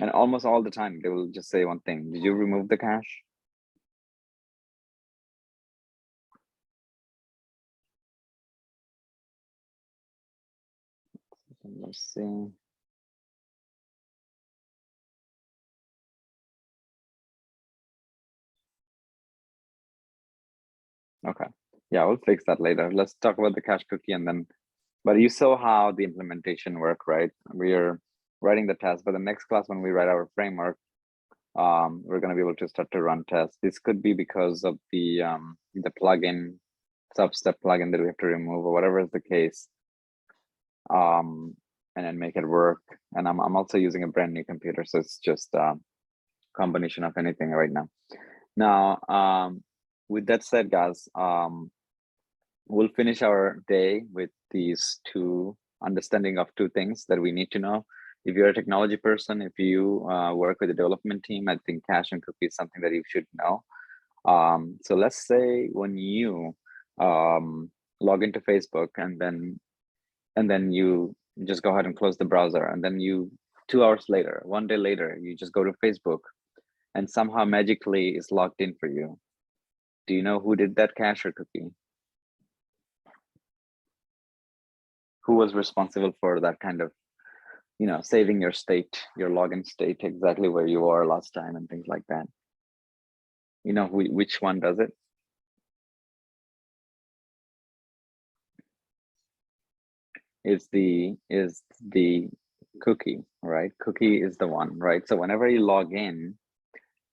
And almost all the time, they will just say one thing. Did you remove the cache? Let's see. Okay. Yeah, we'll fix that later. Let's talk about the cache cookie and then, but you saw how the implementation work, right? We are writing the test, but the next class when we write our framework, we're going to be able to start to run tests. This could be because of the plugin, substep plugin that we have to remove or whatever is the case, and then make it work. And I'm also using a brand new computer, so it's just a combination of anything right now. Now, with that said, guys, we'll finish our day with these two understanding of two things that we need to know. If you're a technology person, if you work with the development team, I think cache and cookie is something that you should know. So let's say when you log into Facebook and then you just go ahead and close the browser, and then 2 hours later, 1 day later, you just go to Facebook and somehow magically it's logged in for you. Do you know who did that cache or cookie? Who was responsible for that kind of, saving your state, your login state, exactly where you are last time and things like that? You know which one does it? Is the cookie, right? Cookie is the one, right? So whenever you log in,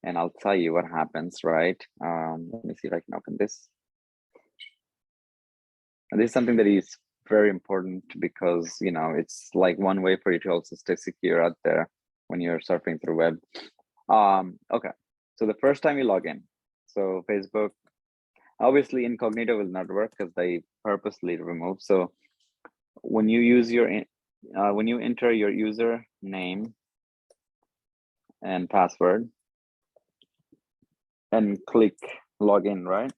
and I'll tell you what happens, right? Let me see if I can open this. And this is something that is very important because, it's like one way for you to also stay secure out there when you're surfing through web. Okay, so the first time you log in, so Facebook, obviously incognito will not work because they purposely remove. So when you use when you enter your user name and password and click login, right?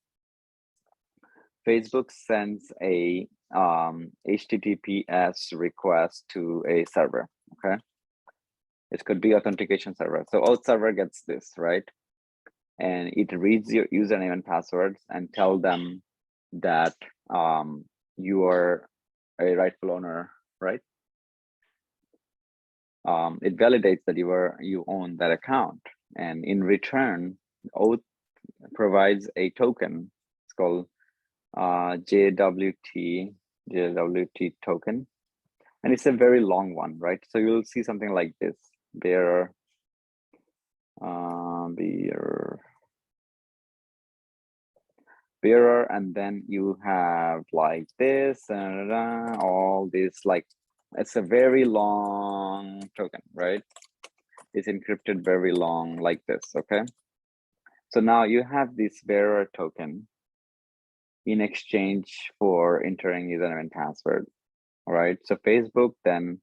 Facebook sends a HTTPS request to a server, okay? It could be authentication server. So auth server gets this, right? And it reads your username and passwords and tell them that you are a rightful owner, right? It validates that you own that account, and in return, Oath provides a token. It's called JWT token, and it's a very long one, right? So you'll see something like this: bearer, and then you have like this and all this, like it's a very long token, right? It's encrypted very long like this. Okay, so now you have this bearer token in exchange for entering username and password. All right, so Facebook then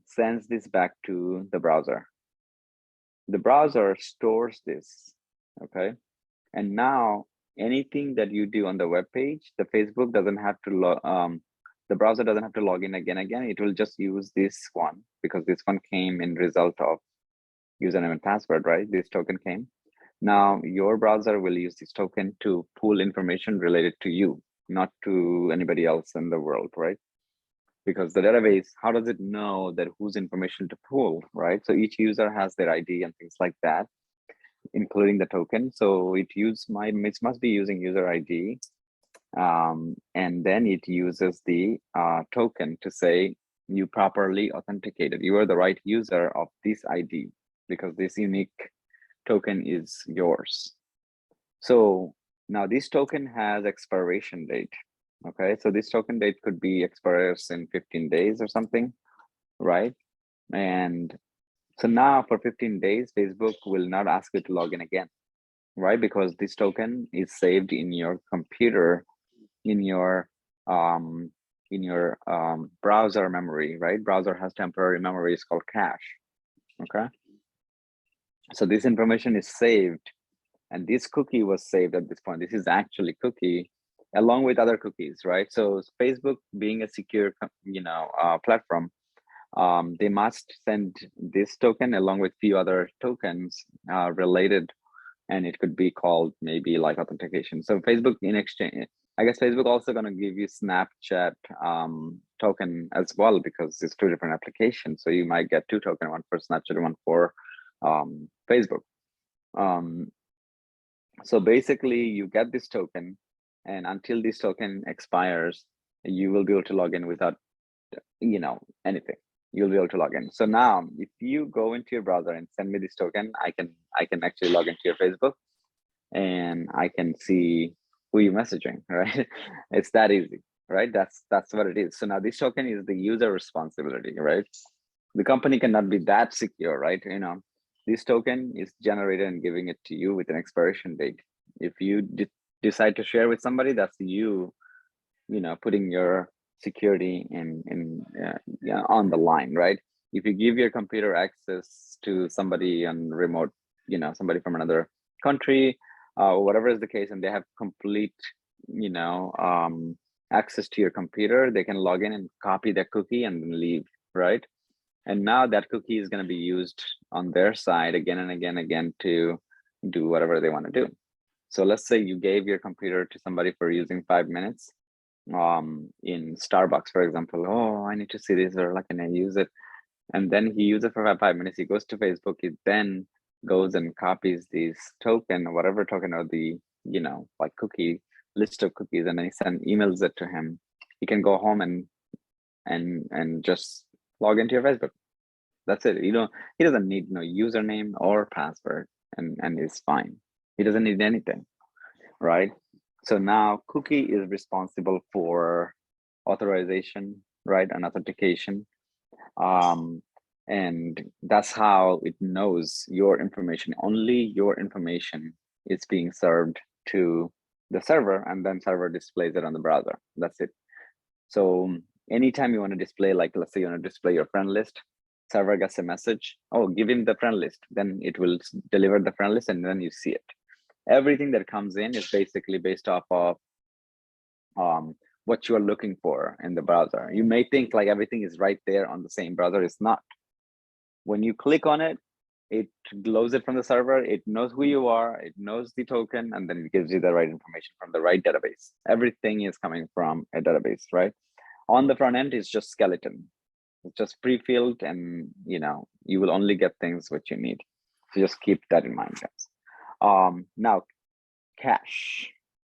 sends this back to the browser. The browser stores this, okay? And now anything that you do on the web page, the Facebook doesn't have to the browser doesn't have to log in again. It will just use this one because this one came in result of username and password, right? This token came. Now your browser will use this token to pull information related to you. not to anybody else in the world, right? Because the database, how does it know that whose information to pull, right? So each user has their ID and things like that, including the token. So it must be using user ID, and then it uses the token to say you properly authenticated. You are the right user of this ID because this unique token is yours. So now this token has expiration date. Okay, so this token date could be expires in 15 days or something, right? And so now for 15 days, Facebook will not ask you to log in again, right? Because this token is saved in your computer, in your browser memory, right? Browser has temporary memory, it's called cache. Okay, so this information is saved, and this cookie was saved at this point. This is actually cookie along with other cookies, right? So Facebook, being a secure platform, they must send this token along with few other tokens related, and it could be called maybe like authentication. So Facebook, in exchange, I guess Facebook also going to give you Snapchat token as well, because it's two different applications. So you might get two tokens, one for Snapchat, one for Facebook. So basically you get this token, and until this token expires, you will be able to log in without anything. You'll be able to log in. So now if you go into your browser and send me this token, I can actually log into your Facebook, and I can see who you're messaging, right? It's that easy, right? That's what it is. So now this token is the user responsibility, right? The company cannot be that secure, right? This token is generated and giving it to you with an expiration date. If you decide to share with somebody, that's you putting your security on the line, right? If you give your computer access to somebody on remote, somebody from another country, whatever is the case, and they have complete access to your computer, they can log in and copy that cookie and then leave, right? And now that cookie is going to be used on their side again and again to do whatever they want to do. So let's say you gave your computer to somebody for using 5 minutes in Starbucks, for example. Oh, I need to see this, or like, can I use it? And then he uses it for 5 minutes. He goes to Facebook. He then goes and copies this token, whatever token, or the like cookie list of cookies, and then he emails it to him. He can go home and just log into your Facebook. That's it. He doesn't need no username or password, and it's fine. He doesn't need anything, right? So now cookie is responsible for authorization, right, and authentication, and that's how it knows your information. Only your information is being served to the server, and then server displays it on the browser. That's it. So anytime you want to display, like let's say you want to display your friend list, server gets a message, oh, give him the friend list, then it will deliver the friend list, and then you see it. Everything that comes in is basically based off of what you are looking for in the browser. You may think like everything is right there on the same browser. It's not. When you click on it, it loads it from the server, it knows who you are, it knows the token, and then it gives you the right information from the right database. Everything is coming from a database, right? On the front end, it's just skeleton. It's just pre-filled, and you will only get things what you need. So just keep that in mind, guys. Now, cache.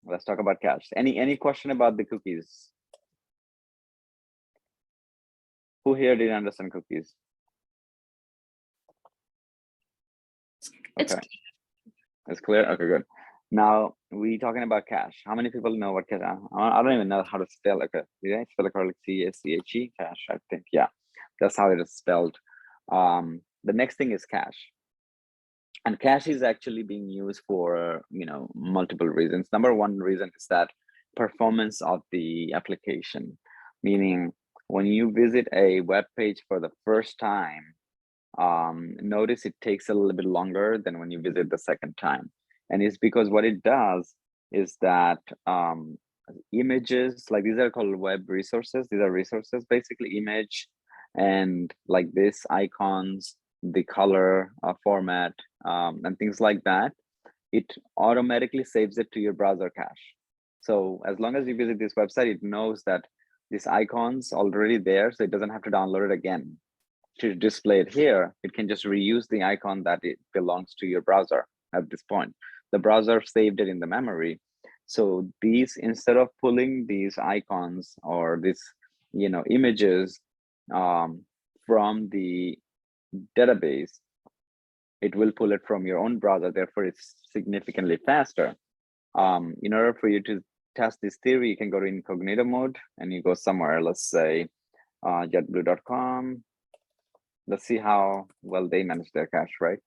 Let's talk about cache. Any question about the cookies? Who here didn't understand cookies? Okay, it's clear. Okay, good. Now we talking about cache. How many people know what cache? I don't even know how to spell it. Okay, did I spell it correctly? C-A-C-H-E, cache. I think, yeah, that's how it is spelled. The next thing is cache. And cache is actually being used for multiple reasons. Number one reason is that performance of the application, meaning when you visit a web page for the first time, notice it takes a little bit longer than when you visit the second time. And it's because what it does is that images, like these are called web resources. These are resources, basically image and like this icons, the color format, and things like that. It automatically saves it to your browser cache. So as long as you visit this website, it knows that this icon's already there, so it doesn't have to download it again to display it here. It can just reuse the icon that it belongs to your browser at this point. The browser saved it in the memory. So these, instead of pulling these icons or this, images from the database, it will pull it from your own browser. Therefore, it's significantly faster. In order for you to test this theory, you can go to incognito mode and you go somewhere, let's say jetblue.com. Let's see how well they manage their cache, right?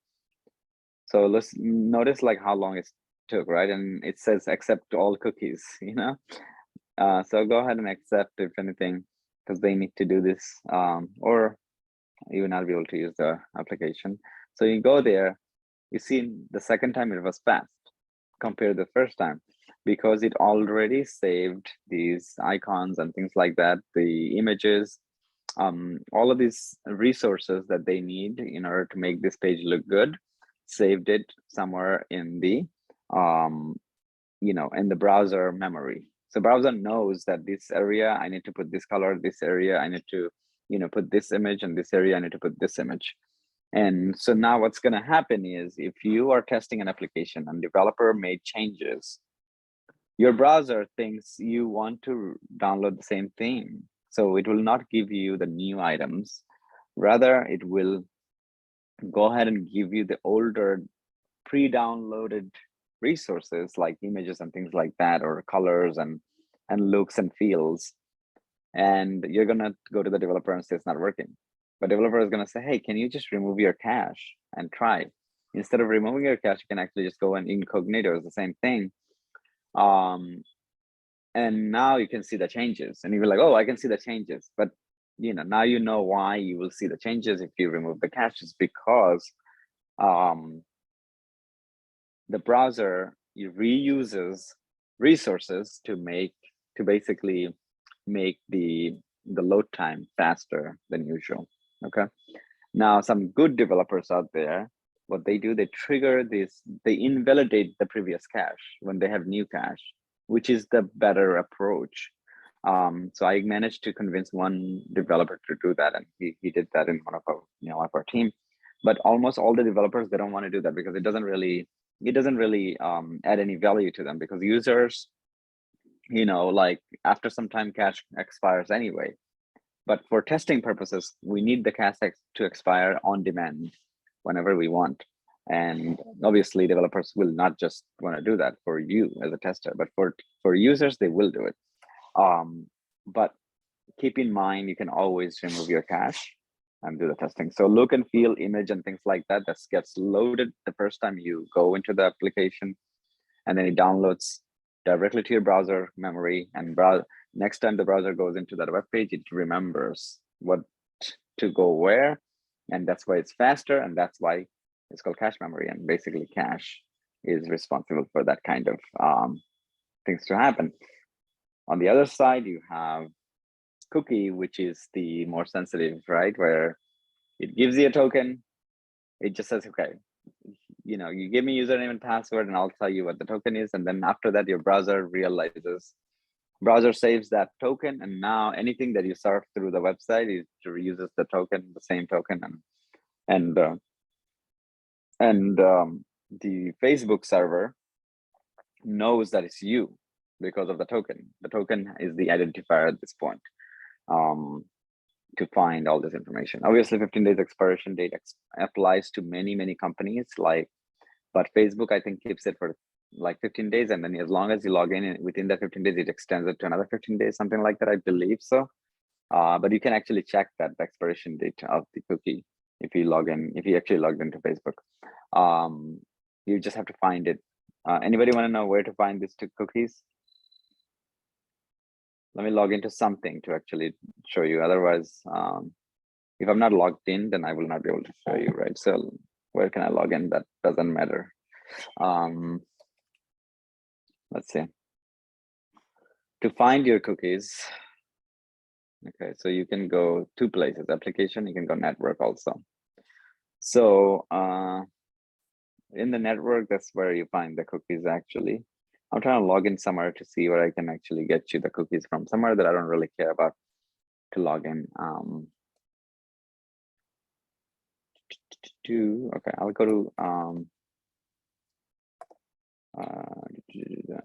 So let's notice like how long it took, right? And it says accept all cookies, so go ahead and accept if anything, because they need to do this, or you will not be able to use the application. So you go there, you see the second time it was fast compared to the first time, because it already saved these icons and things like that, the images, all of these resources that they need in order to make this page look good, saved it somewhere in the in the browser memory. So browser knows that this area I need to put this color, this area I need to put this image, and this area I need to put this image. And so now what's going to happen is, if you are testing an application and developer made changes, your browser thinks you want to download the same thing. So it will not give you the new items. Rather, it will go ahead and give you the older pre-downloaded resources like images and things like that, or colors and looks and feels. And you're going to go to the developer and say it's not working. But developer is going to say, hey, can you just remove your cache and try? Instead of removing your cache, you can actually just go and incognito, is the same thing. And now you can see the changes, and you're like, oh, I can see the changes. But now you know why you will see the changes if you remove the caches, because the browser reuses resources to basically make the load time faster than usual. Okay. Now, some good developers out there, what they do, they trigger this, they invalidate the previous cache when they have new cache, which is the better approach. So I managed to convince one developer to do that, and he did that in one of our team. But almost all the developers, they don't want to do that, because it doesn't really add any value to them, because users, like after some time cache expires anyway. But for testing purposes, we need the cache to expire on demand whenever we want. And obviously developers will not just want to do that for you as a tester, but for users, they will do it. But keep in mind, you can always remove your cache and do the testing. So look and feel, image and things like that, that gets loaded the first time you go into the application, and then it downloads directly to your browser memory, and next time the browser goes into that web page, it remembers what to go where, and that's why it's faster, and that's why it's called cache memory. And basically cache is responsible for that kind of things to happen. On the other side, you have cookie, which is the more sensitive, right? Where it gives you a token. It just says, okay, you give me username and password, and I'll tell you what the token is. And then after that, your browser saves that token. And now anything that you surf through the website, it reuses the token, the same token. And the Facebook server knows that it's you because of the token. The token is the identifier at this point to find all this information. Obviously, 15 days expiration date applies to many companies, but Facebook, I think, keeps it for like 15 days. And then as long as you log in within that 15 days, it extends it to another 15 days, something like that, I believe so. But you can actually check that the expiration date of the cookie if you actually logged into Facebook. You just have to find it. Anybody want to know where to find these two cookies? Let me log into something to actually show you. Otherwise, if I'm not logged in, then I will not be able to show you, right? So where can I log in? That doesn't matter. Let's see. To find your cookies, okay, so you can go two places: application, you can go network also. So in the network, that's where you find the cookies actually. I'm trying to log in somewhere to see where I can actually get you the cookies from, somewhere that I don't really care about to log in. Okay, I'll go to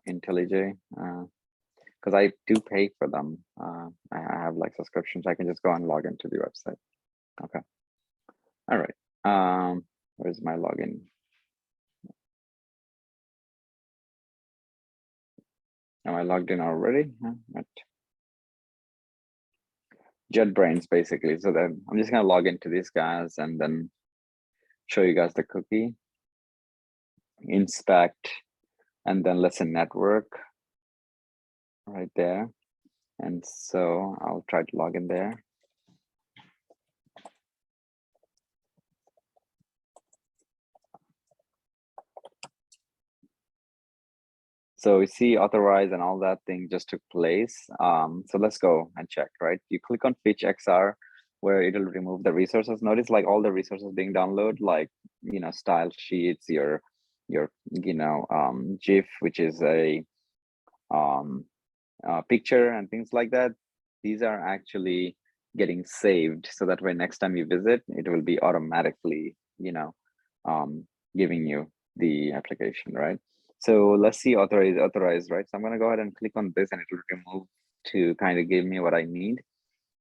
IntelliJ because I do pay for them. I have like subscriptions. I can just go and log into the website. Okay. All right. Where's my login? Am I logged in already? Right. JetBrains basically. So then I'm just gonna log into these guys and then show you guys the cookie, inspect, and then listen network right there. And so I'll try to log in there. So we see authorize and all that thing just took place. So let's go and check, right? You click on Fetch XR where it'll remove the resources. Notice like all the resources being downloaded, like, you know, style sheets, your you know, GIF, which is a picture and things like that. These are actually getting saved so that way next time you visit, it will be automatically, you know, giving you the application, right? So let's see authorize, right? So I'm gonna go ahead and click on this and it will remove to kind of give me what I need.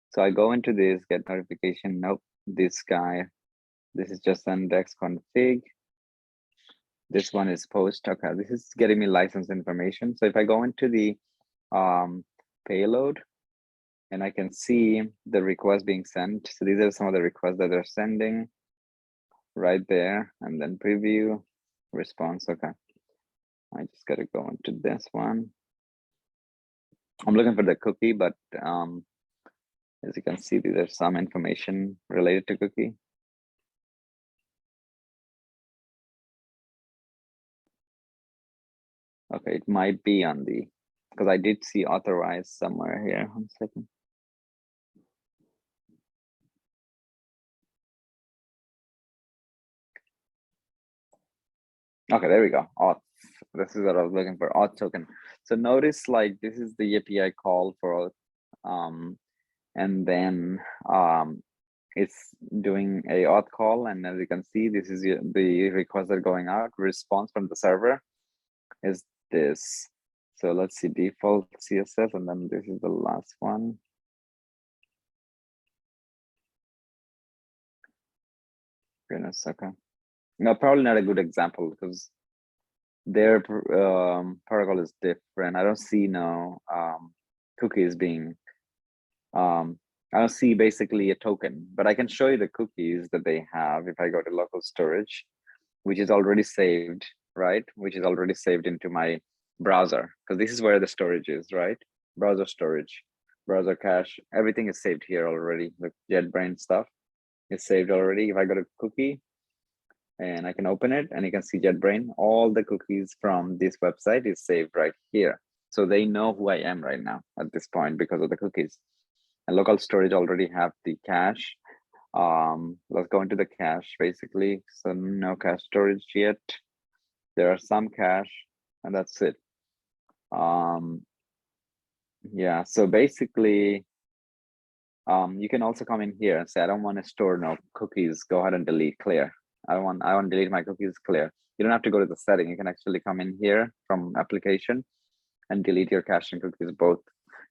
So I go into this, get notification. Nope, this guy, this is just index config. This one is post. Okay, this is getting me license information. So if I go into the payload and I can see the request being sent. So these are some of the requests that they're sending right there, and then preview response. Okay, I just got to go into this one. I'm looking for the cookie, but as you can see, there's some information related to cookie. Okay, it might be on the, because I did see authorize somewhere here. 1 second. Okay, there we go. Auth. This is what I was looking for, auth token. So notice like this is the API call for and then it's doing a auth call, and as you can see, this is the requests that are going out. Response from the server is this. So let's see, default CSS, and then this is the last one. Goodness, okay. No, probably not a good example because their protocol is different. I don't see no cookies being I don't see basically a token, but I can show you the cookies that they have if I go to local storage, which is already saved, right? Which is already saved into my browser, because this is where the storage is, right? Browser storage, browser cache, everything is saved here already. The JetBrains stuff is saved already. If I go to cookie and I can open it and you can see JetBrains, all the cookies from this website is saved right here. So they know who I am right now at this point because of the cookies. And local storage already have the cache. Let's go into the cache basically. So no cache storage yet. There are some cache and that's it. Yeah, so basically, you can also come in here and say, I don't want to store no cookies. Go ahead and delete clear. I want to delete my cookies clear. You don't have to go to the setting. You can actually come in here from application and delete your cache and cookies both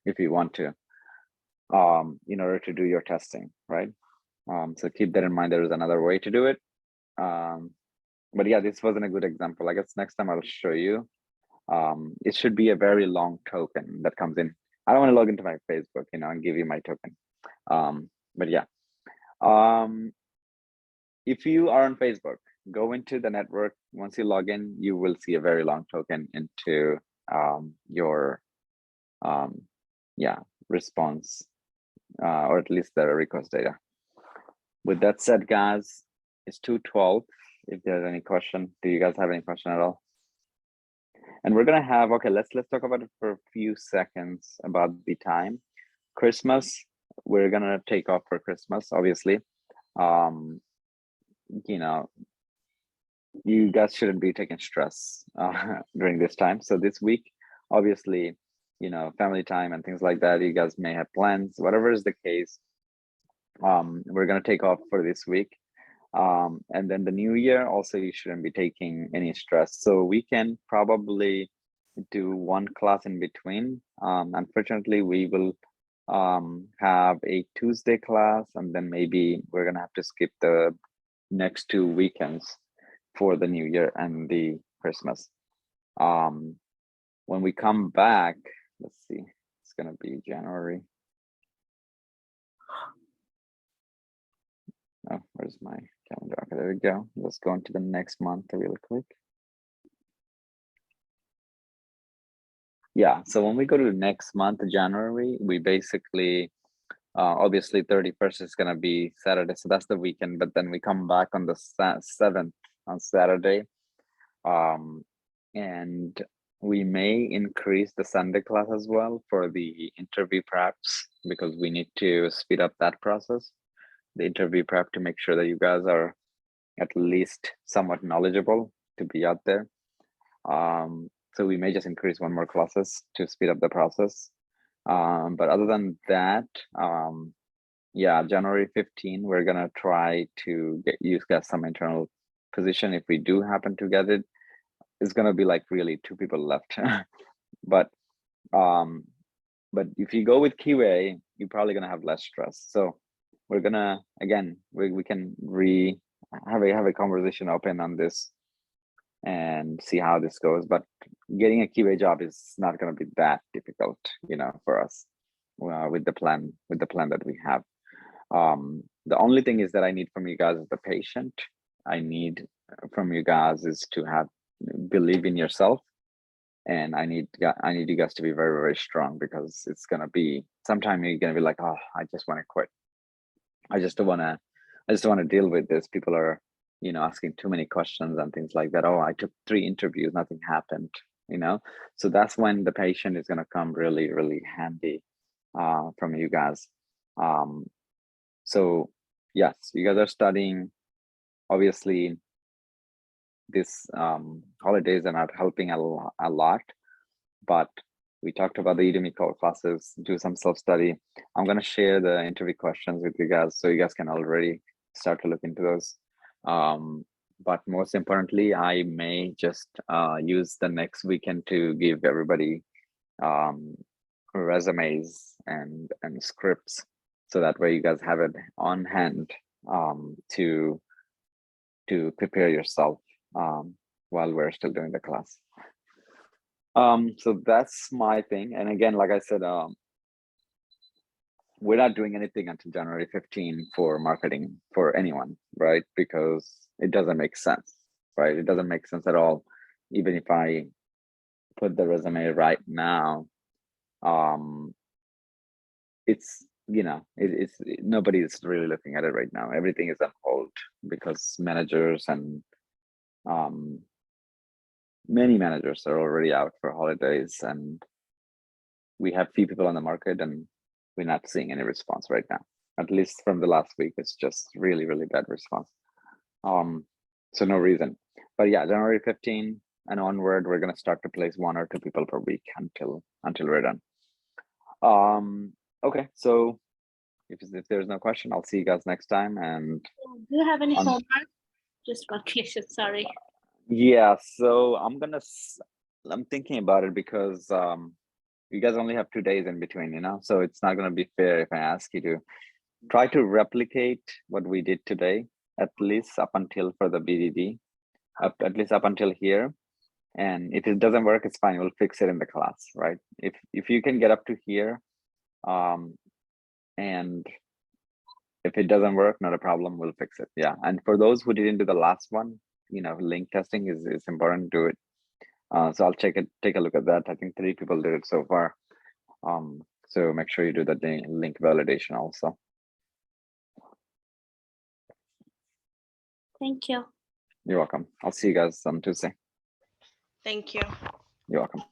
if you want to, in order to do your testing, right? So keep that in mind. There is another way to do it. But yeah, this wasn't a good example. I guess next time I'll show you. It should be a very long token that comes in. I don't want to log into my Facebook, you know, and give you my token. But yeah, if you are on Facebook, go into the network. Once you log in, you will see a very long token into your response, or at least the request data. With that said, guys, it's 2:12. If there's any question, do you guys have any question at all? And we're gonna have, okay, let's talk about it for a few seconds about the time. Christmas, we're gonna take off for Christmas, obviously. You know, you guys shouldn't be taking stress during this time. So this week, obviously, you know, family time and things like that, you guys may have plans, whatever is the case. We're gonna take off for this week. And then the new year also, you shouldn't be taking any stress. So we can probably do one class in between. Unfortunately, we will have a Tuesday class, and then maybe we're gonna have to skip the next 2 weekends for the new year and the Christmas. When we come back, let's see, it's gonna be January. Oh, where's my calendar? Okay, there we go. Let's go into the next month really quick. Yeah, so when we go to next month, January, we basically, obviously 31st is gonna be Saturday, so that's the weekend, but then we come back on the 7th on Saturday. And we may increase the Sunday class as well for the interview preps, because we need to speed up that process, the interview prep, to make sure that you guys are at least somewhat knowledgeable to be out there. So we may just increase one more classes to speed up the process. But other than that, yeah, January 15, we're gonna try to get you guys some internal position. If we do happen to get it, it's gonna be like really 2 people left. But if you go with QA, you're probably gonna have less stress. So we're gonna, again, we can have a conversation open on this and see how this goes. But getting a QA job is not going to be that difficult, you know, for us with the plan that we have. The only thing is that I need from you guys as the patient, I need from you guys is to believe in yourself, and I need you guys to be very, very strong, because it's gonna be, sometime you're gonna be like, oh, I just want to quit. I just don't want to deal with this. People are, you know, asking too many questions and things like that. Oh, I took 3 interviews, nothing happened, you know? So that's when the patient is going to come really, really handy from you guys. So yes, you guys are studying. Obviously, this holidays are not helping a lot, but we talked about the Udemy classes, do some self-study. I'm going to share the interview questions with you guys, so you guys can already start to look into those. But most importantly, I may just use the next weekend to give everybody resumes and scripts, so that way you guys have it on hand to prepare yourself while we're still doing the class. So that's my thing. And again, like I said, we're not doing anything until January 15 for marketing for anyone, right? Because it doesn't make sense, right? It doesn't make sense at all. Even if I put the resume right now, it's, you know, nobody's really looking at it right now. Everything is on hold because managers and many managers are already out for holidays, and we have few people on the market, and we're not seeing any response right now. At least from the last week, it's just really, really bad response. So no reason. But yeah, January 15 and onward, we're gonna start to place 1 or 2 people per week until we're done. Okay, so if there's no question, I'll see you guys next time. And do you have any homework? Just one question, sorry. Yeah, so I'm thinking about it, because you guys only have 2 days in between, you know, so it's not going to be fair if I ask you to try to replicate what we did today, at least up until for the BDD, at least up until here. And if it doesn't work, it's fine. We'll fix it in the class, right? If you can get up to here, and if it doesn't work, not a problem, we'll fix it. Yeah, and for those who didn't do the last one, you know, link testing is important to do it. So I'll take a look at that. I think 3 people did it so far. So make sure you do the link validation also. Thank you. You're welcome. I'll see you guys on Tuesday. Thank you. You're welcome.